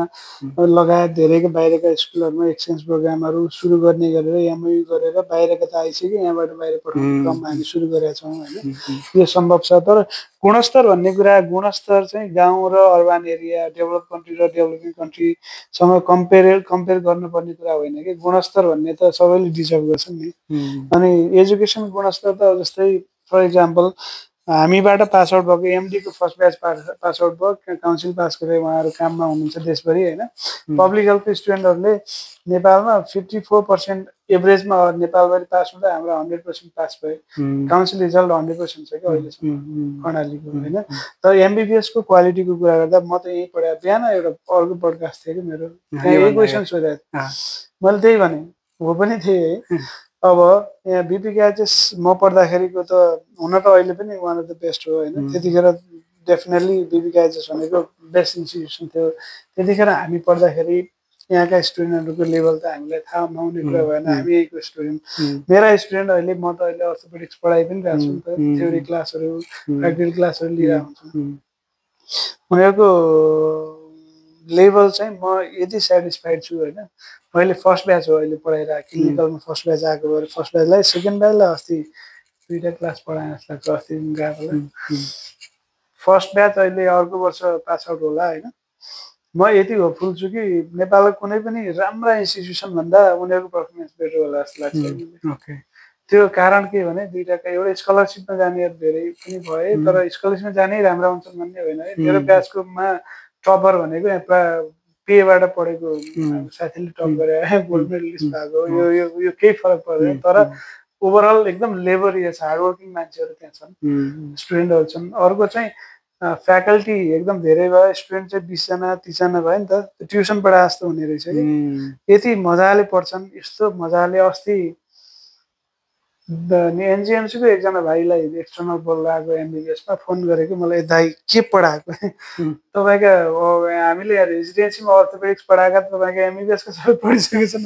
लगायत धेरैको बाहिरका स्कुलहरूमा एक्सचेन्ज प्रोग्रामहरू सुरु गर्ने गरेर एमओयू गरेर बाहिरका त आइसक्यो, यहाँबाट बाहिर पठाउने क्रममा हामी सुरु गरेका छौँ होइन। यो सम्भव छ। तर गुणस्तर भन्ने कुरा, गुणस्तर चाहिँ गाउँ र अर्बन एरिया, डेभलप कन्ट्री र डेभलपिङ कन्ट्रीसँग कम्पेयर गर्नुपर्ने कुरा होइन कि। गुणस्तर भन्ने त सबैले डिजर्भ गर्छन् नि। अनि एजुकेसन गुणस्तर त जस्तै फर इक्जाम्पल हामीबाट पास आउट भएको एमडीको फर्स्ट ब्याच पास आउट भयो, काउन्सिल पास गरेर उहाँहरू काममा हुनुहुन्छ देशभरि होइन। पब्लिक हेल्थको स्टुडेन्टहरूले नेपालमा 54% एभरेजमा नेपालभरि पास हुँदा हाम्रो 100% पास भयो। काउन्सिल रिजल्ट 100% छ कि अहिलेसम्म कर्णालीको होइन। तर एमबिबिएसको क्वालिटीको कुरा गर्दा म त यहीँ पढाएँ। बिहान एउटा अर्को पोडकास्ट थियो कि मेरो, त्यहाँ यही क्वेसन सोधेको थिएँ मैले, त्यही भने हो पनि थिएँ है। अब यहाँ बिपिकेएचएस म पढ्दाखेरिको त हुन त अहिले पनि वान अफ द बेस्ट हो होइन। त्यतिखेर डेफिनेटली बिपिकेएचएस भनेको बेस्ट इन्स्टिट्युसन थियो। त्यतिखेर हामी पढ्दाखेरि यहाँका स्टुडेन्टहरूको लेभल त हामीलाई थाहा नहुने कुरा भएन। हामी यहीँको स्टुडेन्ट, मेरा स्टुडेन्ट अहिले म त अहिले अर्थोपेडिक्स पढाइ पनि रहेको छु नि त। थ्योरी क्लासहरू प्र्याक्टिकल क्लासहरू लिइरहेको हुन्छु। उनीहरूको लेभल चाहिँ म यति सेटिस्फाइड छु होइन। मैले फर्स्ट ब्याच हो अहिले पढाइरहेको, क्लिनिकलमा फर्स्ट ब्याच आएको भएर फर्स्ट ब्याचलाई, सेकेन्ड ब्याचलाई अस्ति 2टा क्लास पढाएँ जस्तो लाग्छ। अस्ति गएको फर्स्ट ब्याच अहिले अर्को वर्ष पास आउट होला होइन। म यति होपफुल छु कि नेपालको कुनै पनि राम्रा इन्स्टिट्युसन भन्दा उनीहरूको पर्फर्मेन्स बेटर होला जस्तो लाग्छ। त्यो कारण के भने दुईटाका, एउटा स्कलरसिपमा जानेहरू धेरै पनि भए, तर स्कलरसिपमा जाने राम्रा हुन्छन् भन्ने होइन है। मेरो ब्याचकोमा टपर भनेको यहाँ पेबाट पढेको साथीले टप गरे, गोल्ड मेडलिस्ट भएको, यो केही फरक पर्दैन। तर ओभरअल एकदम लेबरियस हार्डवर्किङ मान्छेहरू त्यहाँ छन्, स्टुडेन्टहरू छन्। अर्को चाहिँ फ्याकल्टी एकदम धेरै भयो, स्टुडेन्ट चाहिँ 20 जना 30 जना भयो नि त। ट्युसन पढाए जस्तो हुने रहेछ कि यति मजाले पढ्छन्, यस्तो मजाले। अस्ति एनजिएमसीको एकजना भाइलाई एक्सटर्नल बोल्न आएको एमबिबिएसमा फोन गरेको मलाई, दाइ के पढाएको तपाईँका, हामीले यहाँ रेजिडेन्सीमा अर्थोपेडिक्स पढाएका तपाईँको एमबिबिएसको सबै पढिसकेछन्।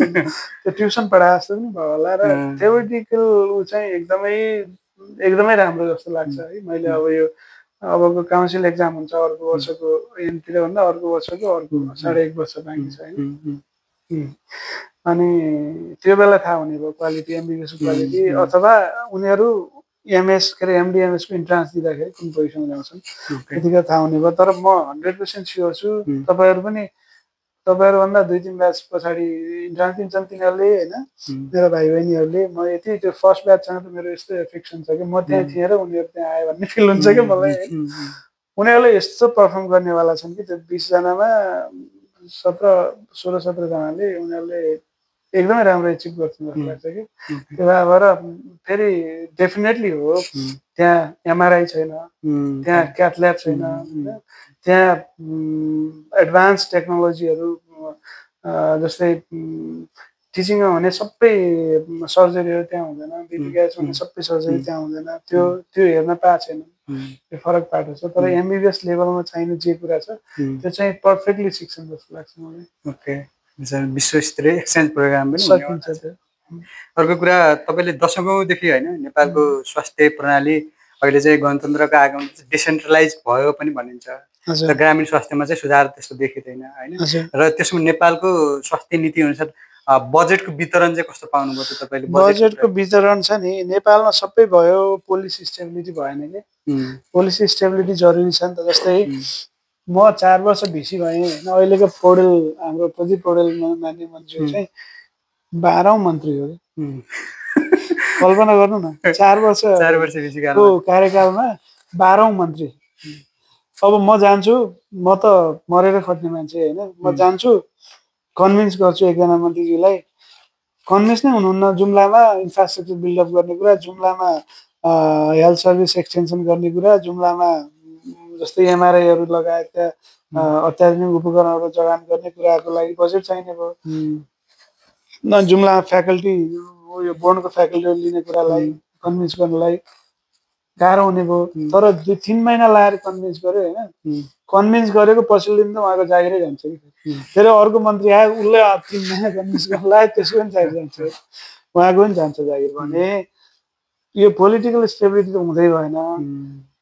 त्यो ट्युसन पढाए जस्तो पनि भयो होला। र थ्योरिटिकल ऊ चाहिँ एकदमै राम्रो जस्तो लाग्छ है। मैले अब यो अबको काउन्सिल एक्जाम हुन्छ अर्को वर्षको एनतिर भन्दा अर्को वर्षको अर्को 1.5 वर्ष बाँकी छ होइन। अनि त्यो बेला थाहा हुने भयो क्वालिटी, एमबिबिएसको क्वालिटी। अथवा उनीहरू एमएस के अरे एमडिएमएस को इन्ट्रान्स दिँदाखेरि कुन पोजिसनमा ल्याउँछन् त्यतिखेर थाहा हुने भयो। तर म 100% स्योर छु तपाईँहरू पनि तपाईँहरूभन्दा 2-3 ब्याच पछाडि इन्ट्रान्स दिन्छन् तिनीहरूले होइन, मेरो भाइ बहिनीहरूले। म यति त्यो फर्स्ट ब्याचसँग त मेरो यस्तो एफेक्सन छ कि म त्यहाँ थिएँ र उनीहरू त्यहाँ आयो भन्ने फिल हुन्छ क्या मलाई। उनीहरूले यस्तो पर्फर्म गर्नेवाला छन् कि त्यो 20 जनामा 16-17 जनाले उनीहरूले एकदमै राम्रो एचिभ गर्छन् जस्तो लाग्छ कि। त्यो भएर फेरि डेफिनेटली हो त्यहाँ एमआरआई छैन, त्यहाँ क्याथ ल्याब छैन, त्यहाँ एडभान्स टेक्नोलोजीहरू जस्तै टिचिङमा भने सबै सर्जरीहरू त्यहाँ हुँदैन, बिबिएस भने सबै सर्जरी त्यहाँ हुँदैन, त्यो हेर्न पाएको छैन, त्यो फरक पाएको छ। तर एमबिबिएस लेभलमा चाहिने जे कुरा छ त्यो चाहिँ पर्फेक्टली सिक्छन् जस्तो लाग्छ मलाई। ओके, विश्वस्तरीय एक्सचेन्ज प्रोग्राम पनि सकिन्छ त्यो। अर्को कुरा, तपाईँले दशकौँदेखि होइन नेपालको स्वास्थ्य प्रणाली अहिले चाहिँ गणतन्त्रको आगमन डिसेन्ट्रलाइज भयो पनि भनिन्छ र ग्रामीण स्वास्थ्यमा चाहिँ सुधार त्यस्तो देखिँदैन होइन। र त्यसमा नेपालको स्वास्थ्य नीति अनुसार बजेटको वितरण चाहिँ कस्तो पाउनुभयो त तपाईँले? बजेटको वितरण छ नि नेपालमा सबै भयो, पोलिसी स्टेबिलिटी भएन कि। पोलिसी स्टेबिलिटी जरुरी छ नि त। जस्तै म 4 वर्ष भिसी भएँ होइन, अहिलेको पौडेल हाम्रो प्रदीप पौडेल मान्य मन्त्री चाहिँ 12औं मन्त्री हो। कल्पना गर्नु न, 4 वर्षको कार्यकालमा 12औं मन्त्री। अब म जान्छु, म त मरेर खट्ने मान्छे होइन, म जान्छु कन्भिन्स गर्छु एकजना मन्त्रीजीलाई, कन्भिन्स नै हुनुहुन्न। जुम्लामा इन्फ्रास्ट्रक्चर बिल्डअप गर्ने कुरा, जुम्लामा हेल्थ सर्भिस एक्सटेन्सन गर्ने कुरा, जुम्लामा जस्तै एमआरआईहरू लगायतका अत्याधुनिक उपकरणहरू जडान गर्ने कुराको लागि बजेट चाहिने भयो। न जुम्लामा फ्याकल्टी यो बोर्डको फ्याकल्टीहरू लिने कुरालाई कन्भिन्स गर्नलाई गाह्रो हुने भयो। तर 2-3 महिना लगाएर कन्भिन्स गर्यो होइन, कन्भिन्स गरेको पछिल्लो दिन त उहाँको जागिरै जान्छ कि। फेरि अर्को मन्त्री आयो, उसले 3 महिना कन्भिन्स गर्न लाग्यो, त्यसको पनि जागिर जान्छ, उहाँको पनि जान्छ जागिर। भने यो पोलिटिकल स्टेबिलिटी त हुँदै भएन,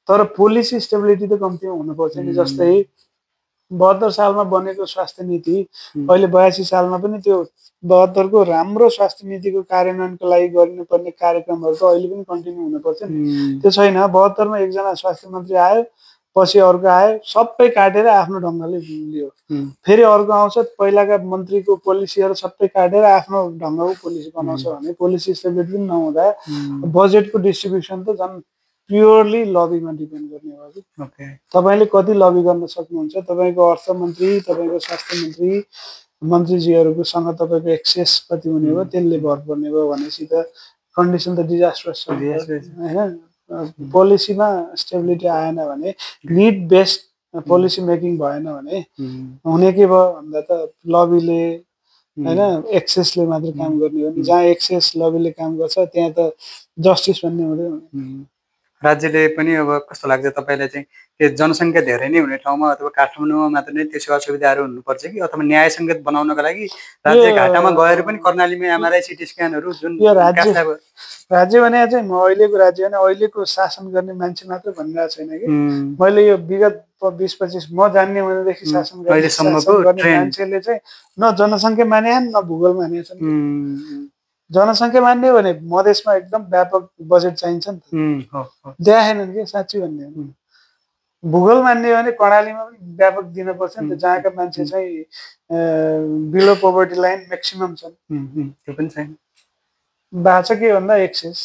तर पोलिसी स्टेबिलिटी त कम्तीमा हुनुपर्छ नि। जस्तै 72 सालमा बनेको स्वास्थ्य नीति अहिले 82 सालमा पनि त्यो 72 को राम्रो स्वास्थ्य नीतिको कार्यान्वयनको लागि गर्नुपर्ने कार्यक्रमहरू त अहिले पनि कन्टिन्यू हुनुपर्छ नि। त्यो छैन। 72 मा एकजना स्वास्थ्य मन्त्री आयो, पछि अर्को आयो, सबै काटेर आफ्नो ढङ्गले लियो। फेरि अर्को आउँछ, पहिलाका मन्त्रीको पोलिसीहरू सबै काटेर आफ्नो ढङ्गको पोलिसी बनाउँछ भने पोलिसी स्टेबिलिटी पनि नहुँदा बजेटको डिस्ट्रिब्युसन त झन् प्योरली लबीमा डिपेन्ड गर्ने हो कि। तपाईँले कति लबी गर्न सक्नुहुन्छ, तपाईँको अर्थमन्त्री, तपाईँको स्वास्थ्य मन्त्री मन्त्रीजीहरूकोसँग तपाईँको एक्सेस कति हुने भयो त्यसले भर पर्ने भयो भनेपछि त कन्डिसन त डिजास्टरस छ होइन। पोलिसीमा स्टेबिलिटी आएन भने, निड बेस्ड पोलिसी मेकिङ भएन भने हुने के भयो भन्दा त लबीले होइन एक्सेसले मात्र काम गर्ने हो नि। जहाँ एक्सेस लबीले काम गर्छ त्यहाँ त जस्टिस भन्ने हुँदैन। राज्यले पनि अब कस्तो लाग्छ तपाईँलाई चाहिँ के जनसङ्ख्या धेरै नै हुने ठाउँमा अथवा काठमाडौँमा मात्र नै त्यो सेवा सुविधाहरू हुनुपर्छ कि अथवा न्याय सङ्गत बनाउनको लागि राज्य घाटामा गएर पनि कर्णालीमा एमआरआई सिटी स्क्यानहरू जुन राज्य भने चाहिँ म अहिलेको राज्य भने अहिलेको शासन गर्ने मान्छे मात्र भनिरहेको छैन कि। मैले यो विगत 20-25 म जान्ने भनेदेखि शासन गर्ने मान्छेले चाहिँ न जनसङ्ख्या माने न भूगोल माने छन्। जनसङ्ख्या मान्ने हो भने मधेसमा एकदम व्यापक बजेट चाहिन्छ नि त, देखाएनन् कि साँच्ची भन्ने हो। भूगोल मान्ने हो भने कर्णालीमा पनि व्यापक दिनुपर्छ नि त, जहाँका मान्छे चाहिँ बिलो पोभर्टी लाइन म्याक्सिमम छन्। त्यो पनि छैन। भएको छ के भन्दा एक्सेस,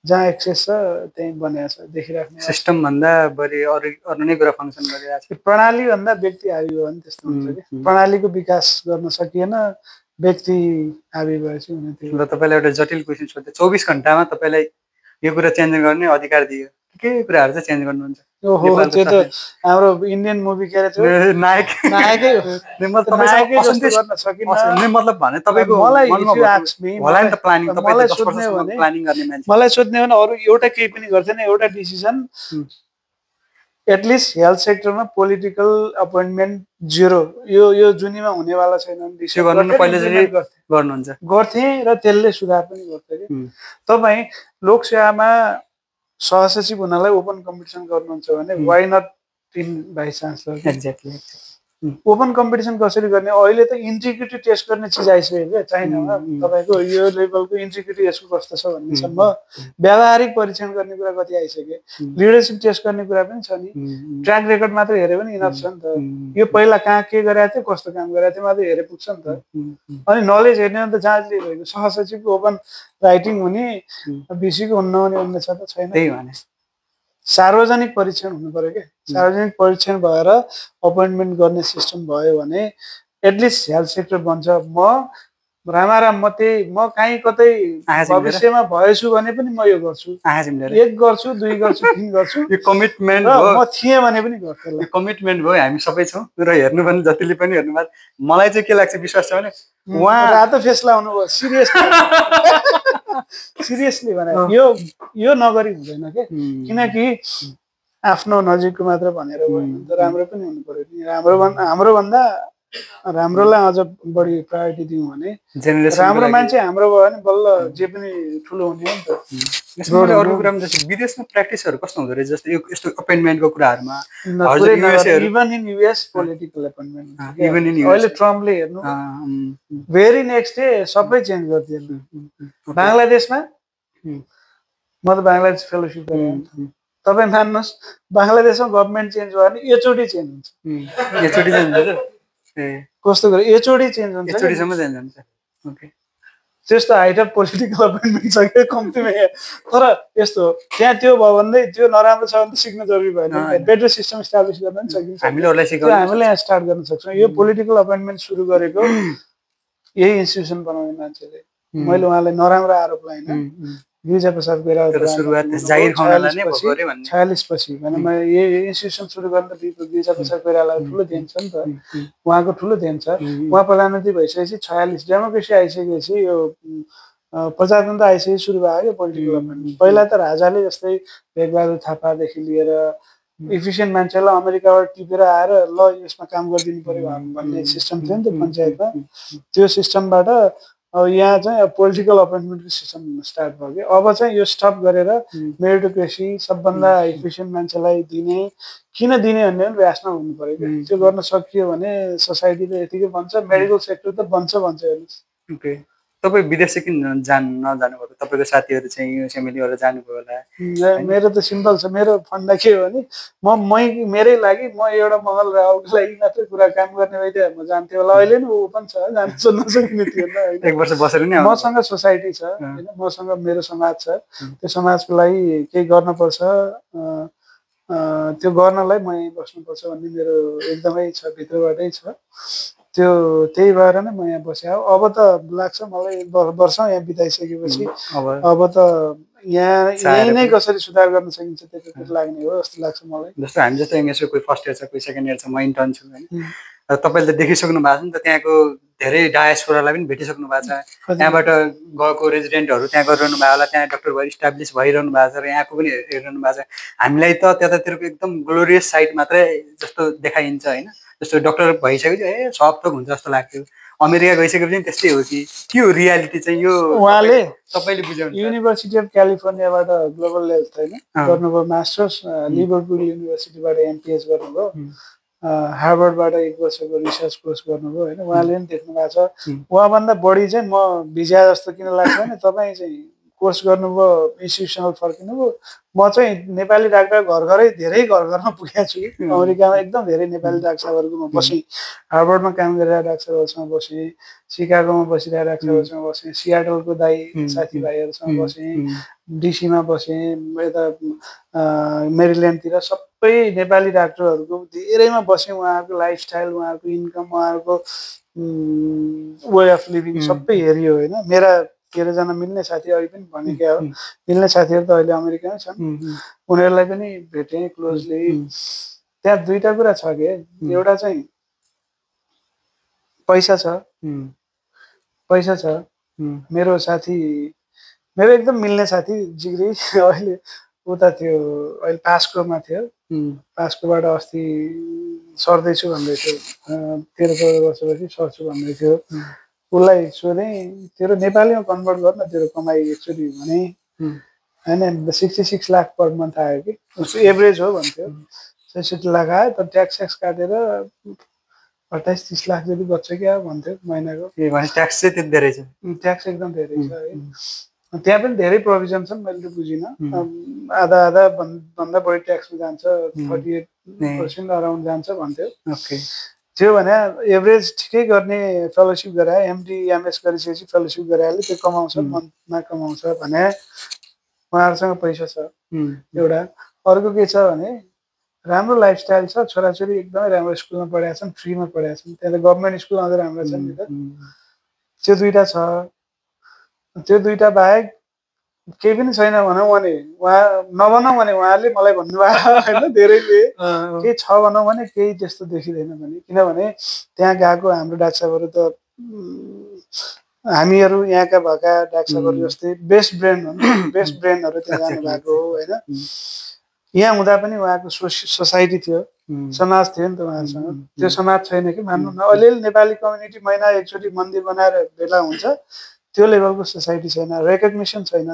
जहाँ एक्सेस छ त्यहीँ बनाएको छ देखिराख्ने। सिस्टम भन्दा बढी अरू नै कुरा फङ्सन गरिरहेको छ। प्रणाली भन्दा व्यक्ति हावी भयो भने त्यस्तो हुन्छ कि। प्रणालीको विकास गर्न सकिएन, व्यक्ति हावी भएपछि हुने थियो। र तपाईँलाई एउटा जटिल क्वेसन सोध्दै 24 घण्टामा तपाईँलाई यो कुरा चेन्ज गर्ने अधिकार दियो, के कुराहरू चाहिँ चेन्ज गर्नुहुन्छ? ओहो, त्यो त हाम्रो इन्डियन मुभी के अरे त्यो नायकै हो। मतलब भने तपाईँको मलाई सोध्ने हो भने अरू एउटा केही पनि गर्थेन। एउटा डिसिजन एटलिस्ट हेल्थ सेक्टरमा पोलिटिकल अपोइन्टमेन्ट 0 यो जुनीमा हुनेवाला छैन। गर्थे र त्यसले सुधार पनि गर्थे कि। तपाईँ लोकसेवामा सहसचिव हुनलाई ओपन कम्पिटिसन गर्नुहुन्छ भने why not in vice chancellor? Exactly. Open competition कसरी गर्ने अहिले त इन्टिग्रिटी टेस्ट गर्ने चिज आइसक्यो क्या चाइनामा तपाईँको यो लेभलको इन्टिग्रिटी यसको कस्तो छ भन्नेसम्म व्यावहारिक परीक्षण गर्ने कुरा कति आइसक्यो लिडरसिप टेस्ट गर्ने कुरा पनि छ नि ट्र्याक रेकर्ड मात्रै हेऱ्यो भने इनफ छ नि त यो पहिला कहाँ के गरेको थियो कस्तो काम गरेको थियो मात्रै हेरे पुग्छ नि त अनि नलेज हेर्ने भने त जाँच लिइरहेको सहसचिवको ओपन राइटिङ हुने बिसीको नहुने भन्ने छ त छैन सार्वजनिक परीक्षण हुनु पर्यो क्या सार्वजनिक परीक्षण भएर अपोइन्टमेन्ट गर्ने सिस्टम भयो भने एटलिस्ट हेल्थ सेक्टर बन्छ म रामाराम म कहीँ कतै भविष्यमा भएछु भने पनि म यो गर्छु 1 गर्छु 2 गर्छु 3 गर्छु यो कमिटमेन्ट म थिएँ भने पनि गर्छु यो कमिटमेन्ट भयो हामी सबै छौँ र हेर्नु पनि जतिले पनि हेर्नु भयो मलाई चाहिँ के लाग्छ विश्वास छ भने उहाँ रातो फेस लाउनु भयो सिरियसली भने यो नगरी हुँदैन के किनकि आफ्नो नजिकको मात्र भनेर भयो राम्रो पनि हुनु पर्यो नि हाम्रो भन्दा राम्रोलाई अझ बढी प्रायोरिटी दिउँ भने राम्रो मान्छे हाम्रो भयो भने बल्ल जे पनि ठुलो हुने हो नि त यसमा अरु कुरा जस्तो विदेशमा प्र्याक्टिसहरु कस्तो हुँदो रहेछ जस्तो यस्तो अपोइन्टमेन्टको कुराहरुमा even in US political appointment even in अहिले ट्रम्पले हेर्नु भेरी नेक्स्ट डे सबै चेन्ज गरिदियो बांग्लादेशमा म त बांग्लादेश फेलोशिप गरेँ तपाई मान्नुस् बांग्लादेशमा गभर्नमेन्ट चेन्ज भयो भने एचओडी चेन्ज हुन्छ एचओडी चेन्ज हुन्छ कस्तो गरे एचओडी चेन्ज हुन्छ एचओडी सम्म चेन्ज हुन्छ ओके त्यस्तो हाइट अफ पोलिटिकल अपोइन्टमेन्ट छ के कम्तीमा तर यस्तो त्यहाँ त्यो भयो भन्दै त्यो नराम्रो छ भने त सिक्न जरुरी भएन बेटर सिस्टम इस्टाब्लिश गर्न पनि सकिन्छ हामीले अरूलाई सिकाउन हामीले यहाँ स्टार्ट गर्न सक्छौँ यो पोलिटिकल अपोइन्टमेन्ट सुरु गरेको यही इन्स्टिट्युसन बनाउने मान्छेले मैले उहाँलाई नराम्रो आरोप लाइन गिरिजा प्रसाद कोइराला सुरुवात जागिर खाउनलाई नै भयो रे भन्ने 46 पछि भने म यो इन्स्टिट्युसन सुरु गर्न त गिरिजा प्रसाद कोइराला ठुलो देन छ नि त उहाँको ठुलो देन छ उहाँ प्रधानमन्त्री भइसकेपछि 46 डेमोक्रेसी आइसकेपछि यो प्रजातन्त्र आइसकेपछि सुरु भयो के पोलिटिकल अपोइन्टमेन्ट पहिला त राजाले जस्तै भेगबहादुर थापादेखि लिएर इफिसियन्ट मान्छेलाई अमेरिकाबाट टिपेर आएर ल यसमा काम गरिदिनु पर्यो भन्ने सिस्टम थियो नि त पञ्चायतमा त्यो सिस्टमबाट अब यहाँ चाहिँ पोलिटिकल अपोइन्टमेन्टको सिस्टम स्टार्ट भयो कि अब चाहिँ यो स्टप गरेर मेरिटोक्रेसी सबभन्दा इफिसियन्ट मान्छेलाई दिने किन दिने भन्ने पनि राष्ट्रमा हुनु पर्यो कि त्यो गर्न सकियो भने सोसाइटीले यतिकै बन्छ मेडिकल सेक्टर त बन्छ हेर्नुहोस् ओके तपाईँ विदेश चाहिँ किन नजानु भयो तपाईँको साथीहरू चाहिँ फ्यामिलीहरू जानुभयो होला मेरो त सिम्पल छ मेरो फन्डा के हो भने मेरै लागि म एउटा मङ्गल राहुलको लागि मात्रै कुरा काम गर्ने भइदियो म जान्थेँ होला अहिले नि ओपन छ जान्छ नसकिने थिएन 1 वर्ष बसेर नि मसँग सोसाइटी छ होइन मसँग मेरो समाज छ त्यो समाजको लागि केही गर्नुपर्छ त्यो गर्नलाई म यहीँ बस्नुपर्छ भन्ने मेरो एकदमै छ भित्रबाटै छ त्यही भएर नै म यहाँ बसेँ अब त लाग्छ मलाई वर्ष यहाँ बिताइसकेपछि अब त यही नै कसरी सुधार गर्न सकिन्छ त्यति लाग्ने हो जस्तो लाग्छ मलाई जस्तो हामी जस्तो एमएसको कोही फर्स्ट इयर छ कोही सेकेन्ड इयर छ म इन्टर्न छु हैन तपाईले त देखिसक्नु भएको छ नि त त्यहाँको धेरै डायस्पोरालाई पनि भेटिसक्नु भएको छ त्यहाँबाट गएको रेजिडेन्टहरू त्यहाँ गरिरहनु भएको होला त्यहाँ डक्टर भएर इस्टाब्लिस भइरहनु भएको छ र यहाँको पनि हेरिरहनु भएको छ हामीलाई त त्यतातिरको एकदम ग्लोरियस साइड मात्रै जस्तो देखाइन्छ हैन जस्तो डक्टर भइसकेपछि सब थोक हुन्छ जस्तो लाग्थ्यो अमेरिका गइसकेपछि त्यस्तै हो कि के हो रियालिटी चाहिँ यो उहाँले तपाईले बुझाउनु युनिभर्सिटी अफ क्यालिफोर्नियाबाट ग्लोबल हेल्थ हैन गर्नुभयो मास्टर्स लिभरपुल युनिभर्सिटीबाट एमपीएच गर्नुभयो हार्वर्डबाट 1 वर्षको रिसर्च कोर्स गर्नुभयो हैन उहाँले पनि देख्नु भएको छ उहाँभन्दा बढी चाहिँ म भिजा जस्तो किन लाग्छ भने तपाईँ चाहिँ कोर्स गर्नुभयो इन्स्टिट्युसनल फर्किनुभयो म चाहिँ नेपाली डाक्टर घरै घरमा पुगेको छु अमेरिकामा एकदम धेरै नेपाली डाक्टरहरूकोमा बसेँ हार्वर्डमा काम गरिरहेको डाक्टरहरूसँग बसेँ सिकागोमा बसिरहेको डाक्टरहरूसँग बसेँ सियाटलको दाई साथीभाइहरूसँग बसेँ डिसीमा बसेँ यता मेरिल्यान्डतिर सबै नेपाली डाक्टरहरूको धेरैमा बसेँ उहाँहरूको लाइफस्टाइल उहाँहरूको इन्कम उहाँहरूको वे अफ लिभिङ सबै हेरियो होइन मेरा 13 जना मिल्ने साथी अहिले पनि भनेकै हो मिल्ने साथीहरू त अहिले अमेरिकामै छन् उनीहरूलाई पनि भेटेँ क्लोजली त्यहाँ दुईटा कुरा छ के एउटा चाहिँ पैसा छ मेरो साथी मेरो एकदम मिल्ने साथी जिग्री अहिले उता थियो अहिले पास्कोमा थियो पास्कोबाट अस्ति सर्दैछु भन्दै थियो 13 वर्षपछि सर्छु भन्दै थियो उसलाई सोधेँ तेरो नेपालीमा कन्भर्ट गर्न तेरो कमाइ एक्चुअली भने होइन 66 लाख पर मन्थ आयो कि उसको एभरेज हो भन्थ्यो 66 लाख आयो तर ट्याक्स काटेर 28-30 लाख जति बच्छ क्या भन्थ्यो महिनाको। ट्याक्स चाहिँ त्यति धेरै छ। ट्याक्स एकदम धेरै छ है। त्यहाँ पनि धेरै प्रोभिजन छन्, मैले बुझिनँ। आधा आधा भन्दा बढी ट्याक्समा जान्छ, 38% अराउन्ड जान्छ भन्थ्यो। त्यो भने एभरेज ठिकै गर्ने फेलोसिप गराए, एमडी एमएस गरिसकेपछि फेलोसिप गराएले त्यो कमाउँछ, मन्थमा कमाउँछ भने उहाँहरूसँग पैसा छ एउटा। अर्को के छ भने राम्रो लाइफस्टाइल छ, छोराछोरी एकदमै राम्रो स्कुलमा पढाएका छन्, फ्रीमा पढाएका छन्। त्यहाँ त गभर्मेन्ट स्कुल अझ राम्रो छन् नि त। त्यो दुईटा छ। त्यो दुईटा बाहेक केही पनि छैन भनौँ भने, उहाँ नभनौँ भने उहाँले मलाई भन्नुभयो होइन, धेरैले केही छ भनौँ भने केही त्यस्तो देखिँदैन भने। किनभने त्यहाँ गएको हाम्रो डाक्टर साहबहरू त हामीहरू यहाँका भएका डाक्टर साहबहरू जस्तै बेस्ट ब्रेन हो नि, बेस्ट ब्रेनहरू त्यहाँ जानुभएको हो होइन। यहाँ हुँदा पनि उहाँको सोसाइटी थियो, समाज थियो नि त उहाँहरूसँग। त्यो समाज छैन कि मान्नु न। अलिअलि नेपाली कम्युनिटी महिना एकचोटि मन्दिर बनाएर भेला हुन्छ, त्यो लेभलको सोसाइटी छैन, रेकग्निसन छैन।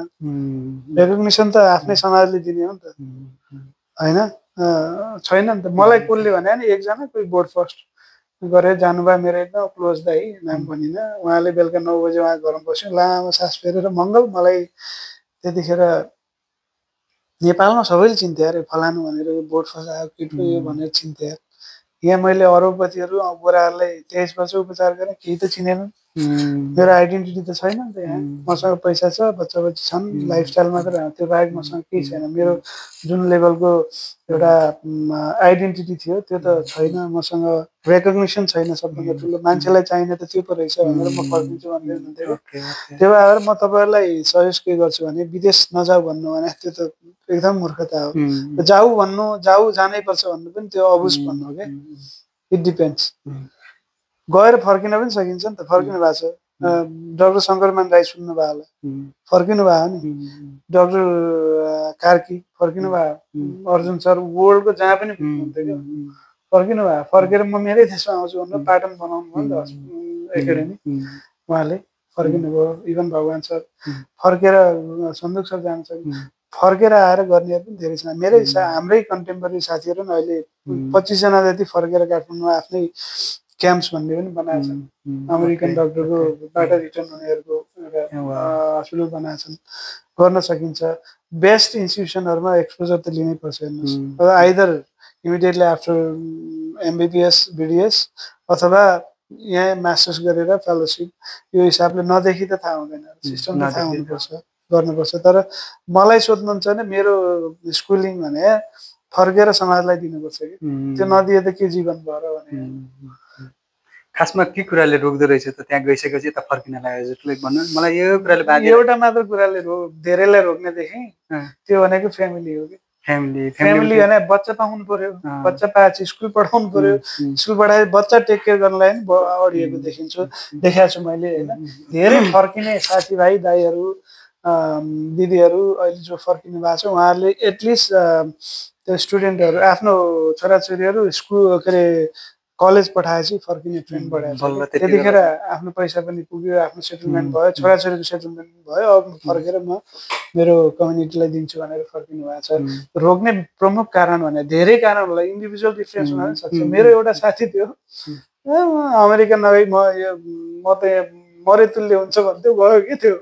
रेकग्निसन त आफ्नै समाजले दिने हो नि त होइन, छैन नि त। मलाई कसले भने नि एकजना कोही बोर्ड फर्स्ट गरेर जानुभयो, मेरो एकदम क्लोज दाइ, नाम भनिनँ। उहाँले बेलुका 9 बजे उहाँ घरमा बस्यो, लामो सास फेरेर मङ्गल। मलाई त्यतिखेर नेपालमा सबैले चिन्थे अरे फलानु भनेर, बोर्ड फर्स्ट आयो केटो यो भनेर चिन्थे। यहाँ मैले अरबपतिहरू गोराहरूलाई 23 वर्ष उपचार गरेँ, केही त चिनेनन्। मेरो आइडेन्टिटी त छैन नि त यहाँ। मसँग पैसा छ, बच्चा बच्ची छन्, लाइफस्टाइल मात्र, त्यो बाहेक मसँग केही छैन। मेरो जुन लेभलको एउटा आइडेन्टिटी थियो त्यो त छैन मसँग। रेकग्निसन छैन, सबभन्दा ठुलो मान्छेलाई चाहिने त त्यो पो रहेछ भनेर म फर्किन्छु भन्दै हुन्थ्यो। त्यो भएर म तपाईँहरूलाई सजेस्ट के गर्छु भने विदेश नजाऊ भन्नु भने त्यो त एकदम मूर्खता हो। जाऊ भन्नु, जाऊ जानै पर्छ भन्नु पनि त्यो अबुझ भन्नु हो क्या। It depends. गएर फर्किन पनि सकिन्छ नि त, फर्किनु भएको छ। डाक्टर शङ्करमान राई सुन्नुभयो होला, फर्किनु भयो नि। डाक्टर कार्की फर्किनु भयो, अर्जुन सर वर्ल्डको जहाँ पनि हुनुहुन्थ्यो क्या, फर्किनु भयो। फर्केर म मेरै देशमा आउँछु भनेर पाटन बनाउनु भयो नि त एकाडेमी, उहाँले फर्किनु भयो। इभन भगवान सर फर्केर, सन्दुक सर जान्छ, फर्केर आएर गर्नेहरू पनि धेरै छन्। मेरै हाम्रै कन्टेम्पोरेरी साथीहरू पनि अहिले 25 जना जति फर्केर काठमाडौँमा आफ्नै क्याम्प्स भन्ने पनि बनाएको छन्। अमेरिकन डक्टरकोबाट रिटर्न हुनेहरूको एउटा हस्पिटल बनाएको छन्। गर्न सकिन्छ। बेस्ट इन्स्टिट्युसनहरूमा एक्सपोजर त लिनै पर्छ हेर्नुहोस्। Either immediately after MBBS BDS अथवा यहाँ मास्टर्स गरेर फेलोसिप, यो हिसाबले नदेखि त थाहा हुँदैन, सिस्टम त थाहा हुनुपर्छ, गर्नुपर्छ। तर मलाई सोध्नुहुन्छ भने मेरो स्कुलिङ भने फर्केर समाजलाई दिनुपर्छ कि, त्यो नदिए त के जीवन भयो र भने। खासमा के कुराले रोक्दो रहेछ त त्यहाँ गइसकेपछि यता फर्किन लाग्यो जसले भन्नु मलाई यो कुराले बाध्य। एउटा मात्र कुराले धेरैलाई रोक्ने देखेँ, त्यो भनेको फ्यामिली हो कि। फ्यामिली भने बच्चा पाउनु पर्यो, बच्चा पाएपछि स्कुल पढाउनु पर्यो, स्कुल पढाए बच्चा टेक केयर गर्नलाई पनि अडिएको देखाएको छु मैले होइन। धेरै फर्किने साथीभाइ दाइहरू दिदीहरू अहिले जो फर्किनु भएको छ उहाँहरूले एटलिस्ट त्यो स्टुडेन्टहरू आफ्नो छोराछोरीहरू स्कुल के अरे कलेज पठाएपछि फर्किने ट्रेन्ड बढाएको छ। त्यतिखेर आफ्नो पैसा पनि पुग्यो, आफ्नो सेटलमेन्ट भयो, छोराछोरीको सेटलमेन्ट भयो। अब फर्केर म मेरो कम्युनिटीलाई दिन्छु भनेर फर्किनु भएको छ। रोक्ने प्रमुख कारण भने धेरै कारण होला, इन्डिभिजुअल डिफ्रेन्स हुन पनि सक्छ। मेरो एउटा साथी थियो, अमेरिका नगई म त मरे तुल्य हुन्छ भन्थ्यो, गयो कि त्यो।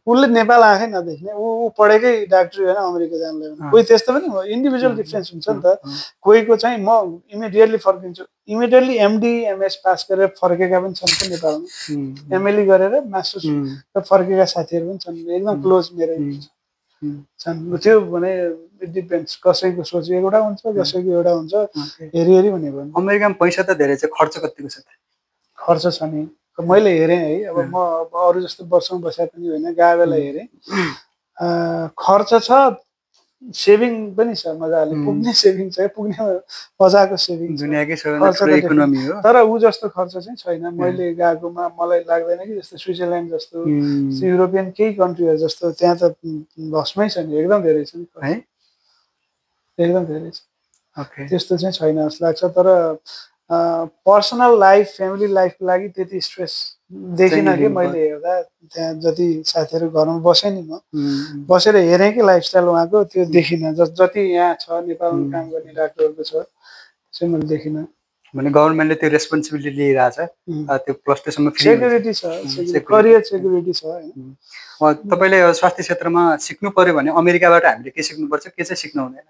उसले नेपाल आँखै नदेख्ने, ऊ पढेकै डाक्टर होइन अमेरिका जानलाई। कोही त्यस्तो पनि हो, इन्डिभिजुअल डिफ्रेन्स हुन्छ नि त। कोहीको चाहिँ म इमिडिएटली फर्किन्छु, इमिडिएटली एमडी एमएस पास गरेर फर्केका पनि छन् त नेपालमा, एमएलई गरेर मास्टर्स फर्केका साथीहरू पनि छन्, एकदम क्लोज मेरै छन्। त्यो भने इट डिपेन्ड्स, कसैको सोच एउटा हुन्छ, कसैको एउटा हुन्छ, हेरी हेरी भनेको। अमेरिकामा पैसा त धेरै छ, खर्च कतिको छ? खर्च छ नि, मैले हेरेँ है। अब म अरू जस्तो वर्षौँ बसेर पनि होइन, गए बेला हेरेँ, खर्च छ, सेभिङ पनि छ मजाले, पुग्ने सेभिङ छ, पुग्ने मजाको सेभिङ दुनियाँकै सबैभन्दा ठुलो इकोनोमी हो। तर ऊ जस्तो खर्च चाहिँ छैन मैले गएकोमा। मलाई लाग्दैन कि जस्तो स्विजरल्यान्ड जस्तो युरोपियन केही कन्ट्रीहरू जस्तो त्यहाँ त भस्मै छ नि, एकदम धेरै छ है, एकदम धेरै छ। त्यस्तो चाहिँ छैन जस्तो लाग्छ। तर पर्सनल लाइफ, फ्यामिली लाइफको लागि त्यति स्ट्रेस देखिनँ कि मैले हेर्दा। त्यहाँ जति साथीहरू घरमा बसेँ नि, म बसेर हेरेँ कि लाइफस्टाइल उहाँको, त्यो देखिनँ। जति यहाँ छ नेपालमा काम गर्ने डाक्टरहरूको छ, चाहिँ मैले देखिनँ। भने गभर्नमेन्टले त्यो रेस्पोन्सिबिलिटी लिइरहेछ त्यो +2 सम्म फ्री सेक्युरिटी छ करियर सेक्युरिटी छ हैन तपाईले स्वास्थ्य क्षेत्रमा सिक्नु पर्यो भने अमेरिकाबाट हामीले के सिक्नुपर्छ के चाहिँ सिक्नु हुँदैन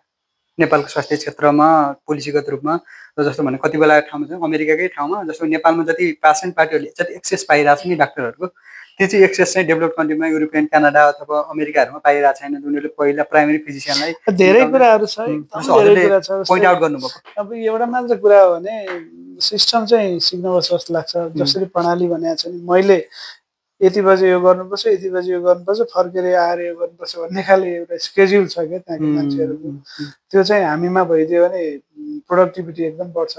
नेपालको स्वास्थ्य क्षेत्रमा पोलिसीगत रूपमा र जस्तो भने कति बेला ठाउँमा चाहिँ अमेरिकाकै ठाउँमा जस्तो नेपालमा जति पेसेन्ट पार्टीहरूले जति एक्सेस पाइरहेछ नि डाक्टरहरूको त्यो चाहिँ एक्सेस चाहिँ डेभलप कन्ट्रीमा युरोपियन क्यानाडा अथवा अमेरिकाहरूमा पाइरहेको छैन उनीहरूले पहिला प्राइमेरी फिजिसियनलाई धेरै कुराहरू छ धेरै कुरा छ पोइन्ट आउट गर्नुभएको अब एउटा मात्र कुरा हो भने सिस्टम चाहिँ सिक्नुपर्छ जस्तो लाग्छ जसरी प्रणाली भनेको छ नि मैले यति बजे यो गर्नुपर्छ यति बजे यो गर्नुपर्छ फर्केर आएर यो गर्नुपर्छ भन्ने खाले एउटा स्केड्युल छ क्या त्यहाँको मान्छेहरूको त्यो चाहिँ हामीमा भइदियो भने प्रोडक्टिभिटी एकदम बढ्छ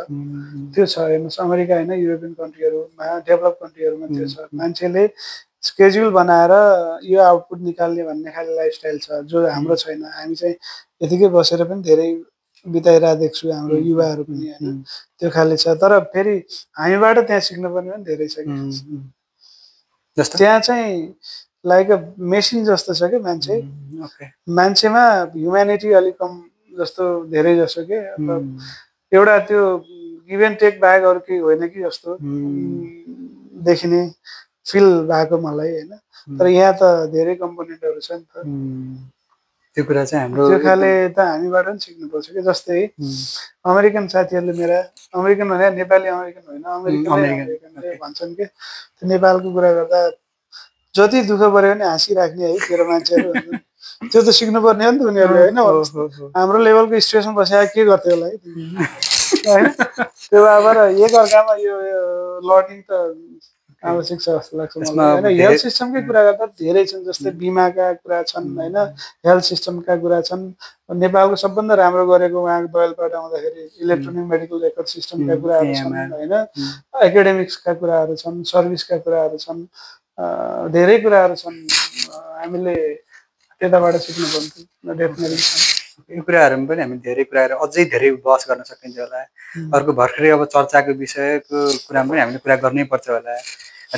त्यो छ हेर्नुहोस् अमेरिका होइन युरोपियन कन्ट्रीहरूमा डेभलप कन्ट्रीहरूमा त्यो छ मान्छेले स्केड्युल बनाएर यो आउटपुट निकाल्ने भन्ने खाले लाइफस्टाइल छ जो हाम्रो छैन हामी चाहिँ यतिकै बसेर पनि धेरै बिताइरहेको देख्छु हाम्रो युवाहरू पनि होइन त्यो खाले छ तर फेरि हामीबाट त्यहाँ सिक्नुपर्ने पनि धेरै छ जस्तो त्यहाँ चाहिँ लाइक अ मेसिन जस्तो छ क्या मान्छेमा ह्युम्यानिटी अलिक कम जस्तो धेरै जस्तो के एउटा त्यो गिभ एन्ड टेक बाहेक अरू केही होइन कि जस्तो देखिने फिल भएको मलाई होइन तर यहाँ त धेरै कम्पोनेन्टहरू छ नि त त्यो कुरा चाहिँ हाम्रो त्यो खाले त हामीबाट पनि सिक्नुपर्छ कि जस्तै अमेरिकन साथीहरूले मेरा अमेरिकन भने नेपाली अमेरिकन होइन अमेरिकन भन्छन् कि त्यो नेपालको कुरा गर्दा जति दुःख पऱ्यो भने हाँसिराख्ने है तेरो मान्छेहरू त्यो त सिक्नुपर्ने हो नि त उनीहरूले होइन हाम्रो लेभलको स्टेसनमा बसेर के गर्थ्यो होला है होइन त्यो अब एक अर्कामा यो लर्निङ त आवश्यक छ जस्तो लाग्छ मलाई होइन हेल्थ सिस्टमकै कुरा गर्दा धेरै छन् जस्तै बिमाका कुरा छन् होइन हेल्थ सिस्टमका कुरा छन् नेपालको सबभन्दा राम्रो गरेको उहाँको दयालबाट आउँदाखेरि इलेक्ट्रोनिक मेडिकल रेकर्ड सिस्टमका कुराहरू छन् होइन एकाडेमिक्सका कुराहरू छन् सर्भिसका कुराहरू छन् धेरै कुराहरू छन् हामीले त्यताबाट सिक्नु पर्छ डेफिनेटली यो कुराहरूमा पनि हामी धेरै कुराहरू अझै धेरै बहस गर्न सकिन्छ होला अर्को भर्खरै अब चर्चाको विषयको कुरामा पनि हामीले कुरा गर्नै पर्छ होला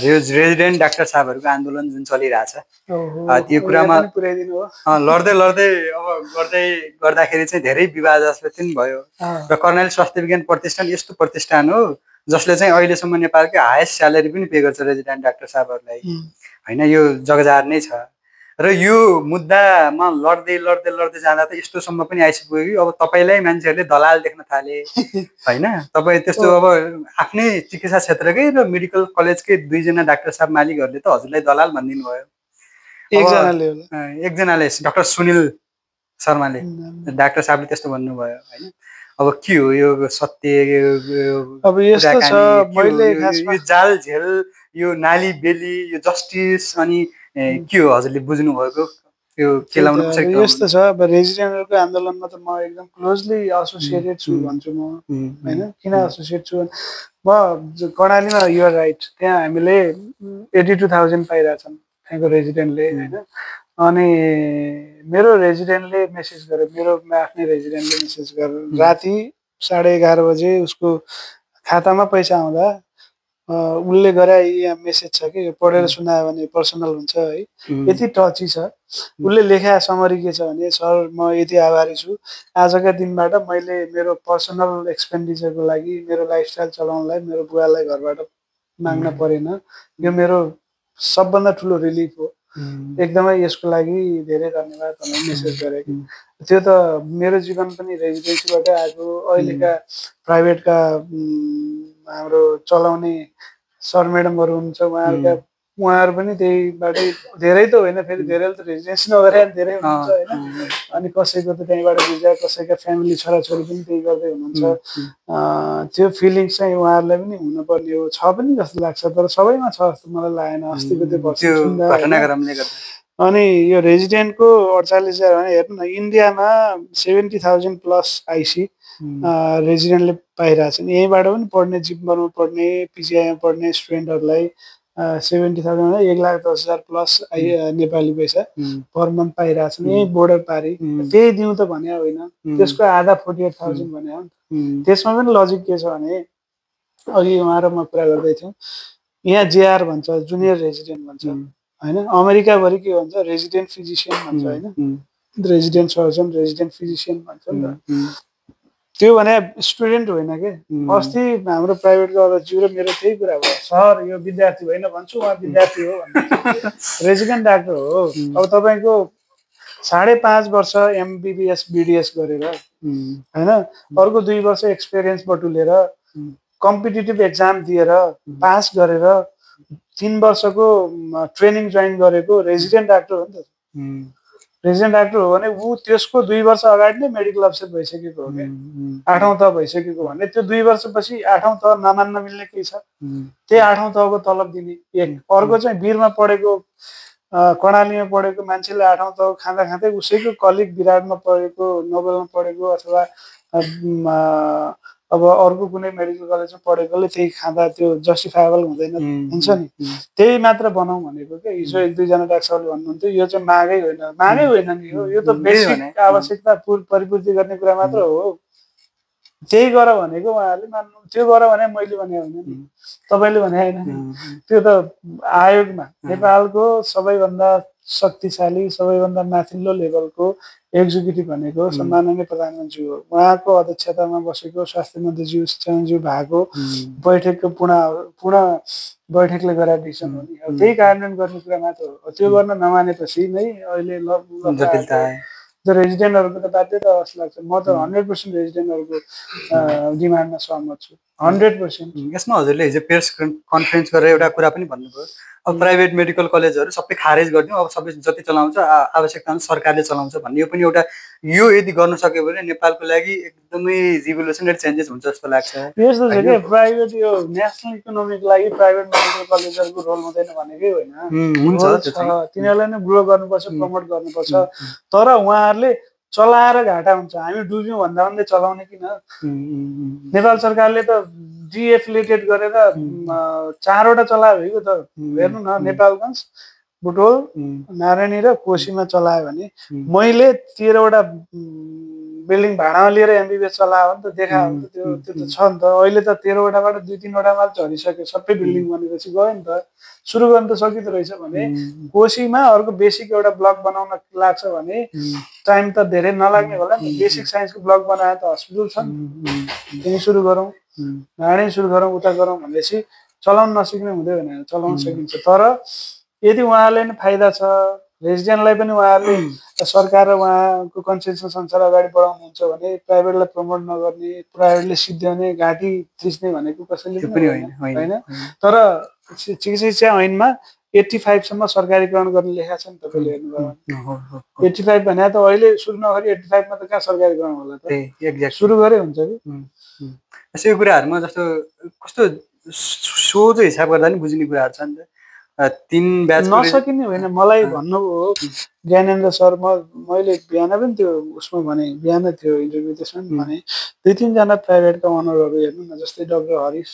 रेजिडेन्ट डाक्टर साहबहरूको आन्दोलन जुन चलिरहेछ त्यो कुरामा लड्दै लड्दै अब गर्दाखेरि चाहिँ धेरै विवादास्पद पनि भयो र कर्णाली स्वास्थ्य विज्ञान प्रतिष्ठान यस्तो प्रतिष्ठान हो जसले चाहिँ अहिलेसम्म नेपालकै हाएस्ट स्यालेरी पनि पे गर्छ रेजिडेन्ट डाक्टर साहबहरूलाई होइन यो जगजाहेर नै छ र यो मुद्दामा लड्दै लड्दै लड्दै जाँदा त यस्तोसम्म पनि आइसक्यो कि अब तपाईँलाई मान्छेहरूले दलाल देख्न थाले होइन तपाईँ त्यस्तो अब आफ्नै चिकित्सा क्षेत्रकै र मेडिकल कलेजकै 2 जना डाक्टर साहब मालिकहरूले त हजुरलाई दलाल भनिदिनु भयो एकजनाले डाक्टर सुनिल शर्माले डाक्टर साहबले त्यस्तो भन्नुभयो होइन अब के हो यो सत्य अब यस्तो छ मैले यो जाल झेल यो नाली बेली यो जस्टिस अनि के हो हजुरले बुझ्नु भएको यो केलाउन कसरी यस्तो छ अब रेजिडेन्टहरूको आन्दोलनमा त म एकदम क्लोजली एसोसिएटेड छु भन्छु म हैन किन एसोसिएट छु म कर्णालीमा युआर राइट त्यहाँ हामीले 82,000 पाइरहेछन् त्यहाँको रेजिडेन्टले हैन अनि मेरो रेजिडेन्टले मेसेज गर्यो मेरो आफ्नै रेजिडेन्टले मेसेज गर्यो राति 11:30 बजे उसको खातामा पैसा आउँदा उसले गरे यहाँ मेसेज छ कि पढेर सुनायो भने पर्सनल हुन्छ है यति टची छ उसले लेखा समरी के छ भने सर म यति आभारी छु आजका दिनबाट मैले मेरो पर्सनल एक्सपेन्डिचरको लागि मेरो लाइफस्टाइल चलाउनलाई मेरो बुवालाई घरबाट माग्न परेन यो मेरो सबभन्दा ठुलो रिलिफ हो एकदमै यसको लागि धेरै धन्यवाद भनेर मेसेज गरेको त्यो त मेरो जीवन पनि रेजिडेन्सीबाट आएको अहिलेका प्राइभेटका हाम्रो चलाउने सर म्याडमहरू हुन्छ उहाँहरू पनि त्यहीबाटै धेरै त होइन फेरि धेरैले त रेजिडेन्सी नगरे धेरै हुनुहुन्छ होइन अनि कसैको त त्यहीँबाट भिजा कसैका फ्यामिली छोराछोरी पनि त्यही गर्दै हुनुहुन्छ त्यो फिलिङ्स चाहिँ उहाँहरूलाई पनि हुनुपर्ने हो छ पनि जस्तो लाग्छ तर सबैमा छ जस्तो मलाई लागेन अस्तिको त्यो अनि यो रेजिडेन्टको 48,000 भने हेर्नु न इन्डियामा 70,000 प्लस आइसी रेजिडेन्टले पाइरहेछन् यहीँबाट पनि पढ्ने जिम्बरमा पढ्ने पिजिआईमा पढ्ने स्टुडेन्टहरूलाई 70,000 1,10,000 प्लस नेपाली पैसा पर मन्थ पाइरहेछन् यही बोर्डर पारी त्यही दिउँ त भने होइन त्यसको आधा 48,000 भने हो नि त्यसमा पनि लजिक के छ भने अघि उहाँ र म कुरा गर्दै थियौँ यहाँ जेआर भन्छ जुनियर रेजिडेन्ट भन्छ होइन अमेरिकाभरि के भन्छ रेजिडेन्ट फिजिसियन भन्छ होइन रेजिडेन्ट सर्जन रेजिडेन्ट फिजिसियन भन्छ नि त त्यो भने स्टुडेन्ट होइन के अस्ति हाम्रो प्राइभेटको अध्यक्ष र मेरो त्यही कुरा भयो सर यो विद्यार्थी होइन भन्छु उहाँ विद्यार्थी हो रेजिडेन्ट डाक्टर हो अब तपाईँको 5.5 वर्ष एमबिबिएस बिडिएस गरेर होइन अर्को 2 वर्ष एक्सपिरियन्स बटुलेर कम्पिटिटिभ एक्जाम दिएर पास गरेर 3 वर्षको ट्रेनिङ जोइन गरेको रेजिडेन्ट डाक्टर हो नि त रेजिडेन्ट डाक्टर हो भने ऊ त्यसको 2 वर्ष अगाडि नै मेडिकल अफिसर भइसकेको हो कि 8औं तह भइसकेको भने त्यो 2 वर्षपछि 8औं तह नमान्न मिल्ने के छ त्यही 8औं तहको तलब दिने एक अर्को चाहिँ वीरमा पढेको कर्णालीमा पढेको मान्छेले 8औं तह खाँदा खाँदै उसैको कलिग विराटमा पढेको नोबेलमा पढेको अथवा अब अर्को कुनै मेडिकल कलेजमा पढेकोले त्यही खाँदा त्यो जस्टिफाएबल हुँदैन हुन्छ नि त्यही मात्र बनाऊ भनेको के हिजो 1-2 जना डाक्टर साहबले भन्नुहुन्थ्यो यो चाहिँ मागै होइन नि यो त बेसिक आवश्यकता परिपूर्ति गर्ने कुरा मात्र हो त्यही गर भनेको उहाँहरूले मान्नु त्यो गर भने मैले भने होइन नि तपाईले भने हैन त्यो त आयोगमा नेपालको सबैभन्दा शक्तिशाली सबैभन्दा माथिल्लो लेभलको एक्जिक्युटिभ भनेको सम्माननीय प्रधानमन्त्री हो उहाँको अध्यक्षतामा बसेको स्वास्थ्य मन्त्रीज्यू चरणज्यू भएको बैठकको पूर्ण बैठकले गरेर डिसिजन हो नि त्यही कार्यान्वयन गर्ने कुरा मात्र हो त्यो गर्न नमानेपछि नै अहिले रेजिडेन्टहरूको त बाध्यता जस्तो लाग्छ म त 100% रेजिडेन्टहरूको डिमान्डमा सहमत छु 100%। यसमा हजुरले हिजो प्रेस कन्फरेन्स गरेर एउटा कुरा पनि भन्नुभयो अब प्राइभेट मेडिकल कलेजहरू सबै खारेज गरिदिउँ अब सबै जति चलाउँछ आवश्यकता सरकारले चलाउँछ भन्ने यो पनि एउटा यो यदि गर्न सक्यो भने नेपालको लागि एकदमै रिभोल्युसनरी चेन्जेस हुन्छ जस्तो लाग्छ। यस्तो छ कि प्राइभेट यो नेसनल इकोनोमीको लागि प्राइभेट मेडिकल कलेजहरूको रोल हुँदैन भनेकै होइन हुन्छ तिनीहरूलाई नै ग्रो गर्नुपर्छ प्रमोट गर्नुपर्छ तर उहाँहरूले चलाएर घाटा हुन्छ हामी डुब्यौँ भन्दा भन्दै चलाउने किन नेपाल सरकारले त डिएफिलिएटेड गरेर 4वटा चलायो भएको त हेर्नु न नेपालगञ्ज बुटोल नारायणी र कोशीमा चलायो भने मैले 13वटा बिल्डिङ भाडामा लिएर एमबिबिएस चलायो भने त देखायो नि त त्यो त छ नि त अहिले त 13वटाबाट 2-3वटा मात्र झरिसक्यो सबै बिल्डिङ बनेपछि गयो नि त सुरु गर्न त सकिँदो रहेछ भने कोशीमा अर्को बेसिक एउटा ब्लक बनाउन लाग्छ भने टाइम त धेरै नलाग्ने होला नि बेसिक साइन्सको ब्लक बनाए त हस्पिटल छ नि त्यही सुरु गरौँ नारायणी सुरु गरौँ उता गरौँ भनेपछि चलाउन नसिक्ने हुँदै होइन चलाउन सकिन्छ तर यदि उहाँले नै फाइदा छ रेजिडेन्टलाई पनि उहाँहरूले सरकार र उहाँको कन्सेन्सस अनुसार अगाडि बढाउनुहुन्छ भने प्राइभेटलाई प्रमोट नगर्ने प्राइभेटले सिद्ध्याउने घाँटी थिच्ने भनेको कसैले पनि होइन तर चिकित्सा ऐनमा 85 सम्म सरकारीकरण गर्ने लेखा छ नि तपाईँले हेर्नुभयो 85 भने त अहिले सुरु नगरी 85 मा त कहाँ सरकारीकरण होला त सुरु गरे हुन्छ कि यसो कुराहरुमा जस्तो कस्तो सोझो हिसाब गर्दा नि बुझ्ने कुराहरु छ नि त 3 ब्याच नसकिने होइन मलाई भन्नुभयो ज्ञानेन्द्र सर मैले बिहान पनि त्यो उसमा भने बिहान थियो इन्टरभ्यु त्यसमा भने 2-3 जना प्राइभेटका ओनरहरु हेर्नु न जस्तै डाक्टर हरिश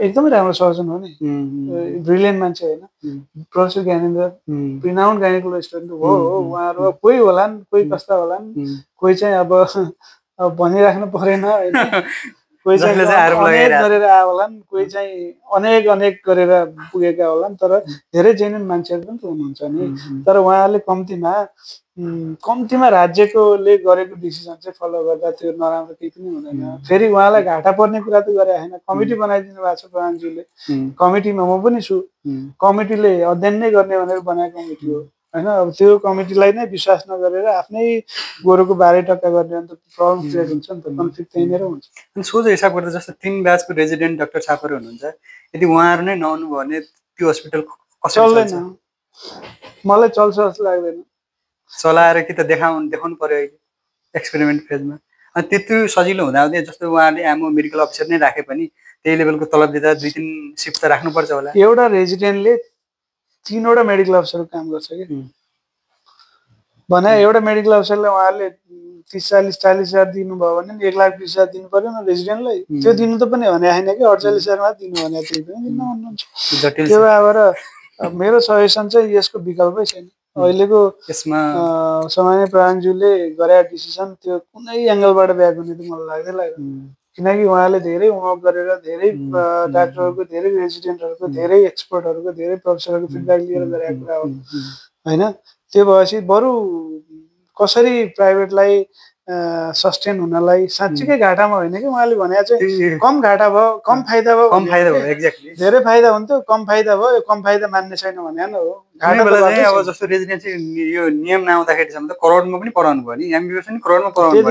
एकदमै राम्रो सर्जन हो नि ब्रिलियन्ट मान्छे हैन प्रोफेसर ज्ञानेन्द्र रिनाउन्ड गाइनेकोलोजिस्ट हो उहाँहरु कोही होलान् कोही कस्ता होलान् कोही चाहिँ अब भनिराख्नु परेन हैन कोही चाहिँ अनेक गरेर आए होलान् कोही चाहिँ अनेक गरेर पुगेका होलान् तर धेरै जेन्युन मान्छेहरु पनि हुनुहुन्छ नि तर उहाँले कम्तीमा राज्यकोले गरेको डिसिजन चाहिँ फलो गर्दा त्यो नराम्रो केही पनि हुँदैन फेरि उहाँलाई घाटा पर्ने कुरा त गरे हैन कमिटी बनाइदिनु भएको छ प्रधानज्यूले कमिटीमा म पनि छु कमिटीले अध्ययन नै गर्ने भनेर बनाएको कमिटी हो हैन अब त्यो कमिटीलाई नै विश्वास नगरेर आफ्नै गोरुको 12 टक्का गर्ने अन्त प्रब्लम क्रिएट हुन्छ नि त कन्फ्लिक्ट त्यही नै हुन्छ अनि सोझो हिसाब गर्दा जस्तो 3 ब्याचको रेजिडेन्ट डाक्टर साहबहरु हुनुहुन्छ यदि उहाँहरु नै नहुनु भने त्यो हस्पिटल कसरी चल्दैन मलाई चल्छ जस्तो लाग्दैन चलाएर कि त देखाउनु पर्यो अहिले एक्सपेरिमेन्ट फेजमा अनि त्यति सजिलो हुँदा जस्तो उहाँले एमओ मेडिकल अफिसर नै राखे पनि त्यही लेभलको तलब दिँदा 2-3 शिफ्ट त राख्नु पर्छ होला एउटा रेजिडेन्टले 3वटा मेडिकल अफिसरको काम गर्छ के भने एउटा मेडिकल अफिसरले उहाँले 30-40 हजार दिनुभयो भने 1,20,000 दिनु पर्यो न रेजिडेन्टलाई त्यो दिनु त पनि भने हैन कि 48,000 मात्र दिनु भने त्यही पनि दिन भन्नुहुन्छ त्यो भएर मेरो सजेसन चाहिँ यसको विकल्पै छैन अहिलेको यसमा सामान्य प्रधानज्यूले गरे डिसिजन त्यो कुनै एंगलबाट ब्याक हुने त मलाई लाग्दैन किनकि उहाँले धेरै होमवर्क गरेर धेरै डाक्टरहरुको धेरै रेजिडेन्टहरुको धेरै एक्सपर्टहरुको धेरै प्रोफेसरहरुको फिडब्याक लिएर गरेको कुरा हो हैन त्यो भएपछि बरु कसरी प्राइभेटलाई सस्टेन हुनलाई साँच्चीकै घाटामा होइन कि उहाँले भने चाहिँ कम घाटा भयो कम फाइदा भयो कम फाइदा भयो एक्ज्याक्टली धेरै फाइदा हुन्थ्यो कम फाइदा भयो यो कम फाइदा मान्ने छैन भने न हो घाटा बेला चाहिँ अब जस्तो रेजिडेन्सी यो नियम नआउँदाखेरिसम्म त करोडमा पनि पढाउनु भयो नि एमबिबिएस पनि करोडमा पढाउनु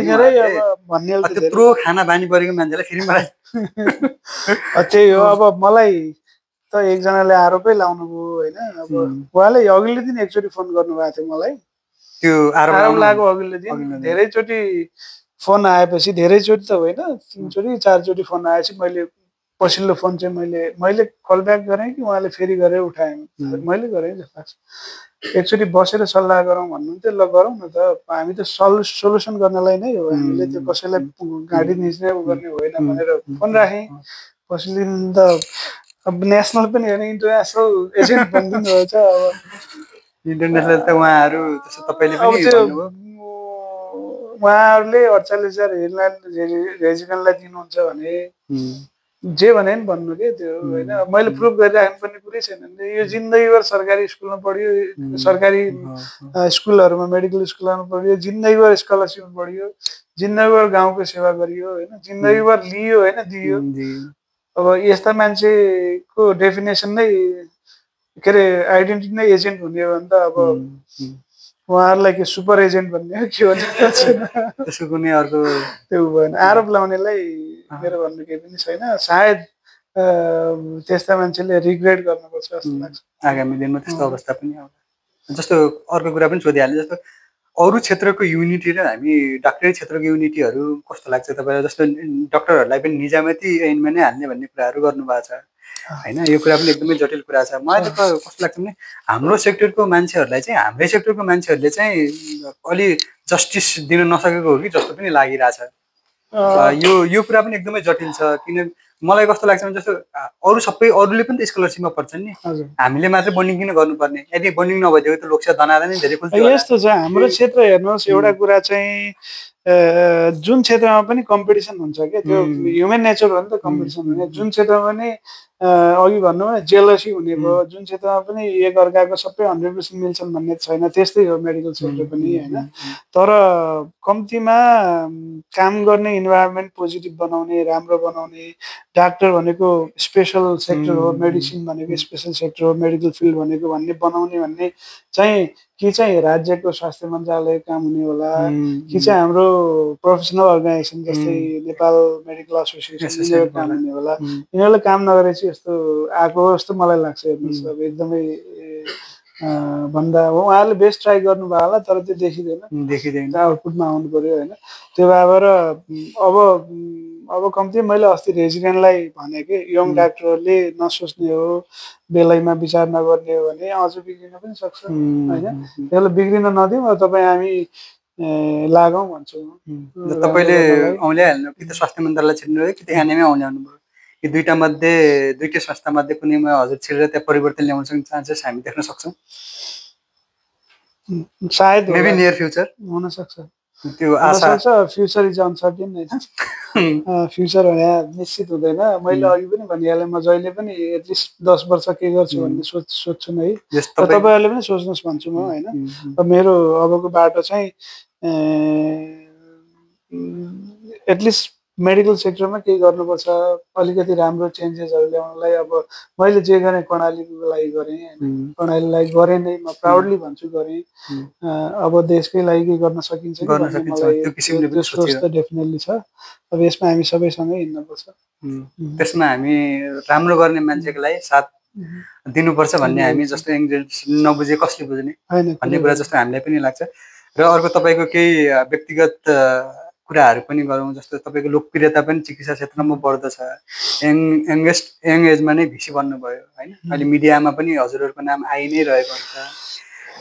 भयो त्यत्रो खाना बानी परेको मान्छेलाई फेरि मलाई त्यही हो अब मलाई त एकजनाले आरोपै लाउनु भयो होइन अब उहाँले अघिल्लो दिन एकचोटि फोन गर्नुभएको थियो मलाई त्यो आरोप लागेको अघिल्लो दिन धेरैचोटि फोन आएपछि धेरैचोटि त होइन 3 चोटि 4 चोटि फोन आएपछि मैले पछिल्लो फोन चाहिँ मैले कल ब्याक गरेँ कि उहाँले फेरि गरेर उठाएँ मैले गरेँ जस्तो लाग्छ एकचोटि बसेर सल्लाह गरौँ भन्नुहुन्थ्यो ल गरौँ न त हामी त सोल्युसन गर्नलाई नै हो हामीले त्यो कसैलाई गाडी निस्ने गर्ने होइन भनेर फोन राखेँ पछिल्लो दिन त अब नेसनल पनि होइन इन्टरनेसनल एजेन्ट भनिदिनु भएछ अब इन्टरनेसनल त उहाँहरू जस्तो तपाईँले पनि भन्नुभयो उहाँहरूले 48,000 रेजिडेन्टलाई दिनुहुन्छ भने जे भने नि भन्नु के त्यो होइन मैले प्रुभ गरिराख्नु पर्ने कुरै छैन यो जिन्दगीभर सरकारी स्कुलमा पढ्यो सरकारी स्कुलहरूमा मेडिकल स्कुलमा पढ्यो जिन्दगीभर स्कलरसिप पढ्यो जिन्दगीभर गाउँको सेवा गरियो होइन जिन्दगीभर लियो होइन दियो अब यस्ता मान्छेको डेफिनेसन नै के अरे आइडेन्टिटी नै एजेन्ट हुने हो भने त अब उहाँहरूलाई के सुपर एजेन्ट भन्ने हो के भन्ने त्यसको कुनै अर्को त्यो भएन आरोप लाउनेलाई मेरो भन्नु केही पनि छैन सायद त्यस्ता मान्छेले रिग्रेट गर्नुपर्छ जस्तो लाग्छ आगामी दिनमा त्यस्तो अवस्था पनि आउँछ जस्तो अर्को कुरा पनि सोधिहाल्ने जस्तो अरू क्षेत्रको युनिटी र हामी डाक्टरी क्षेत्रको युनिटीहरू कस्तो लाग्छ तपाईँलाई जस्तो डक्टरहरूलाई पनि निजामती ऐनमा नै हाल्ने भन्ने कुराहरू गर्नुभएको छ होइन यो कुरा पनि एकदमै जटिल कुरा छ मलाई त कस्तो लाग्छ भने हाम्रो सेक्टरको मान्छेहरूलाई चाहिँ हाम्रै सेक्टरको मान्छेहरूले चाहिँ अलि जस्टिस दिन नसकेको हो कि जस्तो पनि लागिरहेछ यो कुरा पनि एकदमै जटिल छ किन मलाई कस्तो लाग्छ भने जस्तो अरूले पनि त स्कलरसिपमा पढ्छन् नि हामीले मात्रै बन्डिङ किन गर्नुपर्ने यदि बन्डिङ नभइदिएको त लोकसेवा धनाधन नै धेरै खुल्थ्यो यस्तो छ हाम्रो क्षेत्र हेर्नुहोस् एउटा कुरा चाहिँ जुन क्षेत्रमा पनि कम्पिटिसन हुन्छ क्या त्यो ह्युमन नेचर हो नि त कम्पिटिसन हुने जुन क्षेत्रमा पनि अघि भन्नु भने जेलसी हुने भयो जुन क्षेत्रमा पनि एकअर्काको सबै 100% मिल्छन् भन्ने छैन त्यस्तै हो मेडिकल सेक्टर पनि होइन तर कम्तीमा काम गर्ने इन्भाइरोमेन्ट पोजिटिभ बनाउने राम्रो बनाउने डाक्टर भनेको स्पेसल सेक्टर हो मेडिसिन भनेको स्पेसल सेक्टर हो मेडिकल फिल्ड भनेको भन्ने बनाउने भन्ने चाहिँ कि चाहिँ राज्यको स्वास्थ्य मन्त्रालय काम हुने होला कि चाहिँ हाम्रो प्रोफेसनल अर्गनाइजेसन जस्तै नेपाल मेडिकल एसोसिएसन काम हुने होला यिनीहरूले काम नगरेपछि यस्तो आएको जस्तो मलाई लाग्छ हेर्नुहोस् अब एकदमै भन्दा उहाँहरूले बेस्ट ट्राई गर्नुभयो होला तर त्यो देखिँदैन आउटपुटमा आउनु पर्यो होइन त्यो भएर अब कम्ती मैले अस्ति रेजिडेन्टलाई भने कि यङ डाक्टरहरूले नसोच्ने हो बेलैमा विचार नगर्ने हो भने अझ बिग्रिन पनि सक्छ होइन त्यसलाई बिग्रिन नदिउँ तपाईँ हामी लागौँ भन्छौँ तपाईँले औल्याइहाल्नु कि त स्वास्थ्य मन्त्रालय छिर्नु कि त एनएमए औल्याउनु भयो यो दुईटै संस्थामध्ये कुनैमा हजुर छिरेर त्यहाँ परिवर्तन ल्याउन सक्ने चान्सेस हामी देख्न सक्छौँ सायद मेबी नियर फ्युचर हुन सक्छ त्यो आशा छ फ्युचर इज अनसर्टेन होइन फ्युचर भने निश्चित हुँदैन मैले अघि पनि भनिहालेँ म जहिले पनि एटलिस्ट 10 वर्ष के गर्छु भन्ने सोच्छु नै तपाईँहरूले पनि सोच्नुहोस् भन्छु म होइन मेरो अबको बाटो चाहिँ एटलिस्ट मेडिकल सेक्टरमा केही गर्नुपर्छ अलिकति राम्रो चेन्जेसहरू ल्याउनलाई अब मैले जे गरेँ कर्णालीको लागि गरेँ कर्णालीलाई गरेँ नै म प्राउडली भन्छु गरेँ अब देशकै लागि के गर्न सकिन्छ कि भन्ने मलाई त्यो सोच त डेफिनेटली छ अब यसमा हामी सबैसँगै हिँड्नुपर्छ त्यसमा हामी राम्रो गर्ने मान्छेको लागि साथ दिनुपर्छ भन्ने हामी जस्तो इङ्ग्लिस नबुझे कसले बुझ्ने भन्ने कुरा जस्तो हामीलाई पनि लाग्छ र अर्को तपाईँको केही व्यक्तिगत कुराहरू पनि गरौँ जस्तो तपाईँको लोकप्रियता पनि चिकित्सा क्षेत्रमा बढ्दछ यङ एजमा नै भिसी बन्नुभयो होइन अहिले मिडियामा पनि हजुरहरूको नाम आइ नै रहेको हुन्छ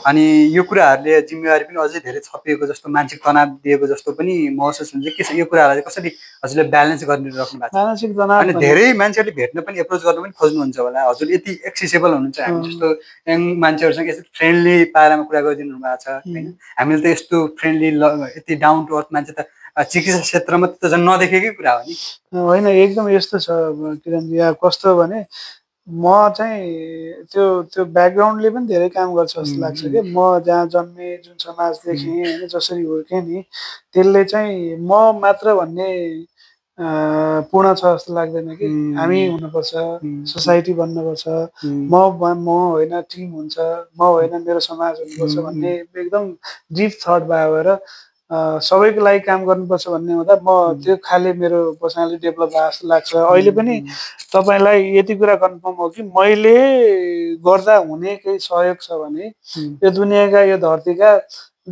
अनि यो कुराहरूले जिम्मेवारी पनि अझै धेरै छपिएको जस्तो मानसिक तनाव दिएको जस्तो पनि महसुस हुन्छ के यो कुराहरूलाई कसरी हजुरले ब्यालेन्स गरिराख्नु भएको छ अनि धेरै मान्छेहरूले भेट्न पनि एप्रोच गर्न पनि खोज्नुहुन्छ होला हजुर यति एक्सेसेबल हुनुहुन्छ हामी जस्तो यङ मान्छेहरूसँग यस्तो फ्रेन्डली पारामा कुरा गरिदिनु भएको छ होइन हामीले त यस्तो फ्रेन्डली यति डाउन टु अर्थ मान्छे त चिकित्सा क्षेत्रमा त झन् नदेखेकै कुरा हो नि होइन एकदम यस्तो छ किरणजी यहाँ कस्तो भने म चाहिँ त्यो त्यो ब्याकग्राउन्डले पनि धेरै काम गर्छ जस्तो लाग्छ कि म जहाँ जन्मेँ जुन समाज देखेँ होइन जसरी हुर्केँ नि त्यसले चाहिँ म मात्र भन्ने पूर्ण छ जस्तो लाग्दैन कि हामी हुनुपर्छ सोसाइटी बन्नुपर्छ म होइन टिम हुन्छ म होइन मेरो समाज हुनुपर्छ भन्ने एकदम डिप थट भएर सबैको लागि काम गर्नुपर्छ भन्ने हुँदा म त्यो खाले मेरो पर्सनालिटी डेभलप भएको जस्तो लाग्छ अहिले पनि तपाईँलाई यति कुरा कन्फर्म हो कि मैले गर्दा हुने केही सहयोग छ भने यो दुनियाँका यो धरतीका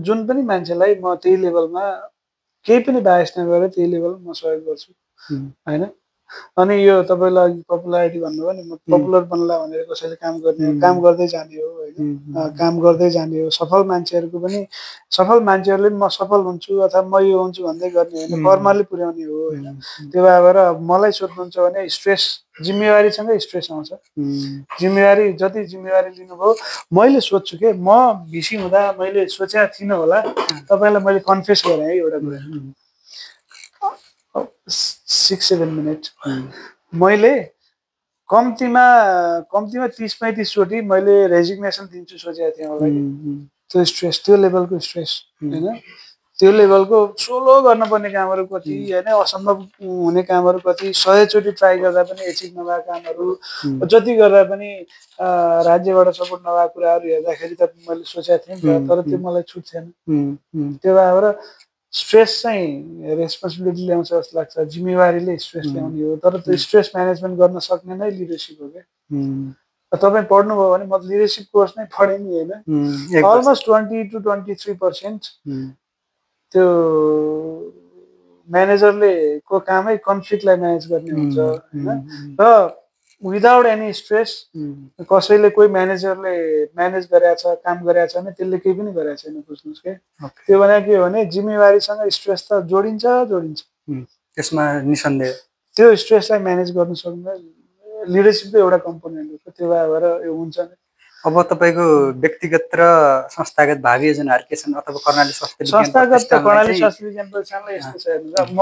जुन पनि मान्छेलाई म त्यही लेभलमा केही पनि बायस नगरेर त्यही लेभलमा म सहयोग गर्छु होइन अनि यो तपाईँलाई अघि पपुलारिटी भन्नुभयो नि म पपुलर बन्ला भनेर कसैले काम गर्दै जाने हो होइन काम गर्दै जाने हो सफल मान्छेहरूको पनि सफल मान्छेहरूले पनि म सफल हुन्छु अथवा म यो हुन्छु भन्दै गर्ने होइन कर्मले पुर्याउने हो होइन त्यो भएर मलाई सोध्नुहुन्छ भने स्ट्रेस जिम्मेवारीसँगै स्ट्रेस आउँछ जिम्मेवारी जति जिम्मेवारी लिनुभयो मैले सोध्छु के म भिसी हुँदा मैले सोचेको थिइनँ होला तपाईँलाई मैले कन्फेस गरेँ है एउटा कुरा 6-7 मिनट मैले कम्तीमा 30-35 चोटि मैले रेजिग्नेसन दिन्छु सोचेको थिएँ होला त्यो स्ट्रेस त्यो लेभलको स्ट्रेस होइन त्यो लेभलको सोलो गर्नुपर्ने कामहरू कति होइन असम्भव हुने कामहरू कति 100 चोटि ट्राई गर्दा पनि एचिभ नभएको कामहरू जति गर्दा पनि राज्यबाट सपोर्ट नभएको कुराहरू हेर्दाखेरि त मैले सोचेको थिएँ नि त तर त्यो मलाई छुट थिएन त्यो भएर स्ट्रेस चाहिँ रेस्पोन्सिबिलिटी ल्याउँछ जस्तो लाग्छ जिम्मेवारीले स्ट्रेस ल्याउने हो तर त्यो स्ट्रेस म्यानेजमेन्ट गर्न सक्ने नै लिडरसिप हो क्या तपाईँ पढ्नुभयो भने म लिडरसिप कोर्स नै पढेँ नि होइन अलमोस्ट 20 to 23% त्यो म्यानेजरले को कामै कन्फ्लिक्टलाई म्यानेज गर्ने हुन्छ होइन र विदाउट एनी स्ट्रेस कसैले कोही म्यानेजरले म्यानेज गरेको छ काम गरेको छ भने त्यसले केही पनि गरेको छैन बुझ्नुहोस् के त्यो भने के हो भने जिम्मेवारीसँग स्ट्रेस त जोडिन्छ त्यसमा निसन्देह त्यो स्ट्रेसलाई म्यानेज गर्न सक्नु लिडरसिपको एउटा कम्पोनेन्ट हो त्यो भएर यो हुन्छ नि अब तपाईँको व्यक्तिगत र संस्थागत भावी योजनाहरू के छन् अथवा कर्णाली स्वास्थ्य संस्थागत त कर्णाली स्वास्थ्य विज्ञान प्रतिष्ठानलाई यस्तो छ हेर्नुहोस् म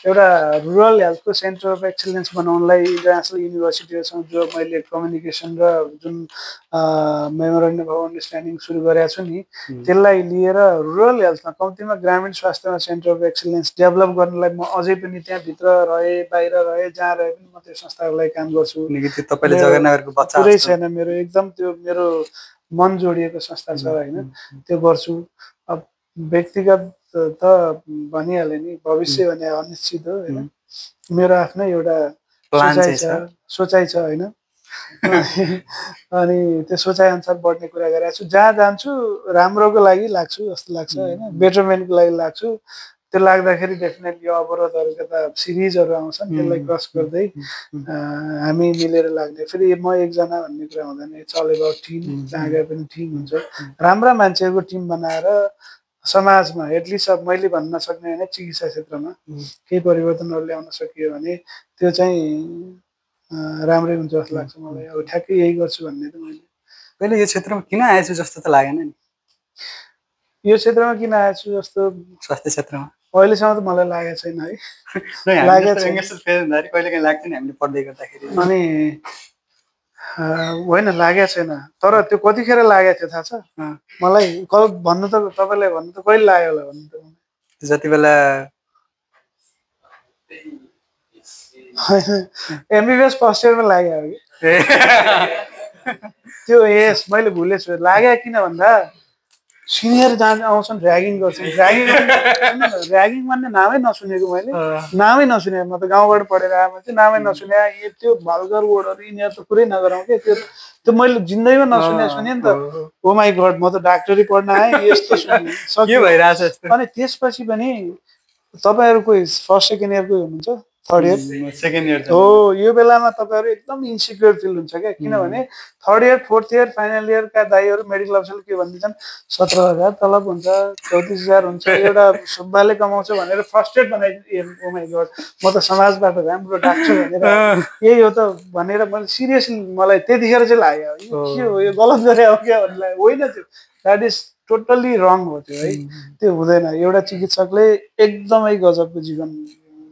एउटा रुरल हेल्थको सेन्टर अफ एक्सिलेन्स बनाउनलाई इन्टरनेसनल युनिभर्सिटीहरूसँग जो मैले कम्युनिकेसन र जुन मेमोरेन्डम अफ अन्डरस्ट्यान्डिङ सुरु गरेको छु नि त्यसलाई लिएर रुरल हेल्थमा कम्तीमा ग्रामीण स्वास्थ्यमा सेन्टर अफ एक्सिलेन्स डेभलप गर्नलाई म अझै पनि त्यहाँभित्र रहे बाहिर रहे जहाँ रहे पनि म त्यो संस्थाको लागि काम गर्छु तपाईँले जगन्नगरको बच्चा पुरै छैन मेरो एकदम त्यो मेरो मन जोडिएको संस्था छ होइन त्यो गर्छु अब व्यक्तिगत त भनिहालेँ नि भविष्य भने अनिश्चित हो होइन मेरो आफ्नै एउटा सोचाइ छ होइन अनि त्यो सोचाइ अनुसार बढ्ने कुरा गरेको छु जहाँ जान्छु राम्रोको लागि लाग्छु जस्तो लाग्छ होइन बेटरमेन्टको लागि लाग्छु त्यो लाग्दाखेरि डेफिनेटली अवरोधहरूको त सिरिजहरू आउँछन् त्यसलाई क्रस गर्दै हामी मिलेर लाग्ने फेरि म एकजना भन्ने कुरा हुँदैन इट्स अल अबाउट टिम जहाँ गए पनि टिम हुन्छ राम्रा मान्छेहरूको टिम बनाएर समाजमा एटलिस्ट अब मैले भन्न सक्ने होइन चिकित्सा क्षेत्रमा केही परिवर्तनहरू ल्याउन सकियो भने त्यो चाहिँ राम्रै हुन्छ जस्तो लाग्छ मलाई अब ठ्याक्कै यही गर्छु भन्ने त मैले पहिले यो क्षेत्रमा किन आएछु जस्तो त लागेन नि यो क्षेत्रमा किन आएछु जस्तो स्वास्थ्य क्षेत्रमा अहिलेसम्म त मलाई लागेको छैन है लागेको कहिले काहीँ लाग्थ्यो नि हामीले पढ्दै गर्दाखेरि अनि होइन लागेको छैन तर त्यो कतिखेर लागेको थियो थाहा छ मलाई भन्नु त तपाईँलाई भन्नु त कहिले लाग्यो होला भन्नु त जति बेला एमबिबिएस फर्स्ट इयरमा लाग्यो कि त्यो यस मैले भुलेछु लाग्यो किन भन्दा सिनियर जहाँ आउँछन् ऱ्यागिङ गर्छन् ऱ्यागिङ भन्ने नामै नसुनेको मैले नामै नसुने म त गाउँबाट पढेर आएको मान्छे नामै नसुने त्यो भल्गर वर्डहरू यिनीहरू त पुरै नगरौँ के त्यो मैले जिन्दगीमा सुने नि त ओ माई गड म त डाक्टरी पढ्न आएँ यस्तो के भइरहेछ अनि त्यसपछि पनि तपाईँहरू कोही फर्स्ट सेकेन्ड इयरको हुनुहुन्छ थर्ड इयर सेकेन्ड इयर हो यो बेलामा तपाईँहरू एकदम इन्सिक्योर फिल हुन्छ क्या किनभने third year fourth year final इयरका दाइहरू मेडिकल अफिसरले के भनिदिन्छन् 17,000 तलब हुन्छ 34,000 हुन्छ एउटा सुब्बाले कमाउँछ भनेर फ्रस्ट्रेट बनाइदिनु ओ माई गड म त समाजबाट राम्रो डाक्टर भनेर यही हो त भनेर मैले सिरियसली मलाई त्यतिखेर चाहिँ लाग्यो के हो यो गलत गरे हो क्या भन्ने लाग्यो होइन त्यो द्याट इज टोटल्ली रङ हो त्यो है त्यो हुँदैन एउटा चिकित्सकले एकदमै गजबको जीवन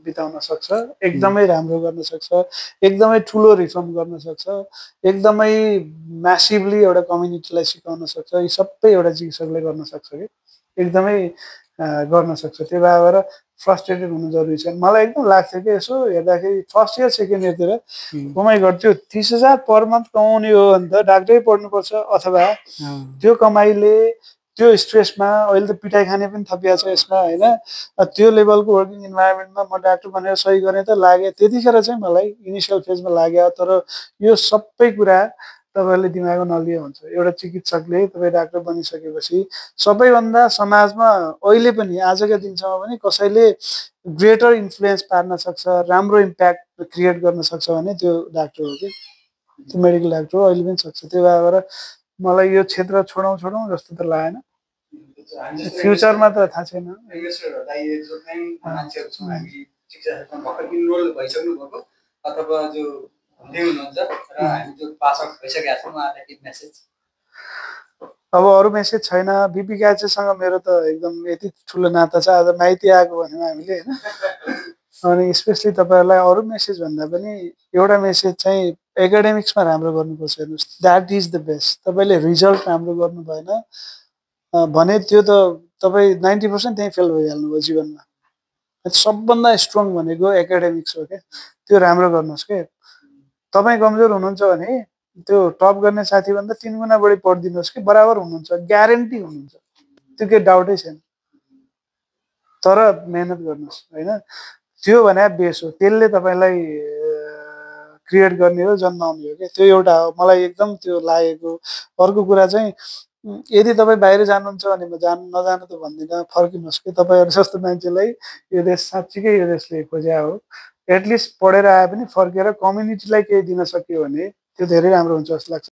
बिताउन सक्छ, एकदमै राम्रो गर्न सक्छ, एकदमै ठुलो रिफर्म गर्न सक्छ, एकदमै म्यासिभली एउटा कम्युनिटीलाई सिकाउन सक्छ। यी सबै एउटा चिकित्सकले गर्न सक्छ कि एकदमै गर्न सक्छ। त्यो भएर फ्रस्ट्रेटेड हुनु जरुरी छैन। मलाई एकदम लाग्थ्यो कि यसो हेर्दाखेरि फर्स्ट इयर सेकेन्ड इयरतिर कमाइ गर्थ्यो 30,000 पर मन्थ कमाउने हो भने त डाक्टरै पढ्नुपर्छ, अथवा त्यो कमाइले त्यो स्ट्रेसमा अहिले त पिटाइ खाने पनि थपिएको छ यसमा होइन। त्यो लेभलको वर्किङ इन्भाइरोमेन्टमा म डाक्टर भनेर सही गर्ने त लाग्यो त्यतिखेर चाहिँ मलाई इनिसियल फेजमा लाग्यो। तर यो सबै कुरा तपाईँहरूले दिमागमा नलिए हुन्छ। एउटा चिकित्सकले तपाईँ डाक्टर बनिसकेपछि सबैभन्दा समाजमा अहिले पनि आजका दिनसम्म पनि कसैले ग्रेटर इन्फ्लुएन्स पार्न सक्छ, राम्रो इम्प्याक्ट क्रिएट गर्न सक्छ भने त्यो डाक्टर हो कि त्यो मेडिकल डाक्टर हो, अहिले पनि सक्छ। त्यो भएर मलाई यो क्षेत्र छोडौँ जस्तो त लागेन। फ्युचरमा त थाहा छैन। मान्छेहरू छौँ हामी शिक्षा क्षेत्रमा भर्खर इनरोल भइसक्नु भएको अथवा जो हुँदै हुनुहुन्छ र हामी जो पास आउट भइसकेका छौँ उहाँलाई के मेसेज? अब अरू मेसेज छैन। बिपी कान्छेसँग मेरो त एकदम यति ठुलो नाता छ, आज माइती आएको भन्यौँ हामीले होइन। अनि स्पेसली तपाईँहरूलाई अरू मेसेज भन्दा पनि एउटा मेसेज चाहिँ एकाडेमिक्समा राम्रो गर्नुपर्छ। हेर्नुहोस्, द्याट इज द बेस्ट। तपाईँले रिजल्ट राम्रो गर्नु भएन भने त्यो त तपाईँ 90% त्यहीँ फेल भइहाल्नु भयो जीवनमा। सबभन्दा स्ट्रङ भनेको एकाडेमिक्स हो क्या, त्यो राम्रो गर्नुहोस् के। तपाईँ कमजोर हुनुहुन्छ भने त्यो टप गर्ने साथीभन्दा 3 गुणा बढी पढिदिनुहोस् कि बराबर हुनुहुन्छ, ग्यारेन्टी हुनुहुन्छ, त्यो केही डाउटै छैन। तर मेहनत गर्नुहोस् होइन, त्यो भने बेस हो, त्यसले तपाईँलाई क्रिएट गर्ने हो, जन्माउने हो क्या। त्यो एउटा हो मलाई एकदम त्यो लागेको। अर्को कुरा चाहिँ यदि तपाईँ बाहिर जानुहुन्छ भने म नजानु त भन्दिनँ, फर्किनुहोस् कि। तपाईँहरू जस्तो मान्छेलाई यो देश साँच्चीकै यो देशले खोज्या हो। एटलिस्ट पढेर आए पनि फर्केर कम्युनिटीलाई केही दिन सक्यो भने त्यो धेरै राम्रो हुन्छ जस्तो लाग्छ।